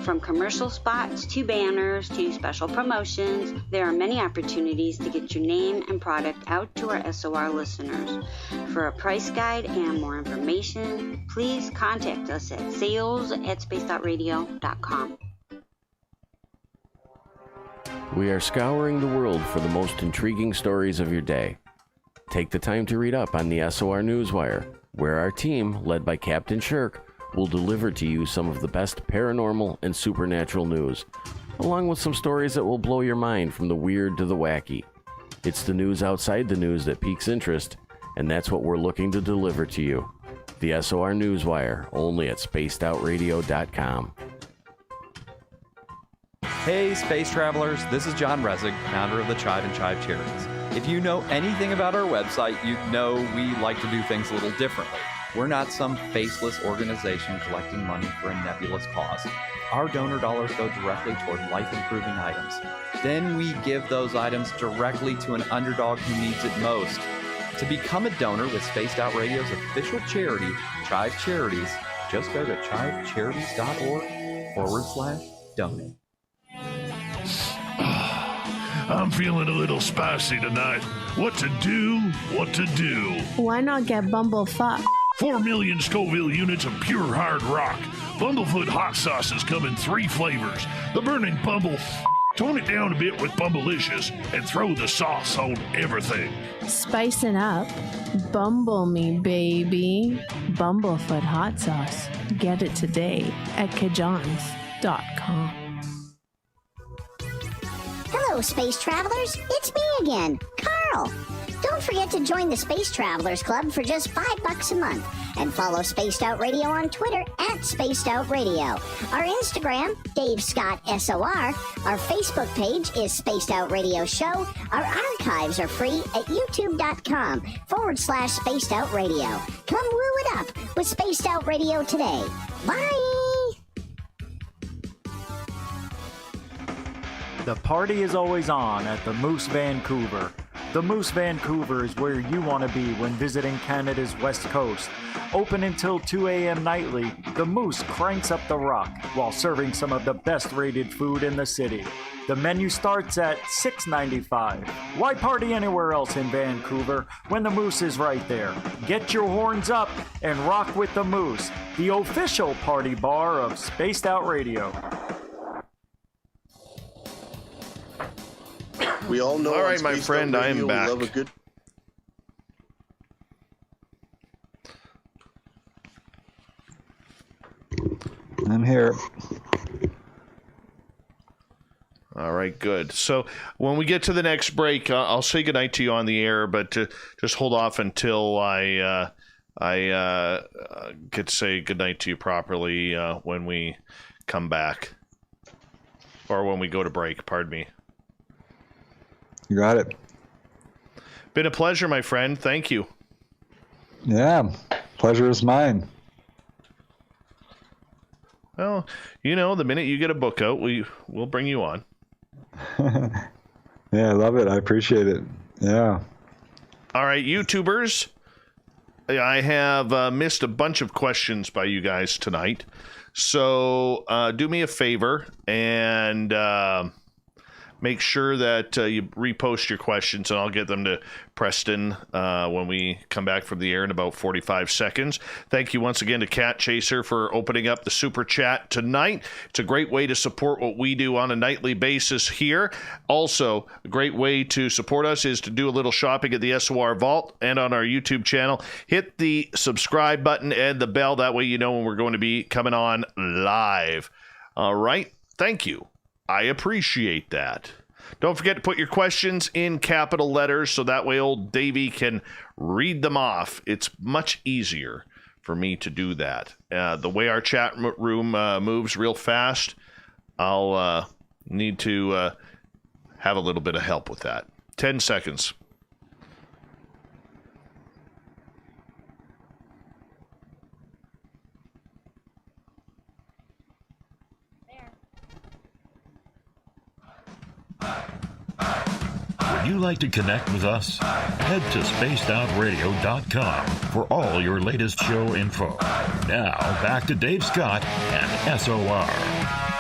From commercial spots to banners to special promotions, there are many opportunities to get your name and product out to our SOR listeners. For a price guide and more information, please contact us at sales@spacedoutradio.com. We are scouring the world for the most intriguing stories of your day. Take the time to read up on the SOR Newswire, where our team, led by Captain Shirk, will deliver to you some of the best paranormal and supernatural news, along with some stories that will blow your mind from the weird to the wacky. It's the news outside the news that piques interest, and that's what we're looking to deliver to you. The SOR Newswire, only at spacedoutradio.com. Hey, space travelers, this is John Resig, founder of the Chive and Chive Charities. If you know anything about our website, you know we like to do things a little differently. We're not some faceless organization collecting money for a nebulous cause. Our donor dollars go directly toward life-improving items. Then we give those items directly to an underdog who needs it most. To become a donor with Spaced Out Radio's official charity, Chive Charities, just go to chivecharities.org/donate. I'm feeling a little spicy tonight. What to do? What to do? Why not get bumblefuck? 4 million Scoville units of pure hard rock. Bumblefoot hot sauces come in 3 flavors. The burning bumble. Tone it down a bit with Bumblicious and throw the sauce on everything. Spicing up. Bumble me, baby. Bumblefoot hot sauce. Get it today at kajons.com. Hello, space travelers. It's me again, Carl. Don't forget to join the Space Travelers Club for just $5 a month, and follow Spaced Out Radio on Twitter at Spaced Out Radio. Our Instagram, Dave Scott SOR. Our Facebook page is Spaced Out Radio Show. Our archives are free at youtube.com/Spaced Out Radio. Come woo it up with Spaced Out Radio today. Bye. The party is always on at the Moose Vancouver. The Moose Vancouver is where you want to be when visiting Canada's West Coast. Open until 2 a.m. nightly, the Moose cranks up the rock while serving some of the best rated food in the city. The menu starts at $6.95. Why party anywhere else in Vancouver when the Moose is right there? Get your horns up and rock with the Moose, the official party bar of Spaced Out Radio. We all know. All right, my friend, I am back. Love a good... I'm here. All right, good. So when we get to the next break, I'll say goodnight to you on the air, but just hold off until I get to say goodnight to you properly when we come back. Or when we go to break, pardon me. You got it. Been a pleasure, my friend. Thank you. Yeah, pleasure is mine. Well, the minute you get a book out, we'll bring you on. Yeah, I love it. I appreciate it. Yeah. All right, YouTubers. I have missed a bunch of questions by you guys tonight. So do me a favor and make sure that you repost your questions, and I'll get them to Preston when we come back from the air in about 45 seconds. Thank you once again to Cat Chaser for opening up the Super Chat tonight. It's a great way to support what we do on a nightly basis here. Also, a great way to support us is to do a little shopping at the SOR Vault and on our YouTube channel. Hit the subscribe button and the bell. That way you know when we're going to be coming on live. All right. Thank you. I appreciate that. Don't forget to put your questions in capital letters so that way old Davey can read them off. It's much easier for me to do that. The way our chat room moves real fast, I'll need to have a little bit of help with that. 10 seconds. Would you like to connect with us? Head to spacedoutradio.com for all your latest show info. Now, back to Dave Scott and SOR.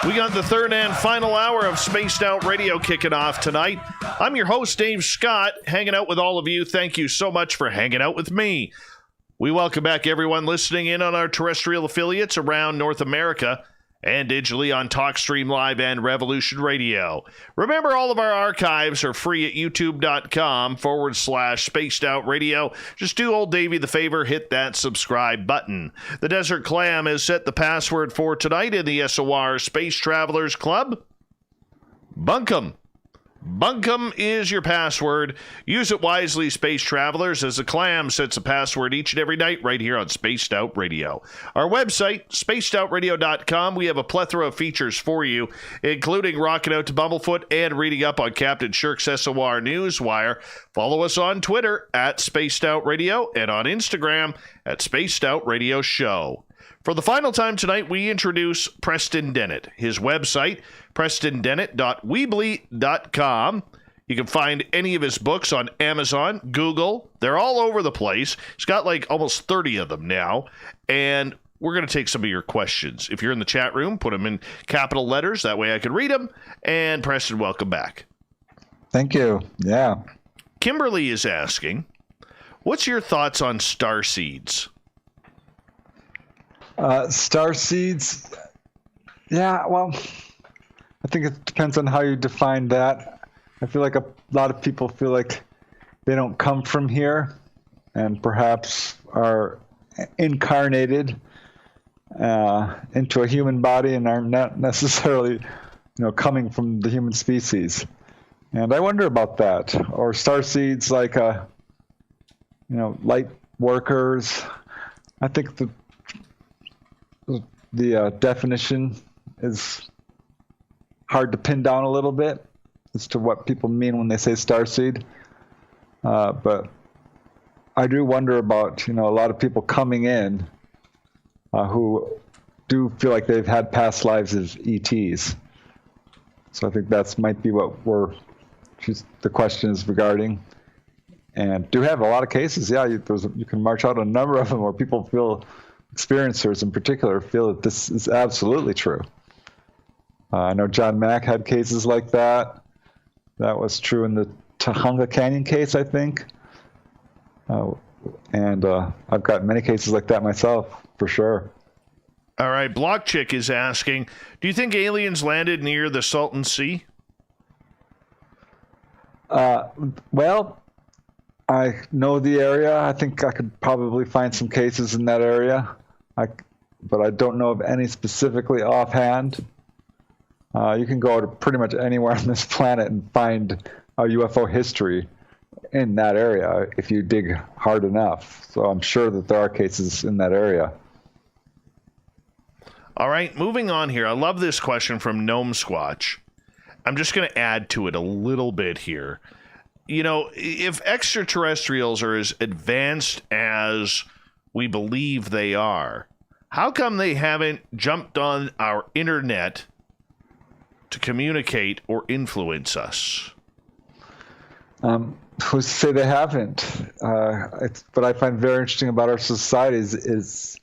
We got the third and final hour of Spaced Out Radio kicking off tonight. I'm your host, Dave Scott, hanging out with all of you. Thank you so much for hanging out with me. We welcome back everyone listening in on our terrestrial affiliates around North America and digitally on TalkStream Live and Revolution Radio. Remember, all of our archives are free at youtube.com/Spaced Out Radio. Just do old Davey the favor, hit that subscribe button. The Desert Clam has set the password for tonight in the SOR Space Travelers Club. Bunkum. Bunkum is your password. Use it wisely, Space Travelers, as the Clam sets a password each and every night right here on Spaced Out Radio. Our website, spacedoutradio.com, we have a plethora of features for you, including rocking out to Bumblefoot and reading up on Captain Shirk's SOR Newswire. Follow us on Twitter at Spaced Out Radio and on Instagram at Spaced Out Radio Show. For the final time tonight, we introduce Preston Dennett. His website, prestondennett.weebly.com. You can find any of his books on Amazon, Google. They're all over the place. He's got like almost 30 of them now. And we're going to take some of your questions. If you're in the chat room, put them in capital letters. That way I can read them. And Preston, welcome back. Thank you. Yeah. Kimberly is asking, what's your thoughts on starseeds? Star seeds, yeah, well, I think it depends on how you define that. I feel like a lot of people feel like they don't come from here and perhaps are incarnated into a human body and are not necessarily, coming from the human species. And I wonder about that. Or star seeds like, light workers. I think the definition is hard to pin down a little bit as to what people mean when they say starseed. But I do wonder about, a lot of people coming in who do feel like they've had past lives as ETs. So I think that might be what the question is regarding. And do have a lot of cases. Yeah, you can march out a number of them where people experiencers in particular feel that this is absolutely true. I know John Mack had cases like that. That was true in the Topanga Canyon case, I think. And I've got many cases like that myself, for sure. All right, Block Chick is asking, do you think aliens landed near the Salton Sea? Well, I know the area. I think I could probably find some cases in that area. but I don't know of any specifically offhand. You can go to pretty much anywhere on this planet and find a UFO history in that area if you dig hard enough. So I'm sure that there are cases in that area. All right, moving on here. I love this question from Gnome Squatch. I'm just going to add to it a little bit here. You know, if extraterrestrials are as advanced as we believe they are, how come they haven't jumped on our internet to communicate or influence us? Who's to say they haven't? What I find very interesting about our societies is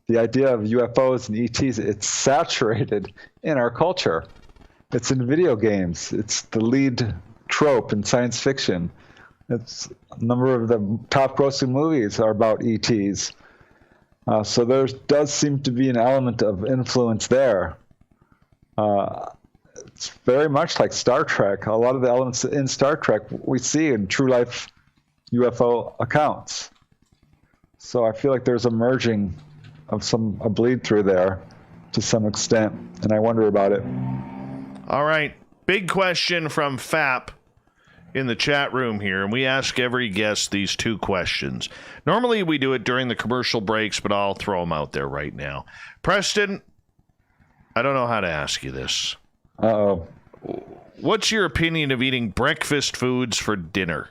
the idea of UFOs and ETs. It's saturated in our culture. It's in video games. It's the lead trope in science fiction. It's a number of the top grossing movies are about ETs. So there does seem to be an element of influence there. It's very much like Star Trek. A lot of the elements in Star Trek we see in true life UFO accounts. So I feel like there's a merging of a bleed through there to some extent, and I wonder about it. All right. Big question from FAP in the chat room here, and we ask every guest these two questions. Normally we do it during the commercial breaks, but I'll throw them out there right now. Preston, I don't know how to ask you this. Uh-oh. What's your opinion of eating breakfast foods for dinner?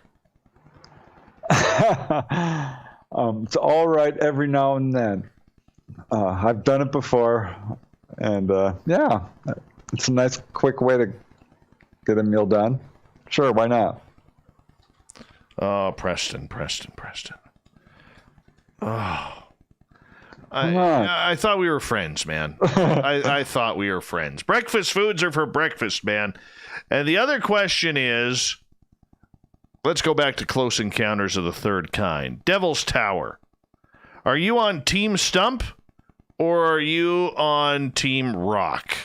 It's all right every now and then. I've done it before, and yeah, it's a nice, quick way to get a meal done. Sure, why not? Oh, Preston. Oh. I thought we were friends, man. I thought we were friends. Breakfast foods are for breakfast, man. And the other question is, let's go back to Close Encounters of the Third Kind. Devil's Tower. Are you on Team Stump or are you on Team Rock?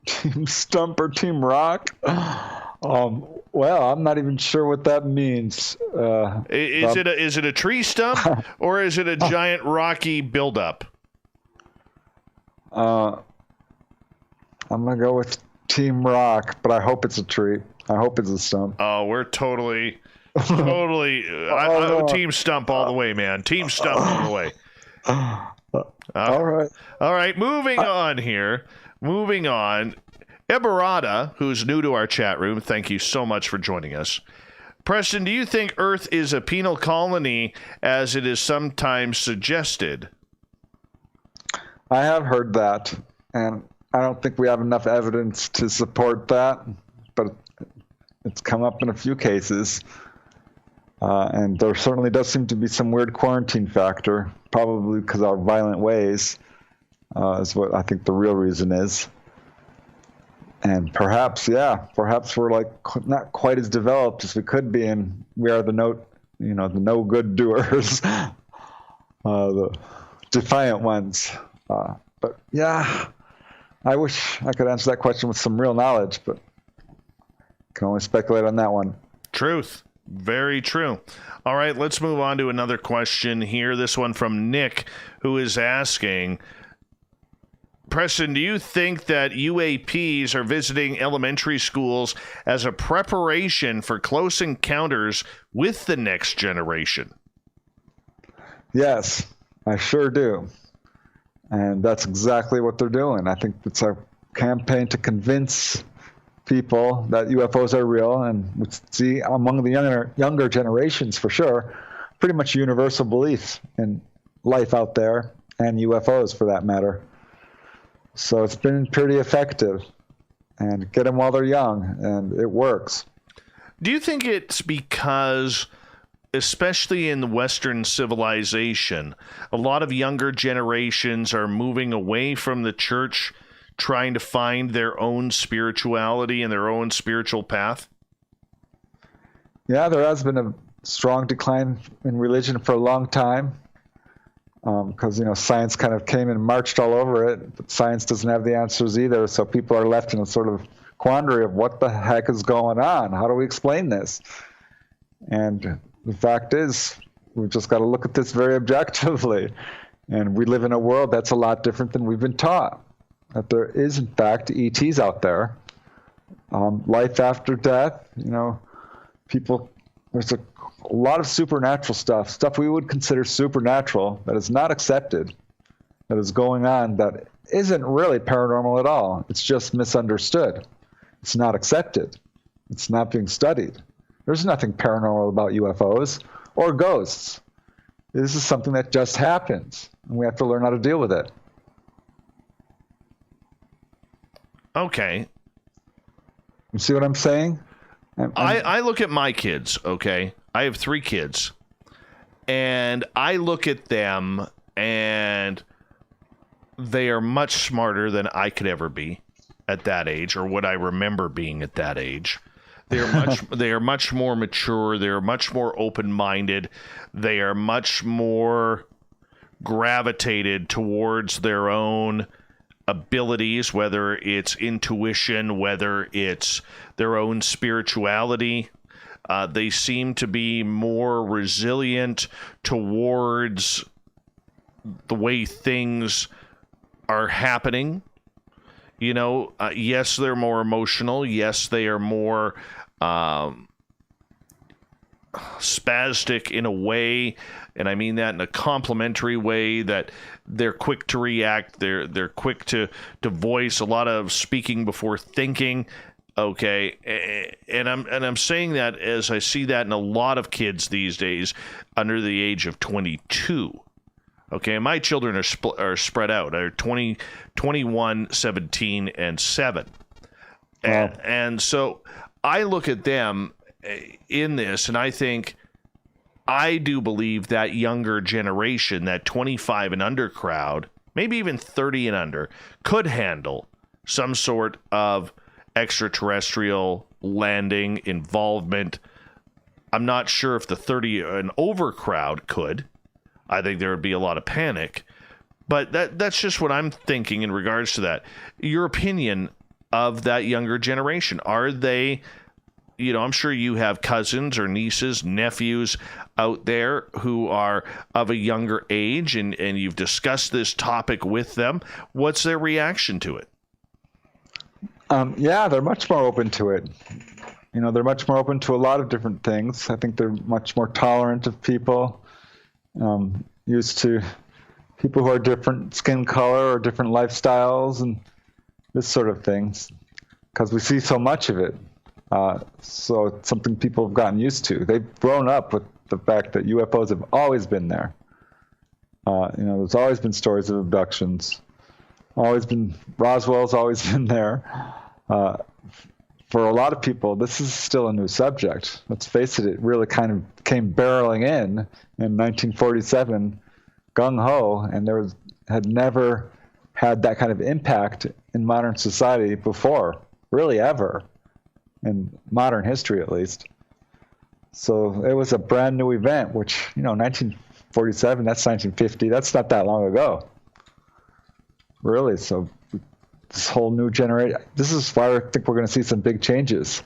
Team Stump or Team Rock? Well, I'm not even sure what that means. Is it a tree stump or is it a giant rocky buildup? I'm gonna go with Team Rock, but I hope it's a tree. I hope it's a stump. Oh, we're totally. Team Stump all the way, man. Team Stump all the way. All right. Moving on here. Moving on. Eberada, who's new to our chat room, thank you so much for joining us. Preston, do you think Earth is a penal colony as it is sometimes suggested? I have heard that, and I don't think we have enough evidence to support that, but it's come up in a few cases. And there certainly does seem to be some weird quarantine factor, probably because of our violent ways, is what I think the real reason is. And perhaps we're like not quite as developed as we could be, and we are the no good doers, the defiant ones. But yeah, I wish I could answer that question with some real knowledge, but can only speculate on that one. Truth. Very true. All right, let's move on to another question here. This one from Nick, who is asking, Preston, do you think that UAPs are visiting elementary schools as a preparation for close encounters with the next generation? Yes, I sure do. And that's exactly what they're doing. I think it's a campaign to convince people that UFOs are real, and we see among the younger generations for sure, pretty much universal belief in life out there and UFOs for that matter. So it's been pretty effective, and get them while they're young, and it works. Do you think it's because, especially in the Western civilization, a lot of younger generations are moving away from the church, trying to find their own spirituality and their own spiritual path? Yeah, there has been a strong decline in religion for a long time because, science kind of came and marched all over it, but science doesn't have the answers either, so people are left in a sort of quandary of what the heck is going on? How do we explain this? And the fact is, we've just got to look at this very objectively. And we live in a world that's a lot different than we've been taught. That there is, in fact, ETs out there. Life after death, people, there's a lot of supernatural stuff we would consider supernatural that is not accepted, that is going on, that isn't really paranormal at all. It's just misunderstood. It's not accepted. It's not being studied. There's nothing paranormal about UFOs or ghosts. This is something that just happens, and we have to learn how to deal with it. Okay. You see what I'm saying? I look at my kids, okay? I have 3 kids. And I look at them, and they are much smarter than I could ever be at that age, or what I remember being at that age. They are much more mature. They are much more open-minded. They are much more gravitated towards their own abilities, whether it's intuition, whether it's their own spirituality. They seem to be more resilient towards the way things are happening. Yes, they're more emotional. Yes, they are more spastic in a way, and I mean that in a complimentary way, that they're quick to react. They're quick to voice, a lot of speaking before thinking. Okay, and I'm saying that as I see that in a lot of kids these days under the age of 22. Okay, my children are spread out. They're 20, 21, 17, and 7. Wow. And so I look at them in this, and I think, I do believe that younger generation, that 25 and under crowd, maybe even 30 and under, could handle some sort of extraterrestrial landing involvement. I'm not sure if the 30 and over crowd could. I think there would be a lot of panic. But that's just what I'm thinking in regards to that. Your opinion of that younger generation. Are they, I'm sure you have cousins or nieces, nephews out there who are of a younger age, and you've discussed this topic with them. What's their reaction to it? Yeah, they're much more open to it. They're much more open to a lot of different things. I think they're much more tolerant of people. Used to people who are different skin color or different lifestyles and this sort of things, because we see so much of it. So it's something people have gotten used to. They've grown up with the fact that UFOs have always been there. There's always been stories of abductions. Roswell's always been there. For a lot of people, this is still a new subject. Let's face it, it really kind of came barreling in 1947, gung-ho, and had never had that kind of impact in modern society before, really ever, in modern history at least. So it was a brand new event, which, 1947, that's 1950, that's not that long ago. Really, so this whole new generation, this is why I think we're going to see some big changes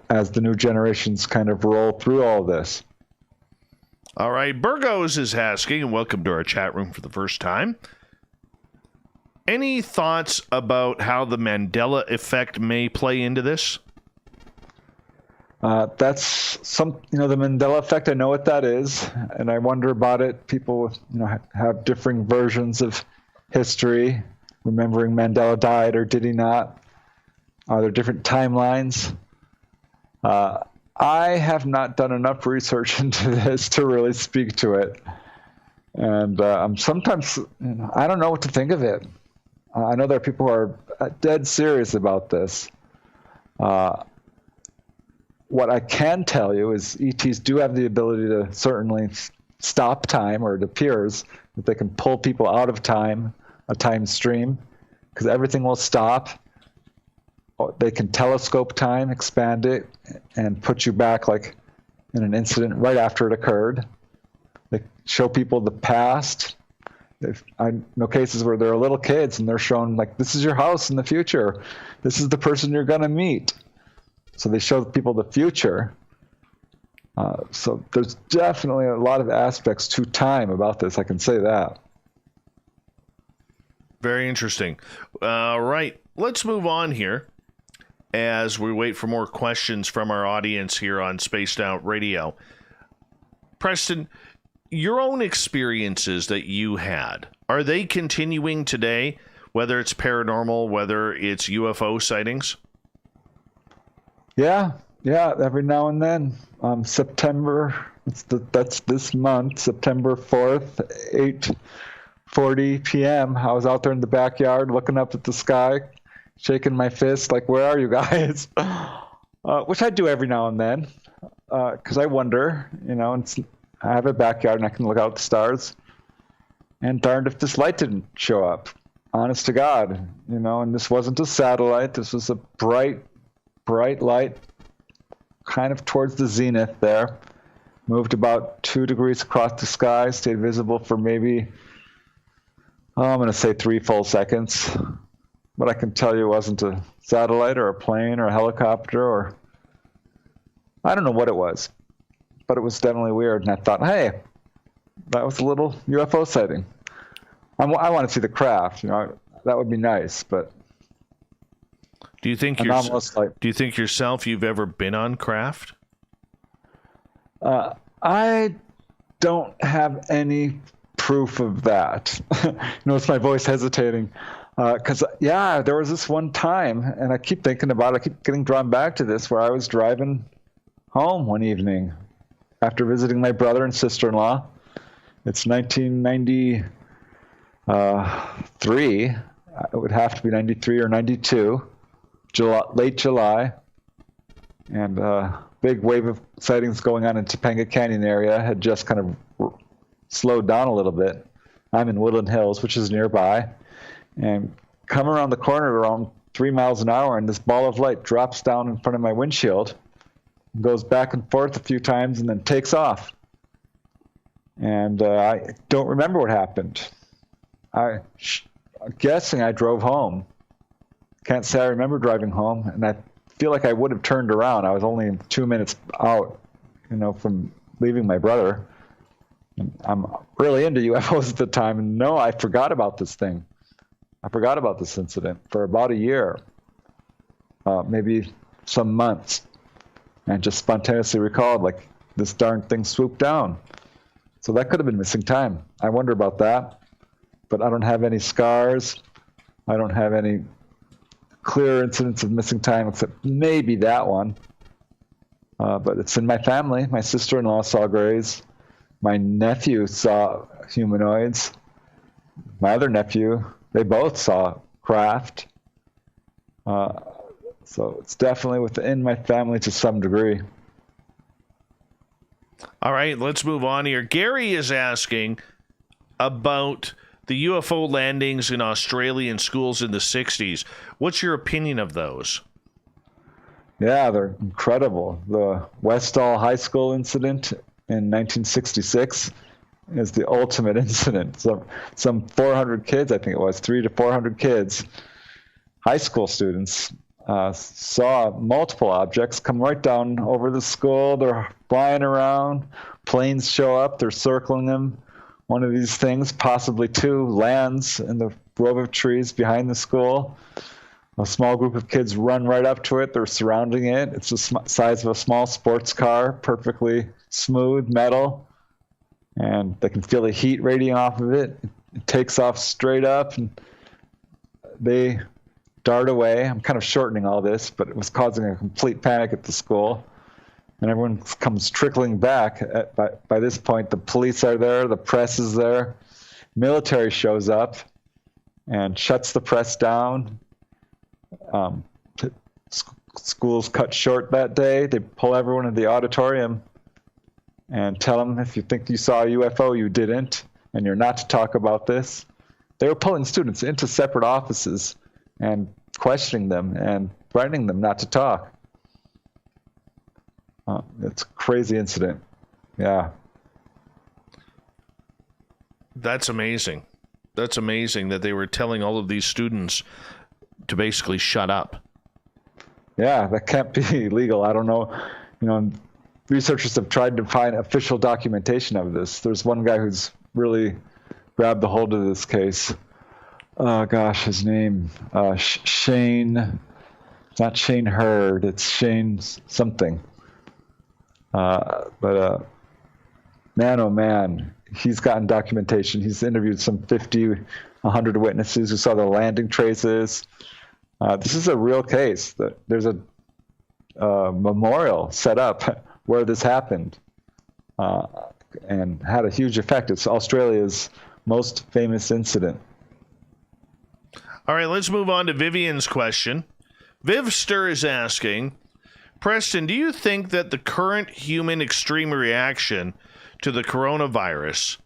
as the new generations kind of roll through all this. All right, Burgos is asking, and welcome to our chat room for the first time. Any thoughts about how the Mandela effect may play into this? That's the Mandela effect. I know what that is, and I wonder about it. People, have differing versions of history, remembering Mandela died or did he not? Are there different timelines? I have not done enough research into this to really speak to it. And I'm sometimes, I don't know what to think of it. I know there are people who are dead serious about this. What I can tell you is ETs do have the ability to certainly stop time, or it appears that they can pull people out of time, a time stream, because everything will stop. They can telescope time, expand it, and put you back like in an incident right after it occurred. They show people the past. I know cases where there are little kids and they're shown like, this is your house in the future. This is the person you're going to meet. So they show people the future. So there's definitely a lot of aspects to time about this. I can say that. Very interesting. Right. Let's move on here as we wait for more questions from our audience here on Spaced Out Radio. Preston, your own experiences that you had, are they continuing today, whether it's paranormal, whether it's UFO sightings? Yeah, every now and then. September, that's this month, September 4th, 8:40 p.m. I was out there in the backyard looking up at the sky, shaking my fist like, where are you guys? Which I do every now and then, because I wonder, I have a backyard and I can look out at the stars. And darned if this light didn't show up. Honest to God, and this wasn't a satellite. This was a bright light, kind of towards the zenith there. Moved about 2 degrees across the sky, stayed visible for maybe, I'm going to say 3 full seconds. But I can tell you it wasn't a satellite or a plane or a helicopter or, I don't know what it was. But it was definitely weird. And I thought, hey, that was a little UFO sighting. I want to see the craft, that would be nice, but do you think yourself you've ever been on craft? I don't have any proof of that. Notice my voice hesitating, because there was this one time, and I keep thinking about it. I keep getting drawn back to this, where I was driving home one evening after visiting my brother and sister-in-law. It's 1993. It would have to be 93 or 92, late July. And big wave of sightings going on in Topanga Canyon area had just kind of slowed down a little bit. I'm in Woodland Hills, which is nearby. And come around the corner around 3 miles an hour, and this ball of light drops down in front of my windshield, goes back and forth a few times, and then takes off. And I don't remember what happened. I'm guessing I drove home. Can't say I remember driving home, and I feel like I would have turned around. I was only 2 minutes out, from leaving my brother. And I'm really into UFOs at the time, and no, I forgot about this thing. I forgot about this incident for about a year, maybe some months, and just spontaneously recalled, like, this darn thing swooped down. So that could have been missing time. I wonder about that. But I don't have any scars. I don't have any clear incidents of missing time, except maybe that one. But it's in my family. My sister-in-law saw grays. My nephew saw humanoids. My other nephew, they both saw craft. So it's definitely within my family to some degree. All right, let's move on here. Gary is asking about the UFO landings in Australian schools in the 60s. What's your opinion of those? Yeah, they're incredible. The Westall High School incident in 1966 is the ultimate incident. So some 400 kids, I think it was, 300 to 400 kids, high school students, saw multiple objects come right down over the school. They're flying around. Planes show up. They're circling them. One of these things, possibly 2, lands in the grove of trees behind the school. A small group of kids run right up to it. They're surrounding it. It's the size of a small sports car, perfectly smooth metal. And they can feel the heat radiating off of it. It takes off straight up, and they dart away. I'm kind of shortening all this, but it was causing a complete panic at the school. And everyone comes trickling back. By this point, the police are there, the press is there. Military shows up and shuts the press down. School's cut short that day. They pull everyone in the auditorium and tell them, if you think you saw a UFO, you didn't, and you're not to talk about this. They were pulling students into separate offices and questioning them and threatening them not to talk. It's a crazy incident. Yeah. That's amazing. That's amazing that they were telling all of these students to basically shut up. Yeah, that can't be legal. I don't know. researchers have tried to find official documentation of this. There's one guy who's really grabbed a hold of this case. Oh gosh, his name, Shane. It's not Shane Hurd. It's Shane something. But man, oh man, he's gotten documentation. He's interviewed some 50, 100 witnesses who saw the landing traces. This is a real case. There's a memorial set up where this happened and had a huge effect. It's Australia's most famous incident. All right, let's move on to Vivian's question. Vivster is asking, Preston, do you think that the current human extreme reaction to the coronavirus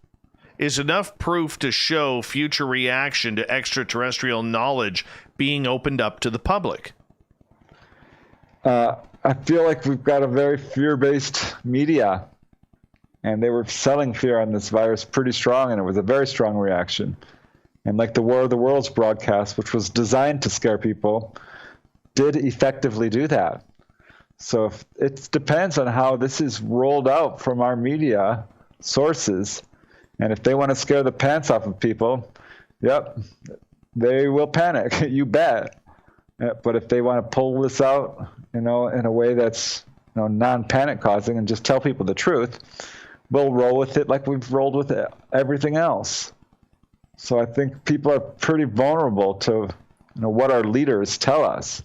is enough proof to show future reaction to extraterrestrial knowledge being opened up to the public? I feel like we've got a very fear-based media, and they were selling fear on this virus pretty strong, and it was a very strong reaction. And like the War of the Worlds broadcast, which was designed to scare people, did effectively do that. So it depends on how this is rolled out from our media sources. And if they want to scare the pants off of people, yep, they will panic, you bet. But if they want to pull this out, in a way that's non-panic causing and just tell people the truth, we'll roll with it like we've rolled with everything else. So I think people are pretty vulnerable to what our leaders tell us.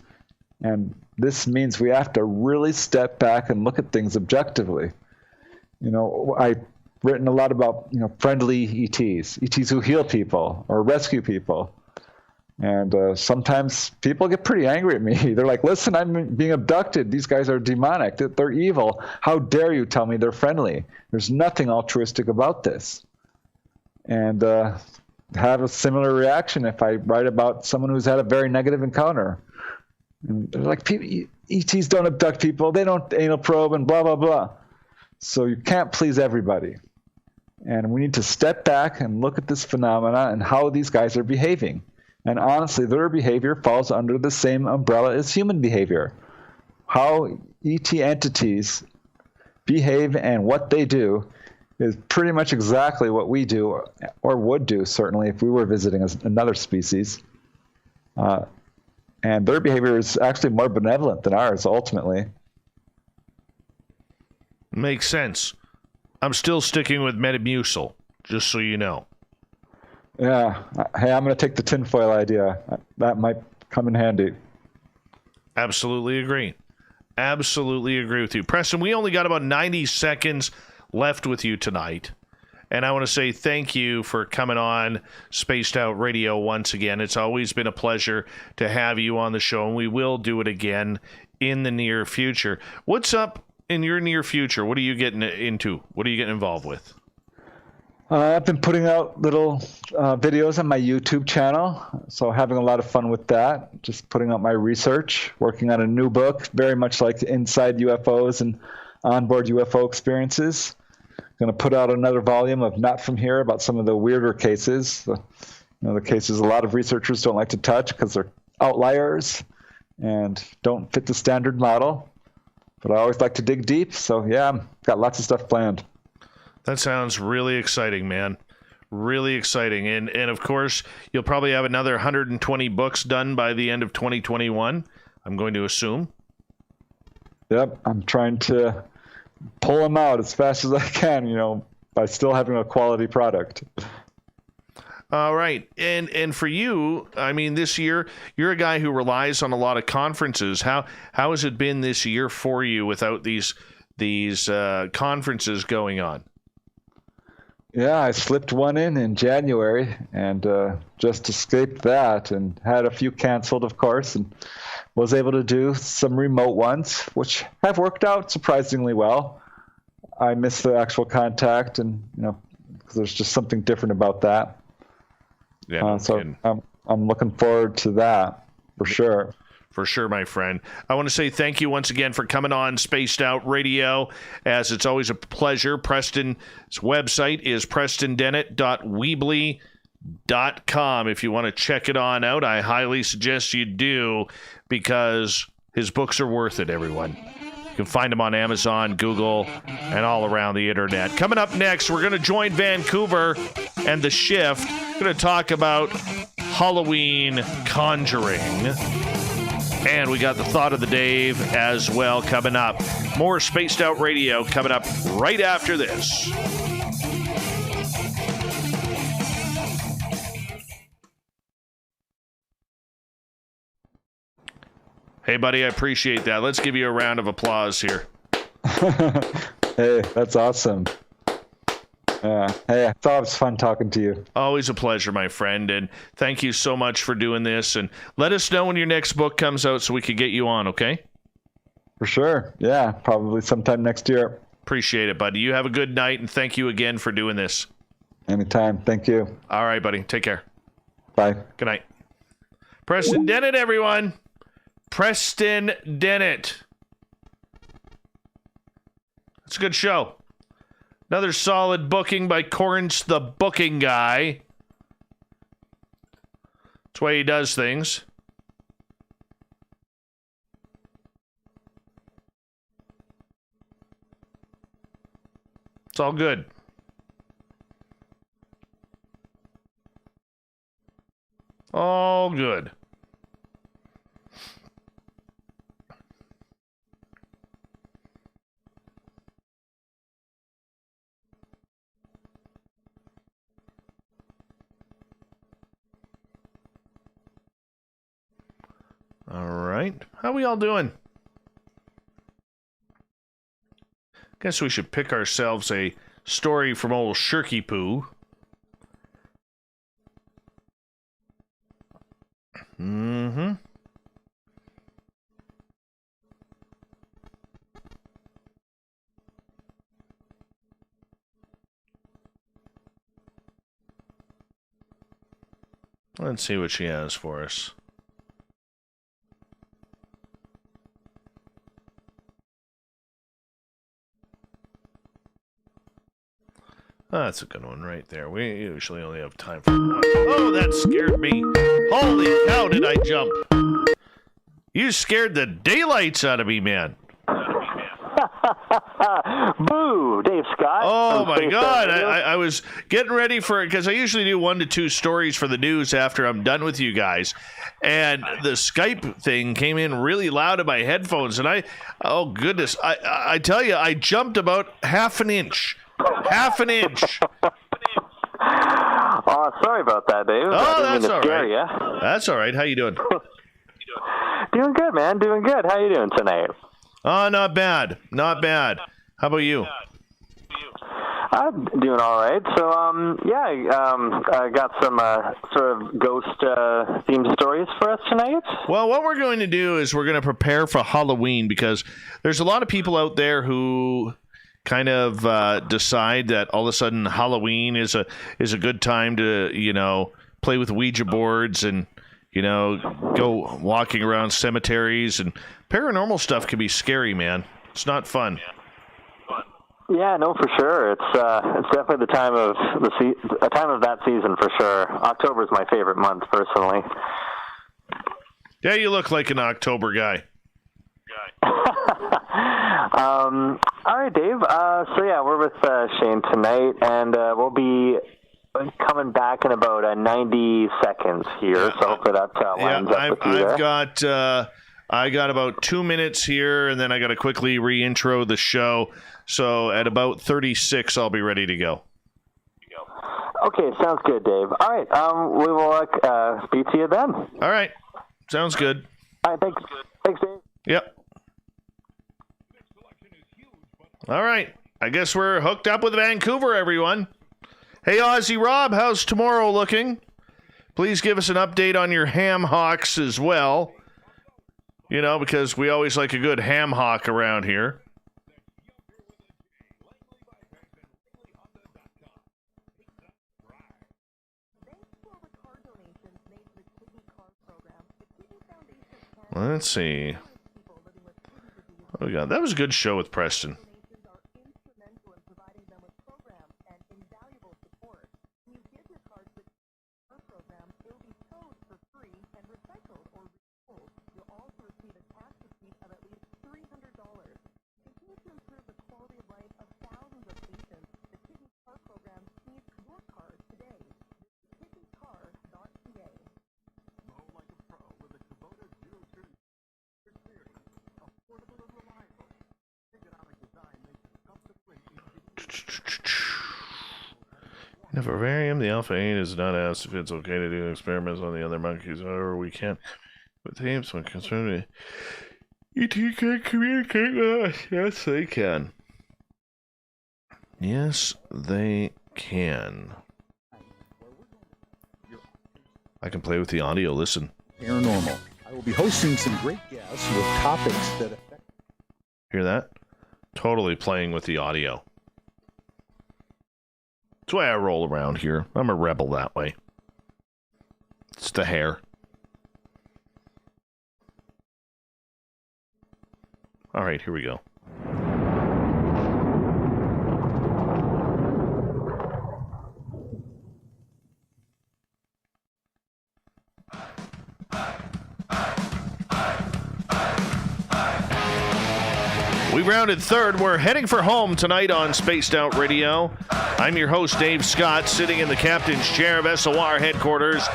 And this means we have to really step back and look at things objectively. I've written a lot about friendly ETs who heal people or rescue people. And sometimes people get pretty angry at me. They're like, listen, I'm being abducted. These guys are demonic. They're evil. How dare you tell me they're friendly? There's nothing altruistic about this. And have a similar reaction if I write about someone who's had a very negative encounter. And they're like, ETs don't abduct people. They don't anal probe and blah, blah, blah. So you can't please everybody. And we need to step back and look at this phenomena and how these guys are behaving. And honestly, their behavior falls under the same umbrella as human behavior. How ET entities behave and what they do is pretty much exactly what we do, or would do, certainly, if we were visiting another species. And their behavior is actually more benevolent than ours, ultimately. Makes sense. I'm still sticking with Metamucil, just so you know. Yeah. Hey, I'm going to take the tinfoil idea. That might come in handy. Absolutely agree. Absolutely agree with you. Preston, we only got about 90 seconds left with you tonight. And I want to say thank you for coming on Spaced Out Radio once again. It's always been a pleasure to have you on the show, and we will do it again in the near future. What's up in your near future? What are you getting into? What are you getting involved with? I've been putting out little videos on my YouTube channel, so having a lot of fun with that. Just putting out my research, working on a new book, very much like Inside UFOs and Onboard UFO Experiences. Going to put out another volume of Not From Here about some of the weirder cases. The cases a lot of researchers don't like to touch because they're outliers and don't fit the standard model. But I always like to dig deep, so yeah, I've got lots of stuff planned. That sounds really exciting, man. Really exciting. And of course, you'll probably have another 120 books done by the end of 2021, I'm going to assume. Yep, I'm trying to pull them out as fast as I can, by still having a quality product. All right. And for you, I mean, this year, you're a guy who relies on a lot of conferences. How has it been this year for you without these conferences going on? Yeah, I slipped one in January and just escaped that and had a few canceled, of course, and was able to do some remote ones, which have worked out surprisingly well. I miss the actual contact, and because there's just something different about that. Yeah, so I'm looking forward to that for sure. For sure, my friend. I want to say thank you once again for coming on Spaced Out Radio, as it's always a pleasure. Preston's website is prestondennett.weebly.com. If you want to check it on out, I highly suggest you do, because his books are worth it, everyone. You can find them on Amazon, Google, and all around the internet. Coming up next, we're going to join Vancouver and The Shift. We're going to talk about Halloween conjuring. And we got the thought of the Dave as well coming up. More Spaced Out Radio coming up right after this. Hey, buddy, I appreciate that. Let's give you a round of applause here. Hey, that's awesome. Yeah. Hey, I thought it was fun talking to you. Always a pleasure, my friend, and thank you so much for doing this. And let us know when your next book comes out so we can get you on, okay? For sure. Yeah, probably sometime next year. Appreciate it, buddy. You have a good night, and thank you again for doing this. Anytime. Thank you. All right, buddy. Take care. Bye. Good night. Preston Dennett, everyone. Preston Dennett. It's a good show. Another solid booking by Corrence the Booking Guy. That's the way he does things. It's all good. All good. All right. How we all doing? Guess we should pick ourselves a story from old Shirky Poo. Mm-hmm. Let's see what she has for us. Oh, that's a good one right there. We usually only have time for one. Oh, that scared me. Holy cow, did I jump. You scared the daylights out of me, man. Boo, Dave Scott. Oh, my God. I was getting ready for it because I usually do 1 to 2 stories for the news after I'm done with you guys. And the Skype thing came in really loud in my headphones. And oh, goodness. I tell you, I jumped about half an inch. Half an inch. Oh, sorry about that, Dave. Oh, that's all right. You. That's all right. How you doing? Doing good, man. Doing good. How you doing tonight? Oh, not bad. Not bad. How about you? I'm doing all right. So, I got some sort of ghost themed stories for us tonight. Well, what we're going to do is we're going to prepare for Halloween because there's a lot of people out there who kind of decide that all of a sudden Halloween is a good time to, play with Ouija boards and, go walking around cemeteries, and paranormal stuff can be scary, man. It's not fun. Yeah, no, for sure. It's definitely the time of a time of that season for sure. October is my favorite month, personally. Yeah, you look like an October guy. All right, Dave. We're with Shane tonight, and we'll be coming back in about 90 seconds here. So hopefully that lines up with you there. I got about 2 minutes here, and then I got to quickly re-intro the show. So at about 36, I'll be ready to go. Okay, sounds good, Dave. All right, we will speak to you then. All right, sounds good. All right, thanks. Thanks, Dave. Yep. All right, I guess we're hooked up with Vancouver, everyone. Hey, Aussie Rob, how's tomorrow looking? Please give us an update on your ham hocks as well. Because we always like a good ham hock around here. Let's see. Oh, God, that was a good show with Preston. In a vivarium, the alpha 8 is not asked if it's okay to do experiments on the other monkeys. However, we can. With apes, when concerned, ET can communicate with us. Yes, they can. Yes, they can. I can play with the audio. Listen. Paranormal. I will be hosting some great guests with topics that affect. Hear that? Totally playing with the audio. That's why I roll around here. I'm a rebel that way. It's the hair. All right, here we go. We rounded third. We're heading for home tonight on Spaced Out Radio. I'm your host, Dave Scott, sitting in the captain's chair of SOR headquarters.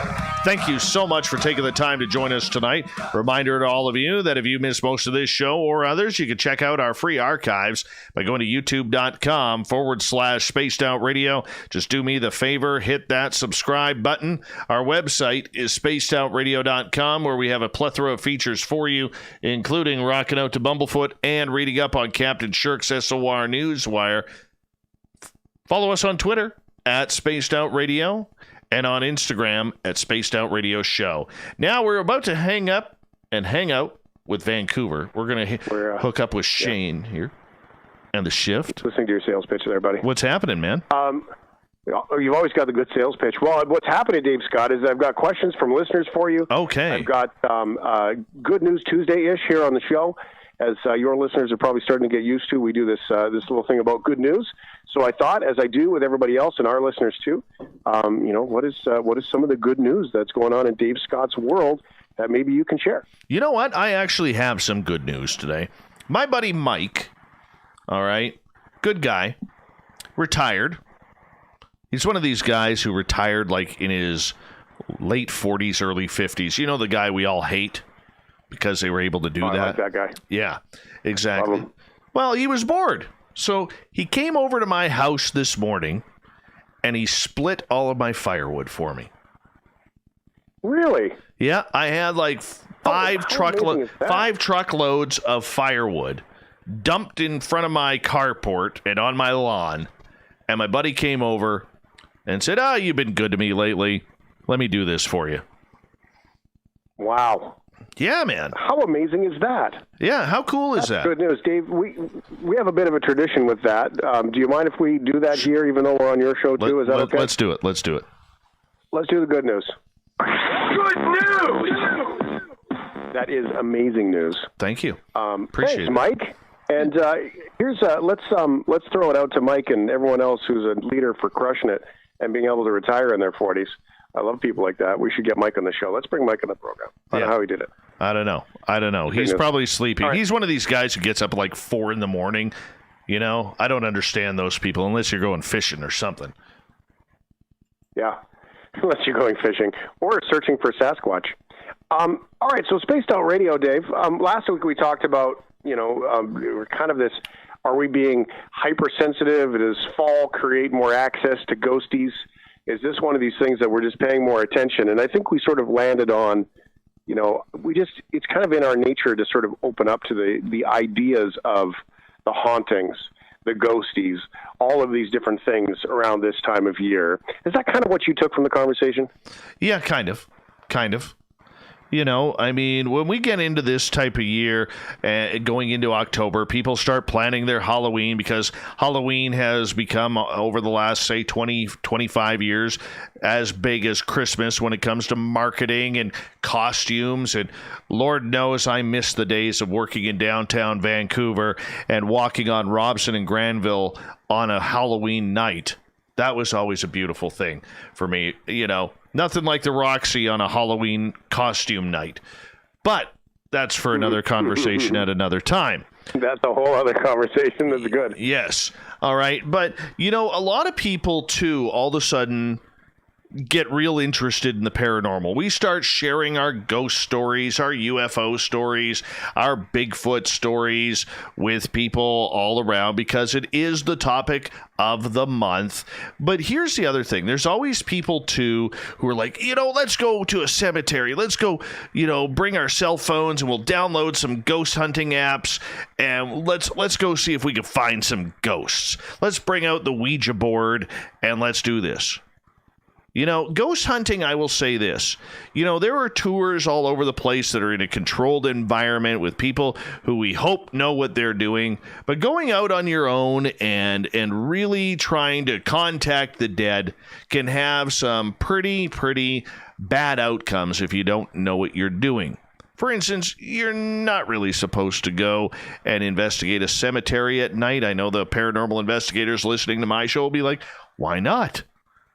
Thank you so much for taking the time to join us tonight. Reminder to all of you that if you missed most of this show or others, you can check out our free archives by going to youtube.com/Spaced Out Radio. Just do me the favor, hit that subscribe button. Our website is spacedoutradio.com, where we have a plethora of features for you, including rocking out to Bumblefoot and reading up on Captain Shirk's SOR Newswire. Follow us on Twitter at Spaced Out Radio and on Instagram at Spaced Out Radio Show. Now we're about to hang up and hang out with Vancouver. We're going to hook up with Shane here and the shift. Listening to your sales pitch there, buddy. What's happening, man? You've always got the good sales pitch. Well, what's happening, Dave Scott, is I've got questions from listeners for you. Okay. I've got Good News Tuesday-ish here on the show. As your listeners are probably starting to get used to, we do this little thing about good news. So I thought, as I do with everybody else and our listeners too, what is some of the good news that's going on in Dave Scott's world that maybe you can share? You know what? I actually have some good news today. My buddy Mike, all right, good guy, retired. He's one of these guys who retired like in his late 40s, early 50s. You know, the guy we all hate because they were able to do that. I like that guy. Yeah, exactly. Well, he was bored. So he came over to my house this morning, and he split all of my firewood for me. Really? Yeah, I had like five truckloads of firewood dumped in front of my carport and on my lawn, and my buddy came over and said, "Oh, you've been good to me lately. Let me do this for you." Wow. Yeah, man. How amazing is that? Yeah, how cool is that? Good news, Dave. We have a bit of a tradition with that. Do you mind if we do that here, even though we're on your show too? Is that okay? Let's do it. Let's do it. Let's do the good news. Good news! That is amazing news. Thank you. Appreciate it, Mike. And here's let's throw it out to Mike and everyone else who's a leader for crushing it and being able to retire in their 40s. I love people like that. We should get Mike on the show. Let's bring Mike on the program. I don't know how he did it. I don't know. He's probably sleeping. Right. He's one of these guys who gets up at like 4 a.m. You know, I don't understand those people unless you're going fishing or something. Yeah, unless you're going fishing or searching for Sasquatch. All right, so Spaced Out Radio, Dave. Last week we talked about, we're kind of this, are we being hypersensitive? Does fall create more access to ghosties? Is this one of these things that we're just paying more attention? And I think we sort of landed on, it's kind of in our nature to sort of open up to the ideas of the hauntings, the ghosties, all of these different things around this time of year. Is that kind of what you took from the conversation? Yeah, kind of. I mean, when we get into this type of year, going into October, people start planning their Halloween because Halloween has become, over the last, say, 20, 25 years, as big as Christmas when it comes to marketing and costumes. And Lord knows I miss the days of working in downtown Vancouver and walking on Robson and Granville on a Halloween night. That was always a beautiful thing for me, Nothing like the Roxy on a Halloween costume night. But that's for another conversation at another time. That's a whole other conversation. That's good. Yes. All right. But, a lot of people, too, all of a sudden, get real interested in the paranormal. We start sharing our ghost stories, our UFO stories, our Bigfoot stories with people all around because it is the topic of the month. But here's the other thing. There's always people, too, who are like, let's go to a cemetery. Let's go, bring our cell phones and we'll download some ghost hunting apps and let's go see if we can find some ghosts. Let's bring out the Ouija board and let's do this. Ghost hunting, I will say this. There are tours all over the place that are in a controlled environment with people who we hope know what they're doing. But going out on your own and really trying to contact the dead can have some pretty bad outcomes if you don't know what you're doing. For instance, you're not really supposed to go and investigate a cemetery at night. I know the paranormal investigators listening to my show will be like, why not?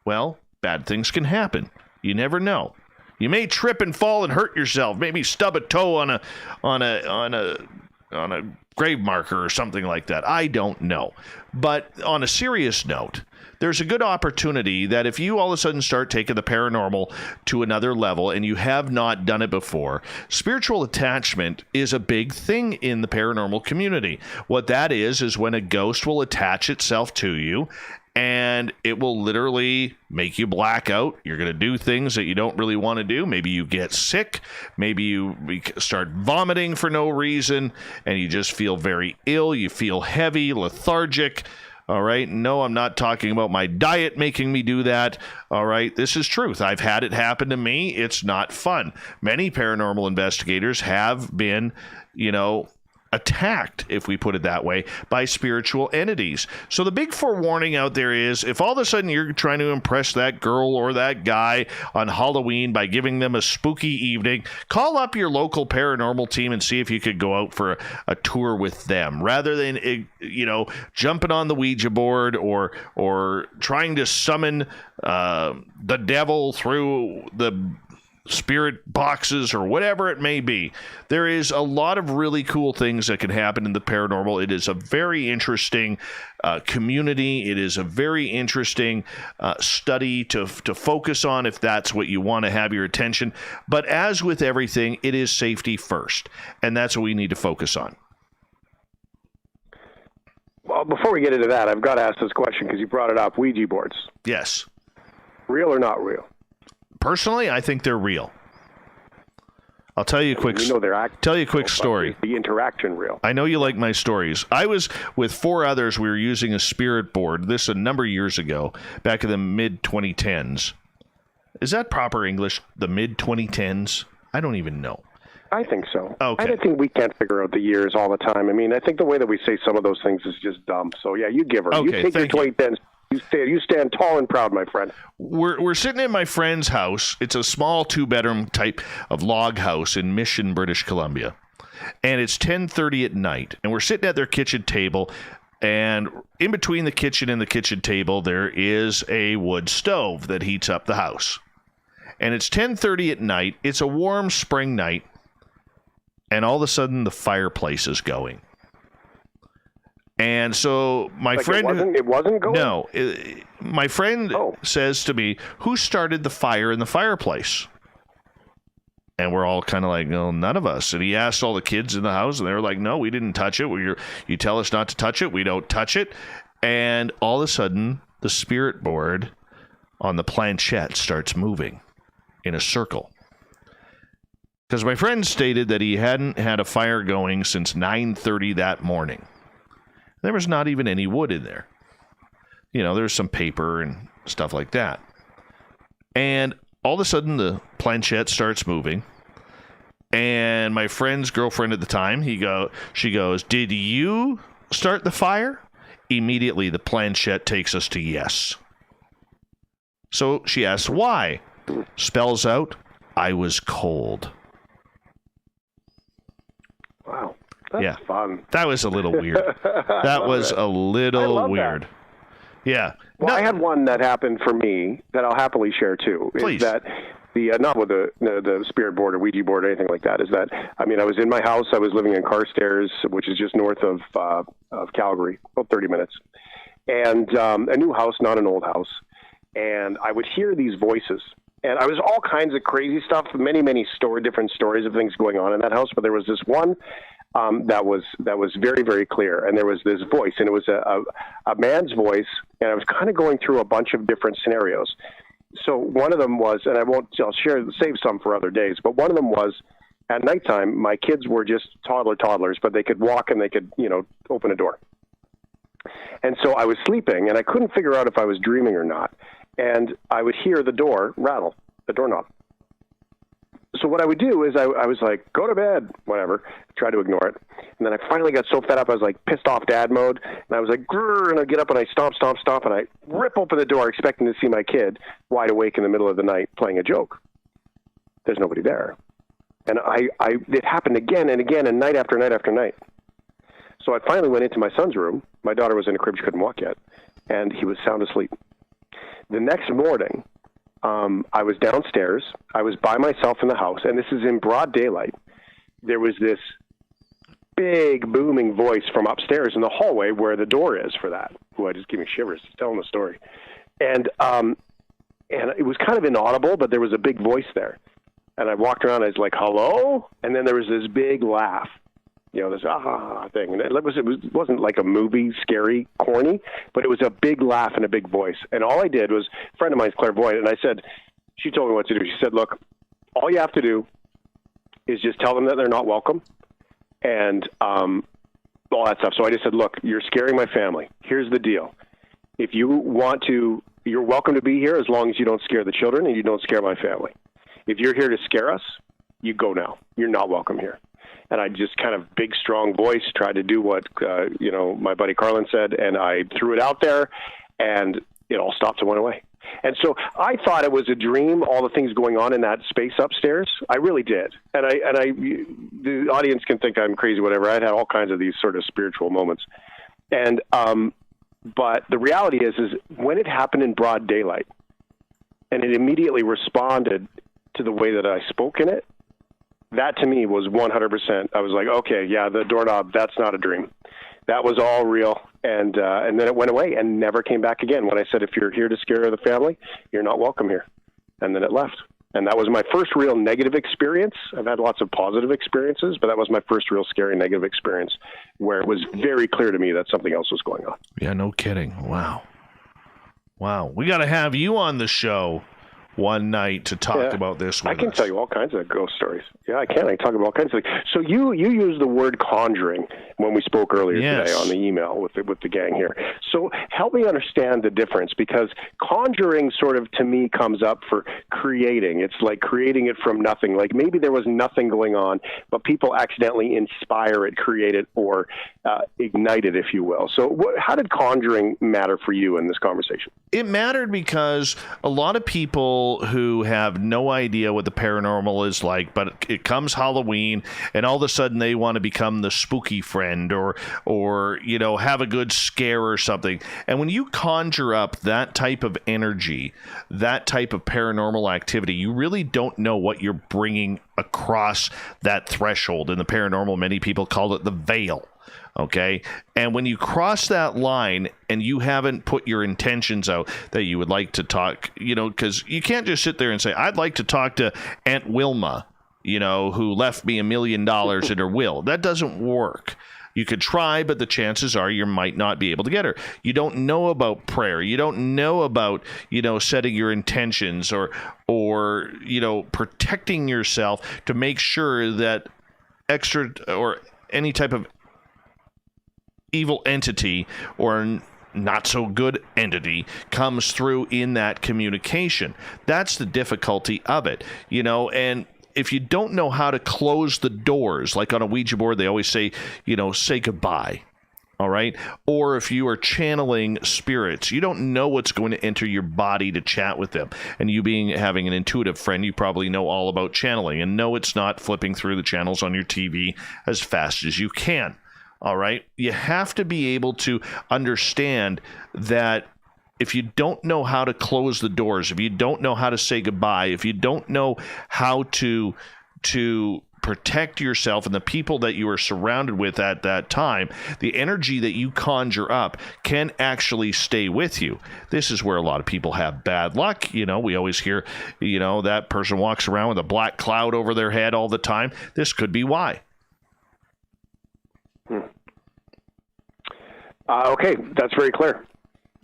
Well, bad things can happen. You never know. You may trip and fall and hurt yourself. Maybe stub a toe on a grave marker or something like that. I don't know. But on a serious note, there's a good opportunity that if you all of a sudden start taking the paranormal to another level and you have not done it before, spiritual attachment is a big thing in the paranormal community. What that is when a ghost will attach itself to you and it will literally make you black out. You're going to do things that you don't really want to do. Maybe you get sick. Maybe you start vomiting for no reason, and you just feel very ill. You feel heavy, lethargic. All right? No, I'm not talking about my diet making me do that. All right? This is truth. I've had it happen to me. It's not fun. Many paranormal investigators have been, attacked, if we put it that way, by spiritual entities. So the big forewarning out there is, if all of a sudden you're trying to impress that girl or that guy on Halloween by giving them a spooky evening, call up your local paranormal team and see if you could go out for a tour with them, rather than jumping on the Ouija board or trying to summon the devil through the spirit boxes or whatever it may be. There is a lot of really cool things that can happen in the paranormal. It is a very interesting community. It is a very interesting study to focus on if that's what you want to have your attention. But as with everything, it is safety first, and that's what we need to focus on. Well, before we get into that, I've got to ask this question because you brought it up. Ouija boards. Yes. Real or not real? Personally, I think they're real. I'll tell you a quick story. The interaction real. I know you like my stories. I was with 4 others. We were using a spirit board. This a number of years ago, back in the mid-2010s. Is that proper English? The mid-2010s? I don't even know. I think so. Okay. I don't think we can't figure out the years all the time. I mean, I think the way that we say some of those things is just dumb. So, yeah, you give her. Okay, you take your 2010s. You stand tall and proud, my friend. We're sitting in my friend's house. It's a small 2-bedroom type of log house in Mission, British Columbia. And it's 10:30 at night. And we're sitting at their kitchen table. And in between the kitchen and the kitchen table, there is a wood stove that heats up the house. And it's 10:30 at night. It's a warm spring night. And all of a sudden, the fireplace is going. And so my friend... It wasn't going? No. My friend says to me, who started the fire in the fireplace? And we're all kind of like, no, none of us. And he asked all the kids in the house, and they were like, no, we didn't touch it. You tell us not to touch it. We don't touch it. And all of a sudden, the spirit board on the planchette starts moving in a circle. Because my friend stated that he hadn't had a fire going since 9:30 that morning. There was not even any wood in there. There's some paper and stuff like that. And all of a sudden, the planchette starts moving. And my friend's girlfriend at the time, she goes, "Did you start the fire?" Immediately, the planchette takes us to yes. So she asks, why? Spells out, I was cold. Wow. That's fun. That was a little weird. That was a little weird. That. Yeah. Well, I had one that happened for me that I'll happily share too. Please. Is that not with the spirit board or Ouija board or anything like that. Is that I was in my house. I was living in Carstairs, which is just north of Calgary, about 30 minutes, and a new house, not an old house. and I would hear these voices. And I was all kinds of crazy stuff, many different stories of things going on in that house. But there was this one that was very, very clear. And there was this voice, and it was a man's voice. And I was kind of going through a bunch of different scenarios. So one of them was, and I'll save some for other days. But one of them was at nighttime. My kids were just toddlers, but they could walk and they could, open a door. And so I was sleeping, and I couldn't figure out if I was dreaming or not. And I would hear the door rattle, the doorknob. So what I would do is I was like, go to bed, whatever, try to ignore it. And then I finally got so fed up, I was like pissed off dad mode. And I was like, grrr, and I'd get up and I stomp, and I rip open the door expecting to see my kid wide awake in the middle of the night playing a joke. There's nobody there. And it happened again and again, and night after night after night. So I finally went into my son's room. My daughter was in a crib, she couldn't walk yet. And he was sound asleep. The next morning, I was downstairs. I was by myself in the house, and this is in broad daylight. There was this big, booming voice from upstairs in the hallway where the door is for that. Ooh, I just gave me shivers telling the story. And it was kind of inaudible, but there was a big voice there. And I walked around, I was like, hello? And then there was this big laugh. This thing. And it wasn't like a movie, scary, corny, but it was a big laugh and a big voice. And all I did was, a friend of mine's clairvoyant, and I said, she told me what to do. She said, look, all you have to do is just tell them that they're not welcome and all that stuff. So I just said, look, you're scaring my family. Here's the deal. If you want to, you're welcome to be here as long as you don't scare the children and you don't scare my family. If you're here to scare us, you go now. You're not welcome here. And I just kind of big, strong voice tried to do what, my buddy Carlin said, and I threw it out there, and it all stopped and went away. And so I thought it was a dream, all the things going on in that space upstairs. I really did. And the audience can think I'm crazy, whatever. I'd had all kinds of these sort of spiritual moments. And, but the reality is when it happened in broad daylight, and it immediately responded to the way that I spoke in it, that to me was 100%. I was like, okay, yeah, the doorknob, that's not a dream. That was all real. And then it went away and never came back again. When I said, if you're here to scare the family, you're not welcome here. And then it left. And that was my first real negative experience. I've had lots of positive experiences, but that was my first real scary negative experience where it was very clear to me that something else was going on. Yeah, no kidding. Wow. We got to have you on the show one night to talk about this with I can tell you all kinds of ghost stories. Yeah, I can. I talk about all kinds of things. So you used the word conjuring when we spoke earlier today on the email with the gang here. So help me understand the difference, because conjuring sort of to me comes up for creating. It's like creating it from nothing. Like maybe there was nothing going on, but people accidentally inspire it, create it, or ignite it, if you will. So how did conjuring matter for you in this conversation? It mattered because a lot of people who have no idea what the paranormal is like, but it comes Halloween and all of a sudden they want to become the spooky friend or have a good scare or something. And when you conjure up that type of energy, that type of paranormal activity, you really don't know what you're bringing across that threshold. In the paranormal, many people call it the veil. Okay. And when you cross that line and you haven't put your intentions out that you would like to talk, because you can't just sit there and say, I'd like to talk to Aunt Wilma, who left me $1 million in her will. That doesn't work. You could try, but the chances are you might not be able to get her. You don't know about prayer. You don't know about, setting your intentions or protecting yourself to make sure that extra or any type of evil entity or not so good entity comes through in that communication. That's the difficulty of it, and if you don't know how to close the doors, like on a Ouija board, they always say, say goodbye. All right. Or if you are channeling spirits, you don't know what's going to enter your body to chat with them. And you having an intuitive friend, you probably know all about channeling. And no, it's not flipping through the channels on your TV as fast as you can. All right. You have to be able to understand that if you don't know how to close the doors, if you don't know how to say goodbye, if you don't know how to protect yourself and the people that you are surrounded with at that time, the energy that you conjure up can actually stay with you. This is where a lot of people have bad luck. You know, we always hear, you know, that person walks around with a black cloud over their head all the time. This could be why. Okay, that's very clear.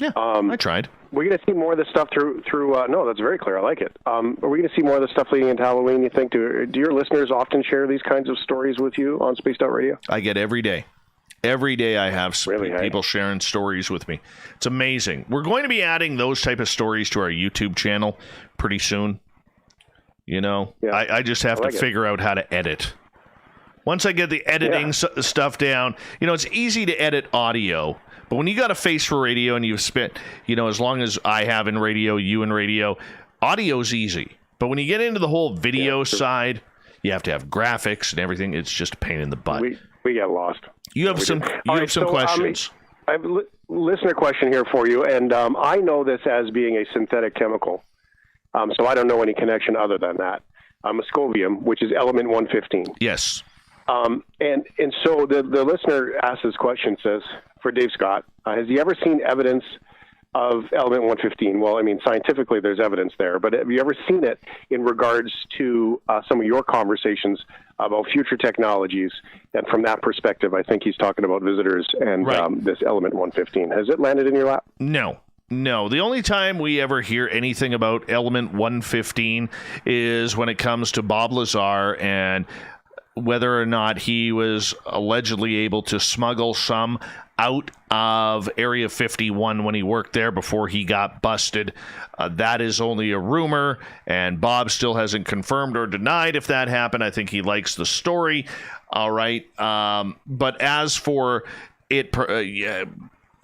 Yeah, I tried. We're going to see more of this stuff through. No, that's very clear. I like it. Are we going to see more of this stuff leading into Halloween, you think? Do your listeners often share these kinds of stories with you on Spaced Out Radio? I get every day. Every day I have people sharing stories with me. It's amazing. We're going to be adding those type of stories to our YouTube channel pretty soon. You know, I just have to figure out how to edit. Once I get the editing stuff down, you know, it's easy to edit audio. But when you got a face for radio and you've spent, you know, as long as I have in radio, you in radio, audio's easy. But when you get into the whole video side, you have to have graphics and everything. It's just a pain in the butt. We get lost. You have some questions. I have a listener question here for you, and I know this as being a synthetic chemical. So I don't know any connection other than that. Muscovium, which is element 115. Yes. And so the listener asks this question, says, for Dave Scott, has he ever seen evidence of element 115? Well, I mean, scientifically there's evidence there, but have you ever seen it in regards to some of your conversations about future technologies? And from that perspective, I think he's talking about visitors and this element 115. Has it landed in your lap? No. The only time we ever hear anything about element 115 is when it comes to Bob Lazar and whether or not he was allegedly able to smuggle some out of Area 51 when he worked there before he got busted. That is only a rumor, and Bob still hasn't confirmed or denied if that happened. I think he likes the story. All right. But as for it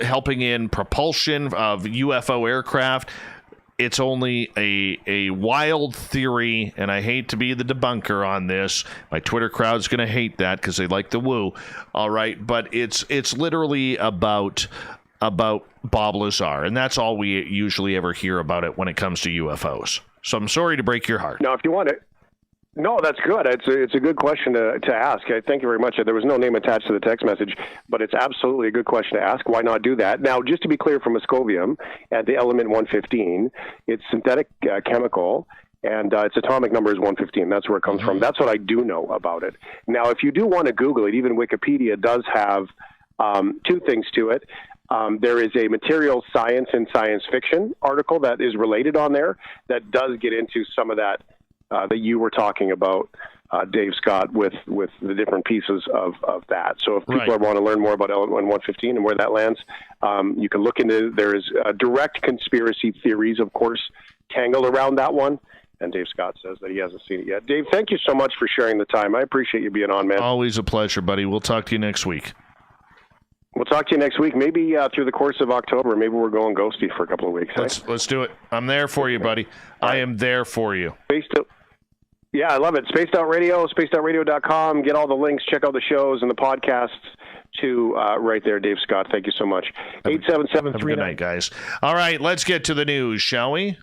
helping in propulsion of UFO aircraft, it's only a wild theory, and I hate to be the debunker on this. My Twitter crowd's going to hate that because they like the woo. All right, but it's literally about Bob Lazar, and that's all we usually ever hear about it when it comes to UFOs. So I'm sorry to break your heart. Now, if you want it. No, that's good. It's a good question to ask. Thank you very much. There was no name attached to the text message, but it's absolutely a good question to ask. Why not do that? Now, just to be clear, for Muscovium and the element 115, it's synthetic chemical, and its atomic number is 115. That's where it comes from. That's what I do know about it. Now, if you do want to Google it, even Wikipedia does have two things to it. There is a material science and science fiction article that is related on there that does get into some of that that you were talking about, Dave Scott, with the different pieces of that. So if people want to learn more about element 115 and where that lands, you can look into. There is direct conspiracy theories, of course, tangled around that one. And Dave Scott says that he hasn't seen it yet. Dave, thank you so much for sharing the time. I appreciate you being on, man. Always a pleasure, buddy. We'll talk to you next week. We'll talk to you next week. Maybe through the course of October. Maybe we're going ghosty for a couple of weeks. Let's do it. I'm there for you, buddy. I am there for you. Yeah, I love it. Spaced Out Radio, spacedoutradio.com. Get all the links. Check out the shows and the podcasts to right there, Dave Scott. Thank you so much. 877-3. Have a good night, guys. All right, let's get to the news, shall we?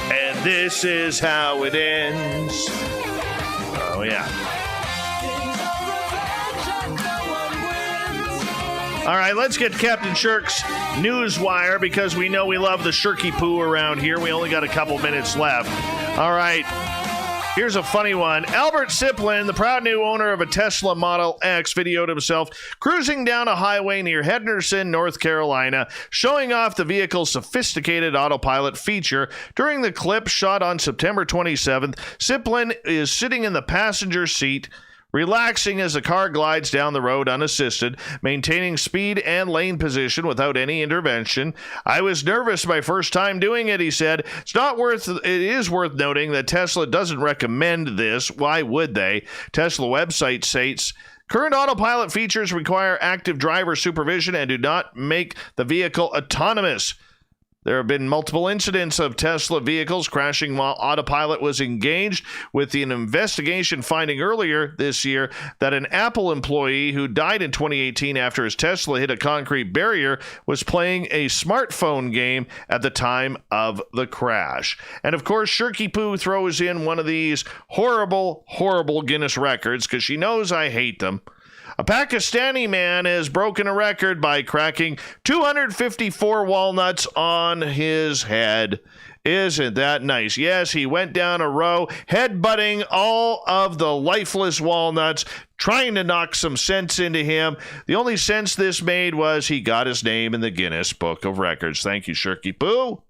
And this is how it ends. Oh, yeah. All right, let's get Captain Shirk's Newswire because we know we love the shirky poo around here. We only got a couple minutes left. All right, here's a funny one. Albert Siplin, the proud new owner of a Tesla Model X, videoed himself cruising down a highway near Henderson, North Carolina, showing off the vehicle's sophisticated autopilot feature. During the clip shot on September 27th, Siplin is sitting in the passenger seat, relaxing as the car glides down the road unassisted, maintaining speed and lane position without any intervention. I was nervous my first time doing it, he said. It is worth noting that Tesla doesn't recommend this. Why would they? Tesla website states, current autopilot features require active driver supervision and do not make the vehicle autonomous. There have been multiple incidents of Tesla vehicles crashing while autopilot was engaged, with an investigation finding earlier this year that an Apple employee who died in 2018 after his Tesla hit a concrete barrier was playing a smartphone game at the time of the crash. And of course, Shirky Poo throws in one of these horrible, horrible Guinness records because she knows I hate them. A Pakistani man has broken a record by cracking 254 walnuts on his head. Isn't that nice? Yes, he went down a row, headbutting all of the lifeless walnuts, trying to knock some sense into him. The only sense this made was he got his name in the Guinness Book of Records. Thank you, Shirky Poo.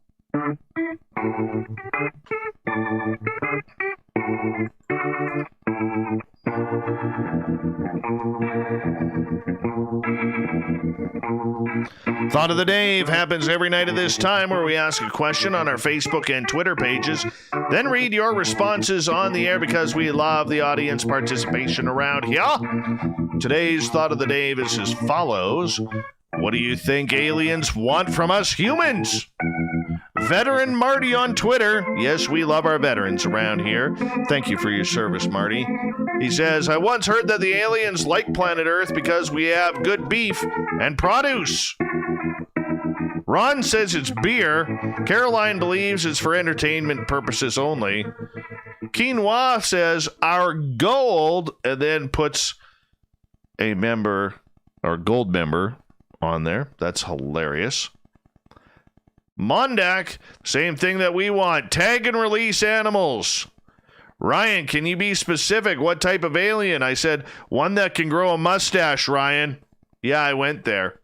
Thought of the Dave happens every night at this time, where we ask a question on our Facebook and Twitter pages, then read your responses on the air because we love the audience participation around here. Today's Thought of the Dave is as follows. What do you think aliens want from us humans? Veteran Marty on Twitter. Yes, we love our veterans around here. Thank you for your service, Marty. He says, I once heard that the aliens like planet Earth because we have good beef and produce. Ron says it's beer. Caroline believes it's for entertainment purposes only. Quinoa says our gold, and then puts a member, or gold member, on there. That's hilarious. Mondak, same thing that we want. Tag and release animals. Ryan, can you be specific? What type of alien? I said, one that can grow a mustache, Ryan. Yeah, I went there.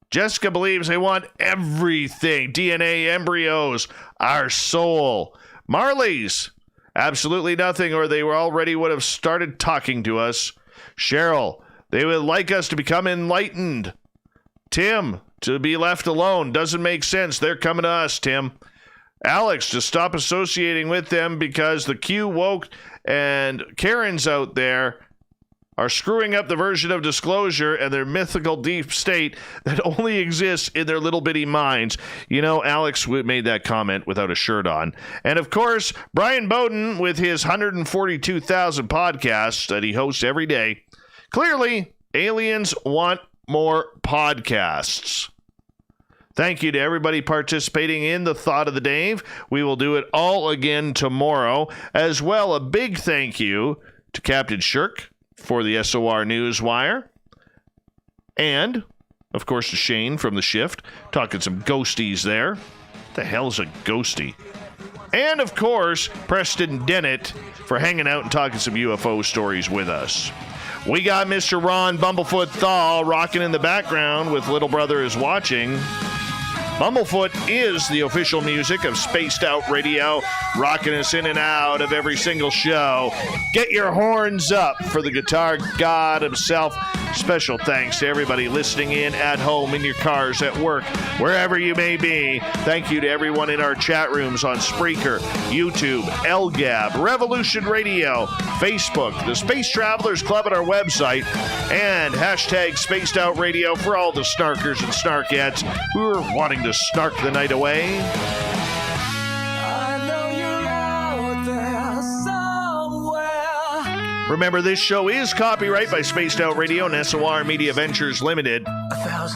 Jessica believes they want everything. DNA, embryos, our soul. Marley's, absolutely nothing, or they already would have started talking to us. Cheryl, they would like us to become enlightened. Tim, to be left alone. Doesn't make sense. They're coming to us, Tim. Alex, to stop associating with them because the Q woke and Karens out there are screwing up the version of disclosure and their mythical deep state that only exists in their little bitty minds. You know, Alex made that comment without a shirt on. And of course, Brian Bowden with his 142,000 podcasts that he hosts every day. Clearly, aliens want more podcasts. Thank you to everybody participating in the Thought of the Dave. We will do it all again tomorrow. As well, a big thank you to Captain Shirk for the SOR Newswire. And, of course, to Shane from The Shift, talking some ghosties there. What the hell is a ghostie? And, of course, Preston Dennett for hanging out and talking some UFO stories with us. We got Mr. Ron Bumblefoot Thaw rocking in the background with Little Brother is Watching. Bumblefoot is the official music of Spaced Out Radio, rocking us in and out of every single show. Get your horns up for the guitar god himself. Special thanks to everybody listening in at home, in your cars, at work, wherever you may be. Thank you to everyone in our chat rooms on Spreaker, YouTube, LGAB, Revolution Radio, Facebook, the Space Travelers Club at our website, and hashtag Spaced Out Radio for all the snarkers and snarkettes who are wanting to snark the night away. Remember, this show is copyright by Spaced Out Radio and SOR Media Ventures Limited.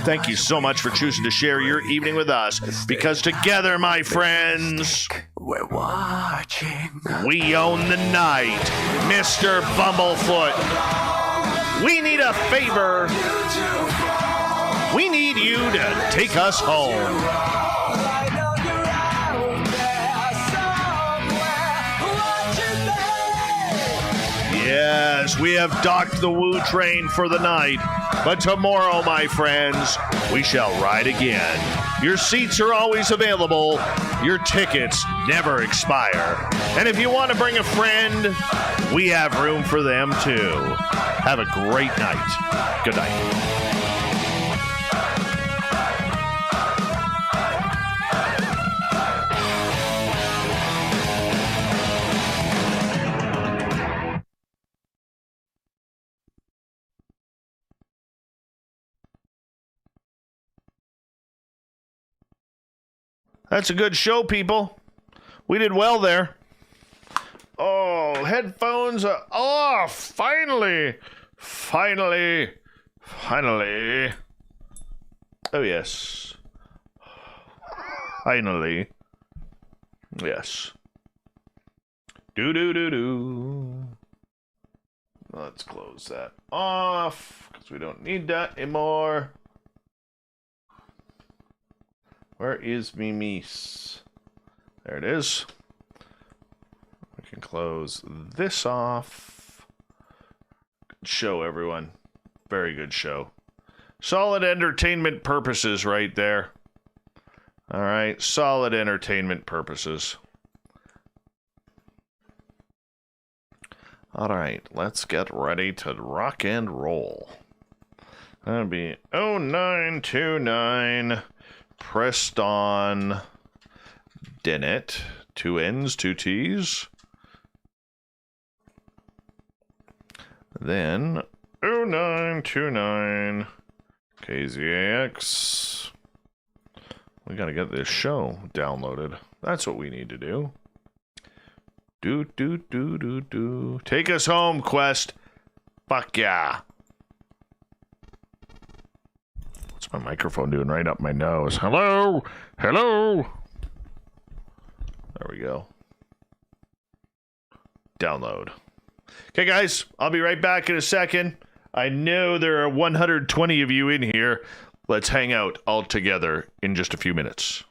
Thank you so much for choosing to share your evening with us, because together, my friends, we're watching. We own the night. Mr. Bumblefoot, we need a favor. We need you to take us home. Yes, we have docked the Woo train for the night, but tomorrow, my friends, we shall ride again. Your seats are always available. Your tickets never expire. And if you want to bring a friend, we have room for them too. Have a great night. Good night. That's a good show, people. We did well there. Oh, headphones are off. Finally. Oh, yes. Finally. Yes. Do. Let's close that off because we don't need that anymore. Where is me meese? There it is. We can close this off. Good show, everyone. Very good show. Solid entertainment purposes right there. All right, solid entertainment purposes. All right, let's get ready to rock and roll. That'll be 0929 Preston Dennett. 2 N's, 2 T's. Then 0929 KZAX. We gotta get this show downloaded. That's what we need to do. Do. Take us home, Quest. Fuck yeah. What's my microphone doing right up my nose? Hello? There we go. Download. Okay, guys, I'll be right back in a second. I know there are 120 of you in here. Let's hang out all together in just a few minutes.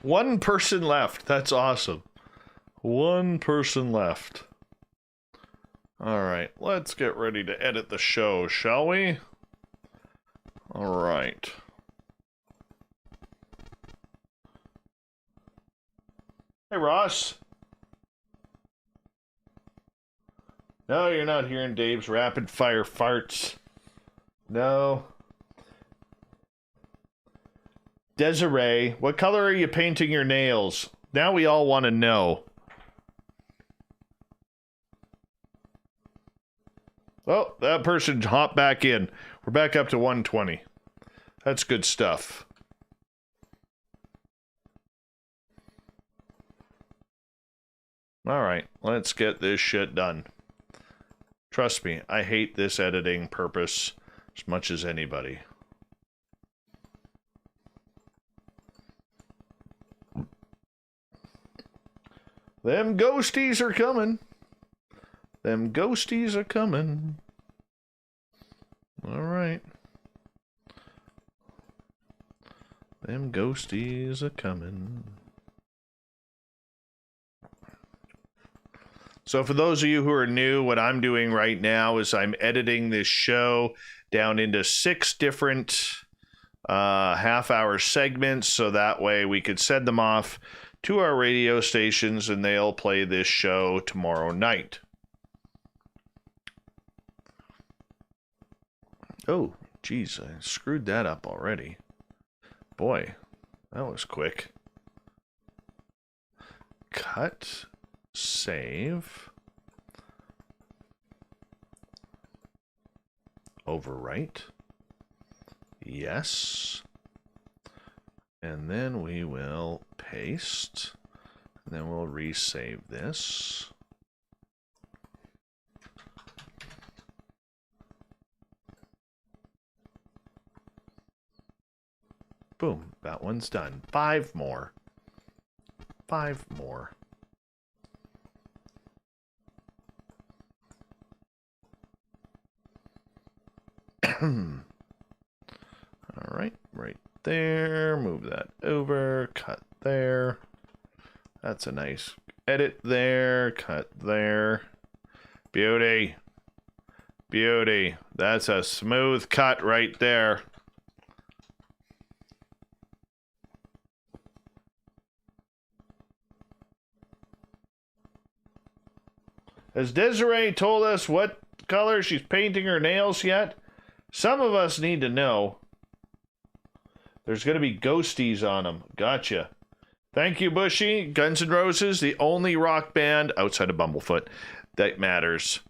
One person left. That's awesome. One person left. All right, let's get ready to edit the show, shall we? All right. Hey, Ross. No, you're not hearing Dave's rapid fire farts. No. Desiree, what color are you painting your nails? Now we all want to know. Oh, that person hopped back in. We're back up to 120. That's good stuff. All right, let's get this shit done. Trust me, I hate this editing purpose as much as anybody. Them ghosties are coming. Them ghosties are coming. All right. Them ghosties are coming. So for those of you who are new, what I'm doing right now is I'm editing this show down into 6 different half-hour segments, so that way we could send them off to our radio stations and they'll play this show tomorrow night. Oh, geez, I screwed that up already. Boy, that was quick. Cut, save, overwrite, yes, and then we will paste, and then we'll resave this. Boom, that one's done. 5 more. 5 more. All right, right there. Move that over. Cut there. That's a nice edit there. Cut there. Beauty. Beauty. That's a smooth cut right there. Has Desiree told us what color she's painting her nails yet? Some of us need to know. There's going to be ghosties on them. Gotcha. Thank you, Bushy. Guns N' Roses, the only rock band outside of Bumblefoot that matters.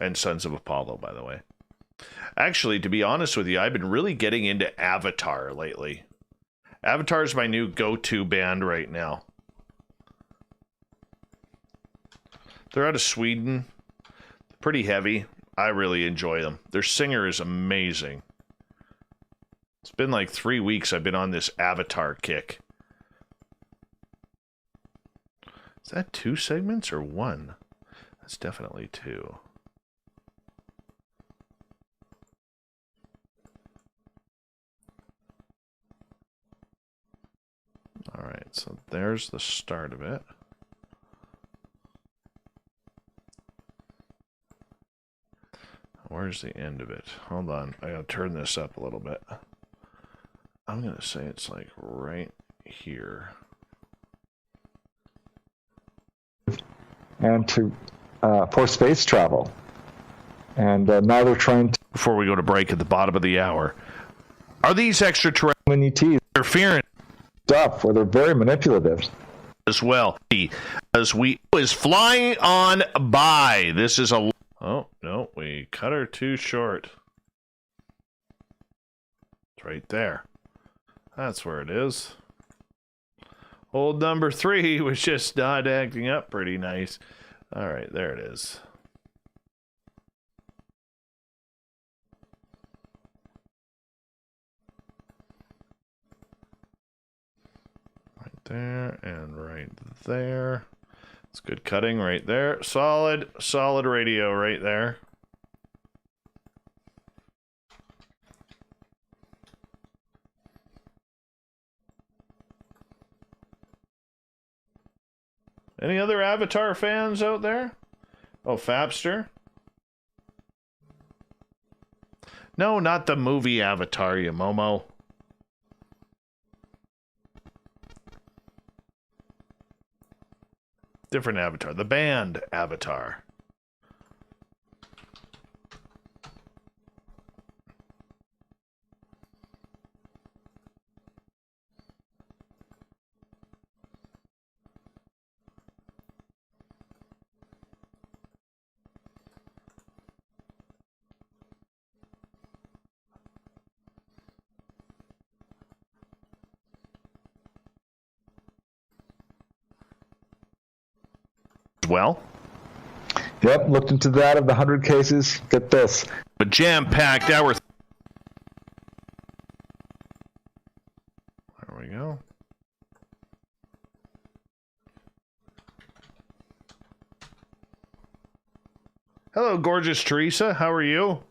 And Sons of Apollo, by the way. Actually, to be honest with you, I've been really getting into Avatar lately. Avatar is my new go-to band right now. They're out of Sweden. Pretty heavy. I really enjoy them. Their singer is amazing. It's been like 3 weeks I've been on this Avatar kick. Is that 2 segments or 1? That's definitely 2. Alright, so there's the start of it. Where's the end of it? Hold on. I gotta turn this up a little bit. I'm gonna say it's like right here. And to for space travel. And now they're trying to... Before we go to break at the bottom of the hour, are these extraterrestrial interference stuff where they're very manipulative as well? As we is flying on by. This is a... Oh, no, we cut her too short. It's right there. That's where it is. Old number 3 was just not acting up pretty nice. All right, there it is. Right there and right there. It's good cutting right there. Solid radio right there. Any other Avatar fans out there? Oh, Fapster? No, not the movie Avatar, you Momo. Different Avatar. The band Avatar. Well, yep, looked into that of the 100 cases. Get this. A jam-packed hour. There we go. Hello, gorgeous Teresa. How are you?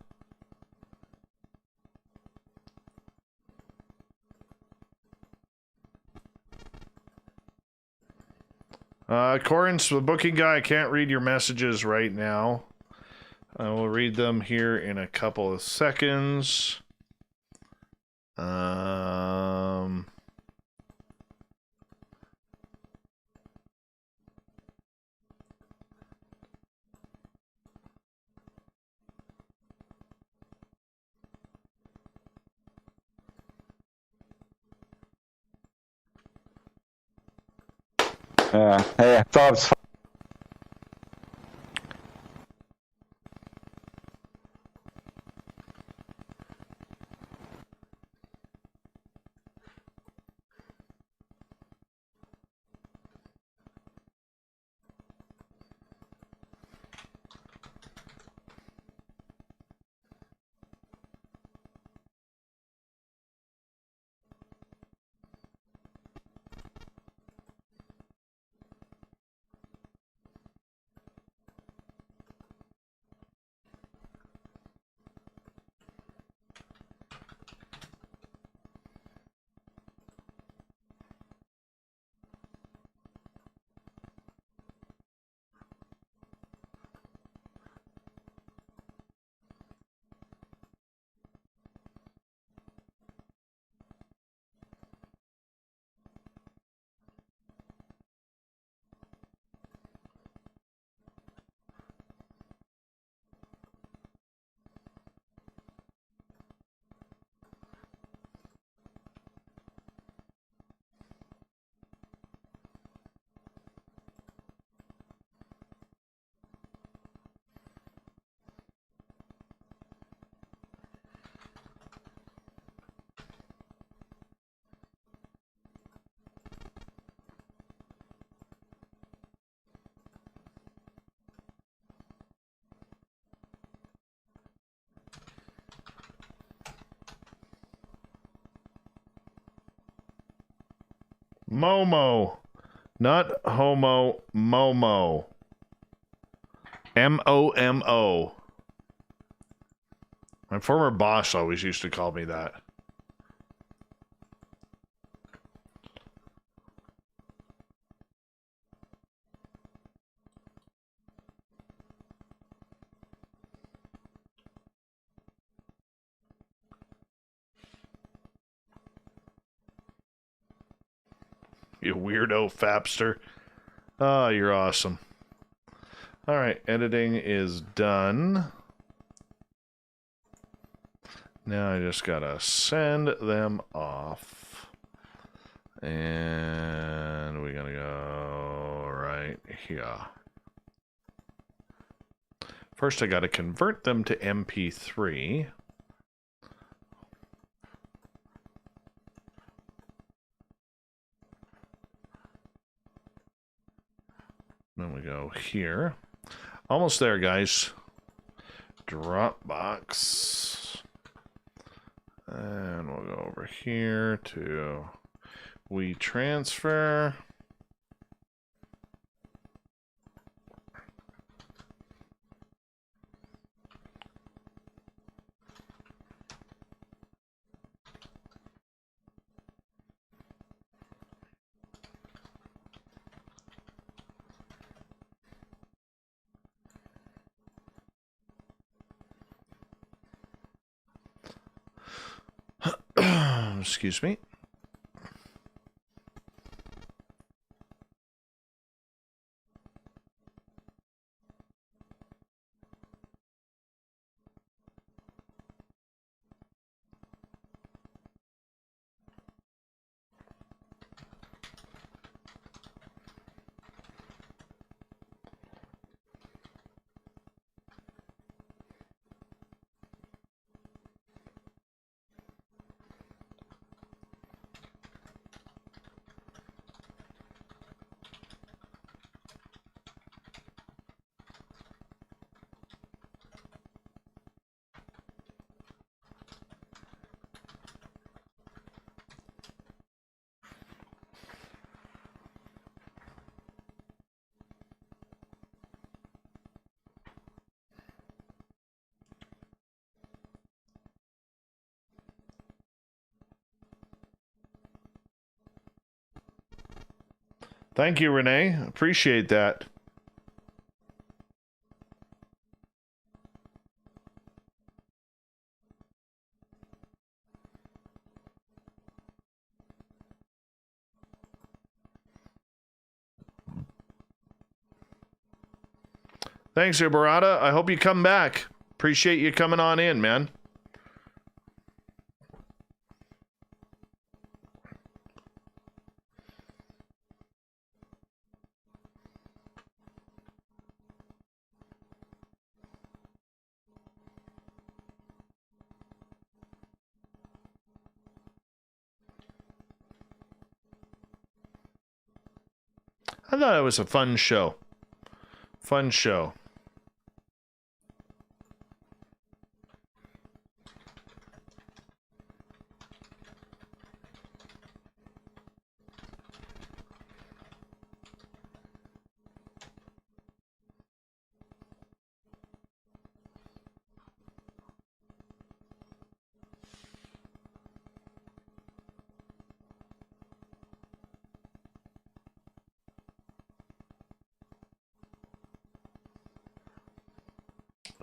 Corin's the booking guy. I can't read your messages right now. I will read them here in a couple of seconds. Hey, I thought it was Momo. Not homo, Momo. M-O-M-O. My former boss always used to call me that. You weirdo Fapster. Oh, you're awesome. All right, editing is done. Now I just gotta send them off. And we're gonna go right here. First, I gotta convert them to MP3. Then we go here. Almost there, guys. Dropbox. And we'll go over here to WeTransfer. Excuse me. Thank you, Renee. Appreciate that. Thanks, Ibarata. I hope you come back. Appreciate you coming on in, man. I thought it was a fun show. Fun show.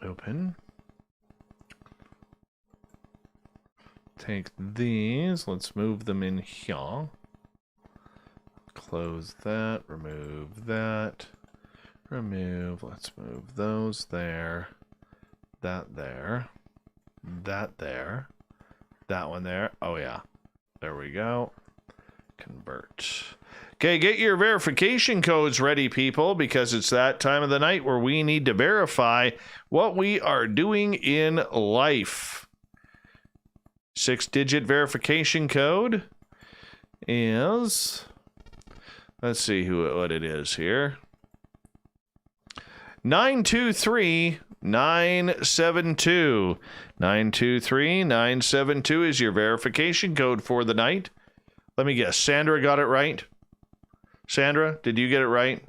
Open. Take these. Let's move them in here. Close that. Remove that. Remove. Let's move those there. That there. That there. That one there. Oh, yeah. There we go. Convert. Okay, get your verification codes ready, people, because it's that time of the night where we need to verify what we are doing in life. 6-digit verification code is, let's see what it is here. 923972. 923972 is your verification code for the night. Let me guess, Sandra got it right? Sandra, did you get it right?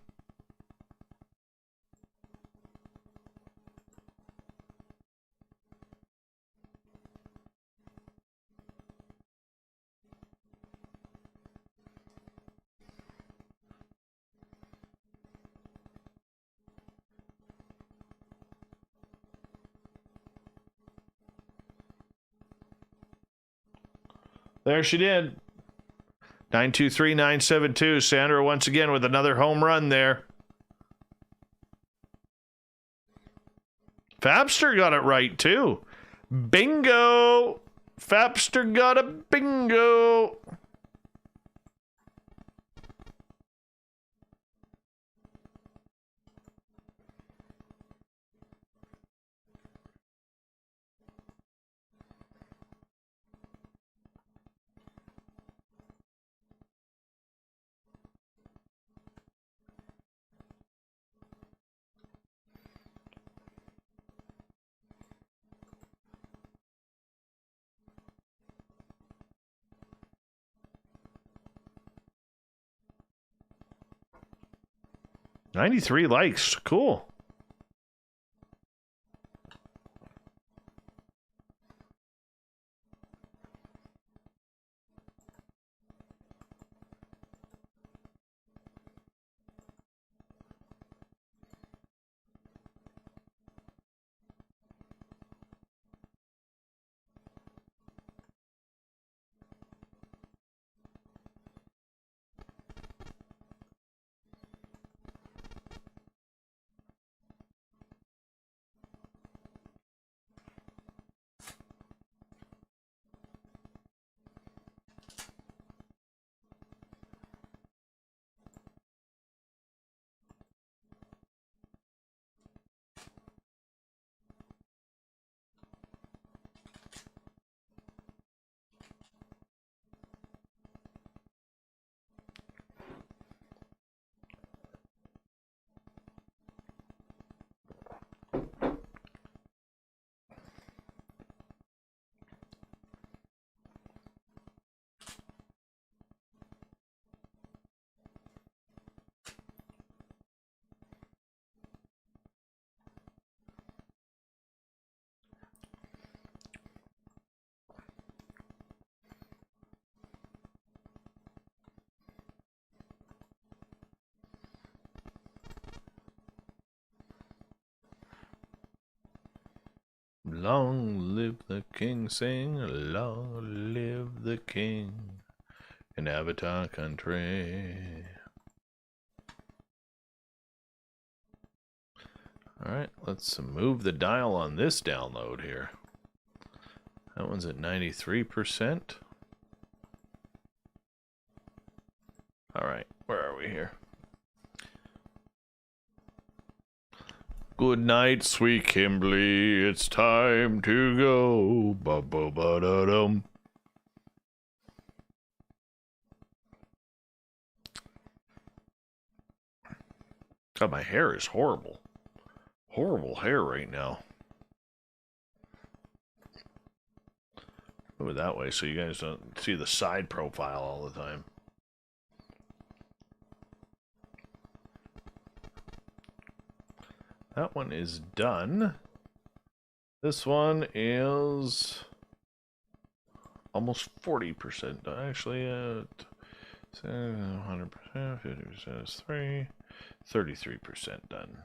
There she did. 923972. Sandra once again with another home run there. Fabster got it right too. Bingo! Fabster got a bingo! $93 likes. Cool. Long live the king, sing, long live the king in Avatar country. Alright, let's move the dial on this download here. That one's at 93%. Alright, where are we here? Good night, sweet Kimberly. It's time to go. Ba-ba-ba-da-dum. God, my hair is horrible. Horrible hair right now. Move it that way so you guys don't see the side profile all the time. That one is done. This one is almost 40% done. Actually, 100%, 50% is 33% done.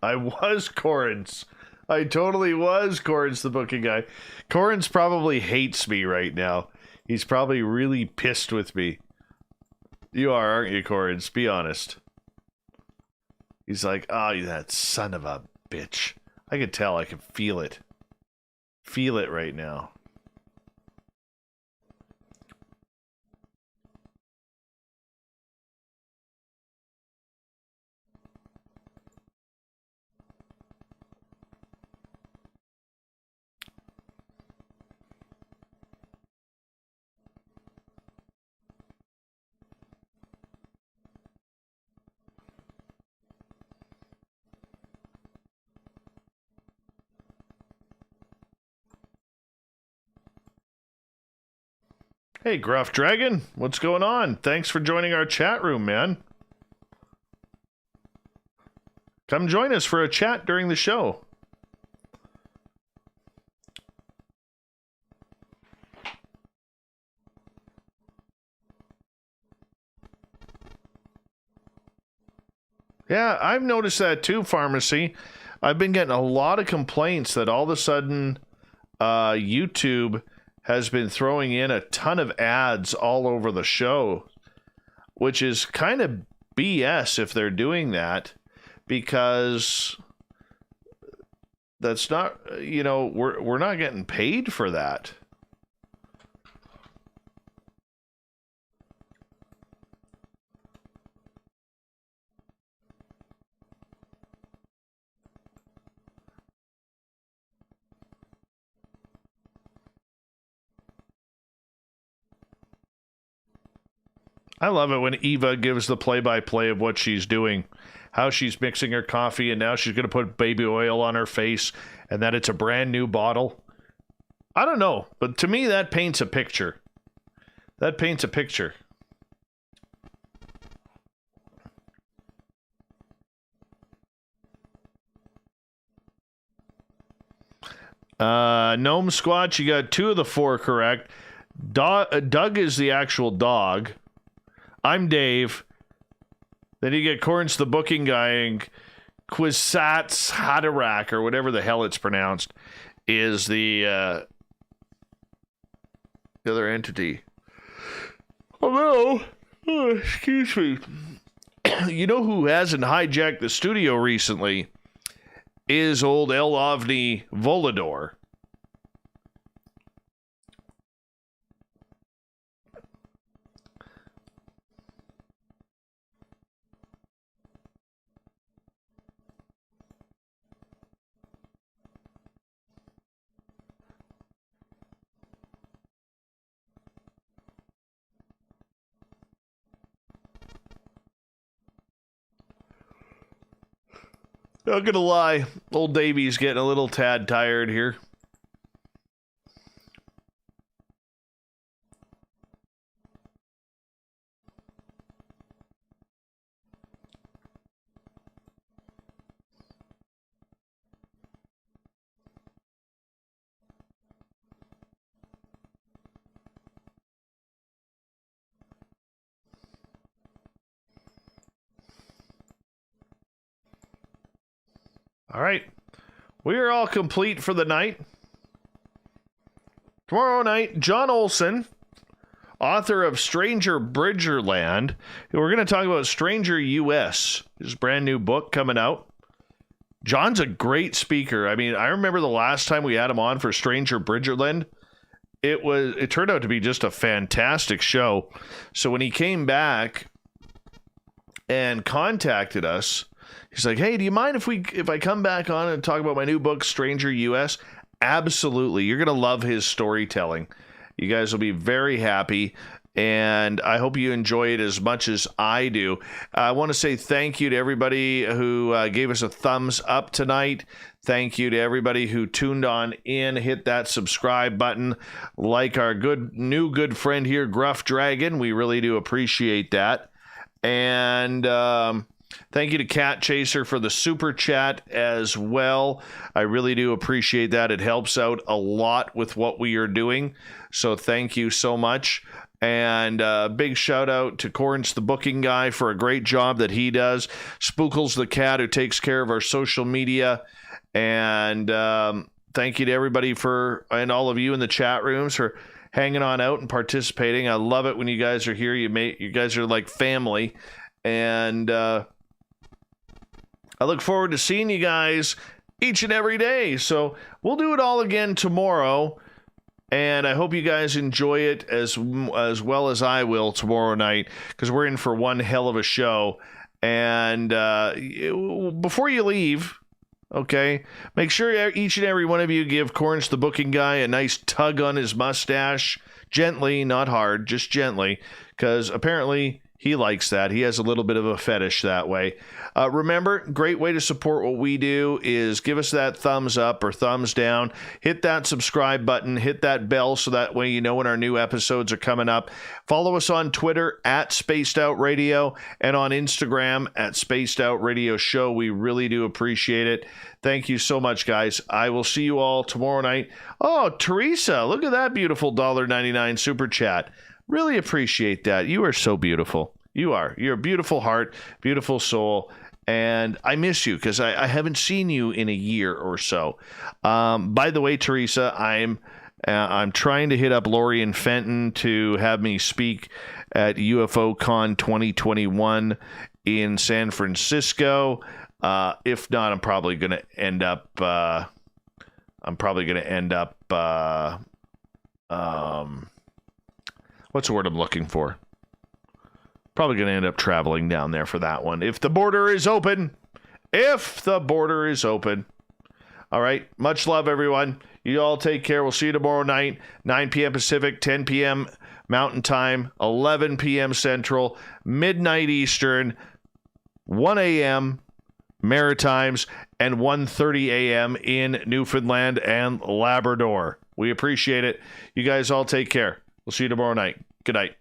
I was Corins. I totally was Corins, the booking guy. Corins probably hates me right now. He's probably really pissed with me. You are, aren't you, Corins? Be honest. He's like, oh, you that son of a bitch. I can tell. I can feel it. Feel it right now. Hey, Gruff Dragon, what's going on? Thanks for joining our chat room, man. Come join us for a chat during the show. Yeah, I've noticed that too, Pharmacy. I've been getting a lot of complaints that all of a sudden YouTube has been throwing in a ton of ads all over the show, which is kind of BS if they're doing that, because that's not, you know, we're not getting paid for that. I love it when Eva gives the play-by-play of what she's doing, how she's mixing her coffee, and now she's going to put baby oil on her face, and that it's a brand new bottle. I don't know, but to me that paints a picture. That paints a picture. Gnome Squatch, you got 2 of the 4 correct. Doug is the actual dog. I'm Dave. Then you get Corns the booking guy, and Quizats Haderach, or whatever the hell it's pronounced, is the other entity. Hello. Oh, excuse me. You know who hasn't hijacked the studio recently is old El Ovni Volador. Not gonna lie, old Davy's getting a little tad tired here. All right, we are all complete for the night. Tomorrow night, John Olson, author of Stranger Bridgerland. We're going to talk about Stranger US, his brand new book coming out. John's a great speaker. I mean, I remember the last time we had him on for Stranger Bridgerland. It turned out to be just a fantastic show. So when he came back and contacted us, he's like, hey, do you mind if I come back on and talk about my new book, Stranger US? Absolutely. You're going to love his storytelling. You guys will be very happy, and I hope you enjoy it as much as I do. I want to say thank you to everybody who gave us a thumbs up tonight. Thank you to everybody who tuned on in. Hit that subscribe button. Like our good friend here, Gruff Dragon. We really do appreciate that. And thank you to Cat Chaser for the super chat as well. I really do appreciate that. It helps out a lot with what we are doing. So thank you so much. And big shout out to Corns the booking guy for a great job that he does. Spookles the cat who takes care of our social media. And thank you to everybody and all of you in the chat rooms for hanging on out and participating. I love it when you guys are here. You guys are like family. And I look forward to seeing you guys each and every day. So we'll do it all again tomorrow. And I hope you guys enjoy it as well as I will tomorrow night, because we're in for one hell of a show. And before you leave, okay, make sure each and every one of you give Corns the booking guy a nice tug on his mustache. Gently, not hard, just gently, because apparently he likes that. He has a little bit of a fetish that way. Remember, great way to support what we do is give us that thumbs up or thumbs down. Hit that subscribe button. Hit that bell so that way you know when our new episodes are coming up. Follow us on Twitter at Spaced Out Radio and on Instagram at Spaced Out Radio Show. We really do appreciate it. Thank you so much, guys. I will see you all tomorrow night. Oh, Teresa, look at that beautiful $1.99 super chat. Really appreciate that. You are so beautiful. You are. You're a beautiful heart, beautiful soul, and I miss you because I haven't seen you in a year or so. By the way, Teresa, I'm trying to hit up Lori and Fenton to have me speak at UFO Con 2021 in San Francisco. If not, I'm probably going to end up. What's the word I'm looking for? Probably going to end up traveling down there for that one. If the border is open. If the border is open. All right. Much love, everyone. You all take care. We'll see you tomorrow night, 9 p.m. Pacific, 10 p.m. Mountain Time, 11 p.m. Central, midnight Eastern, 1 a.m. Maritimes, and 1:30 a.m. in Newfoundland and Labrador. We appreciate it. You guys all take care. We'll see you tomorrow night. Good night.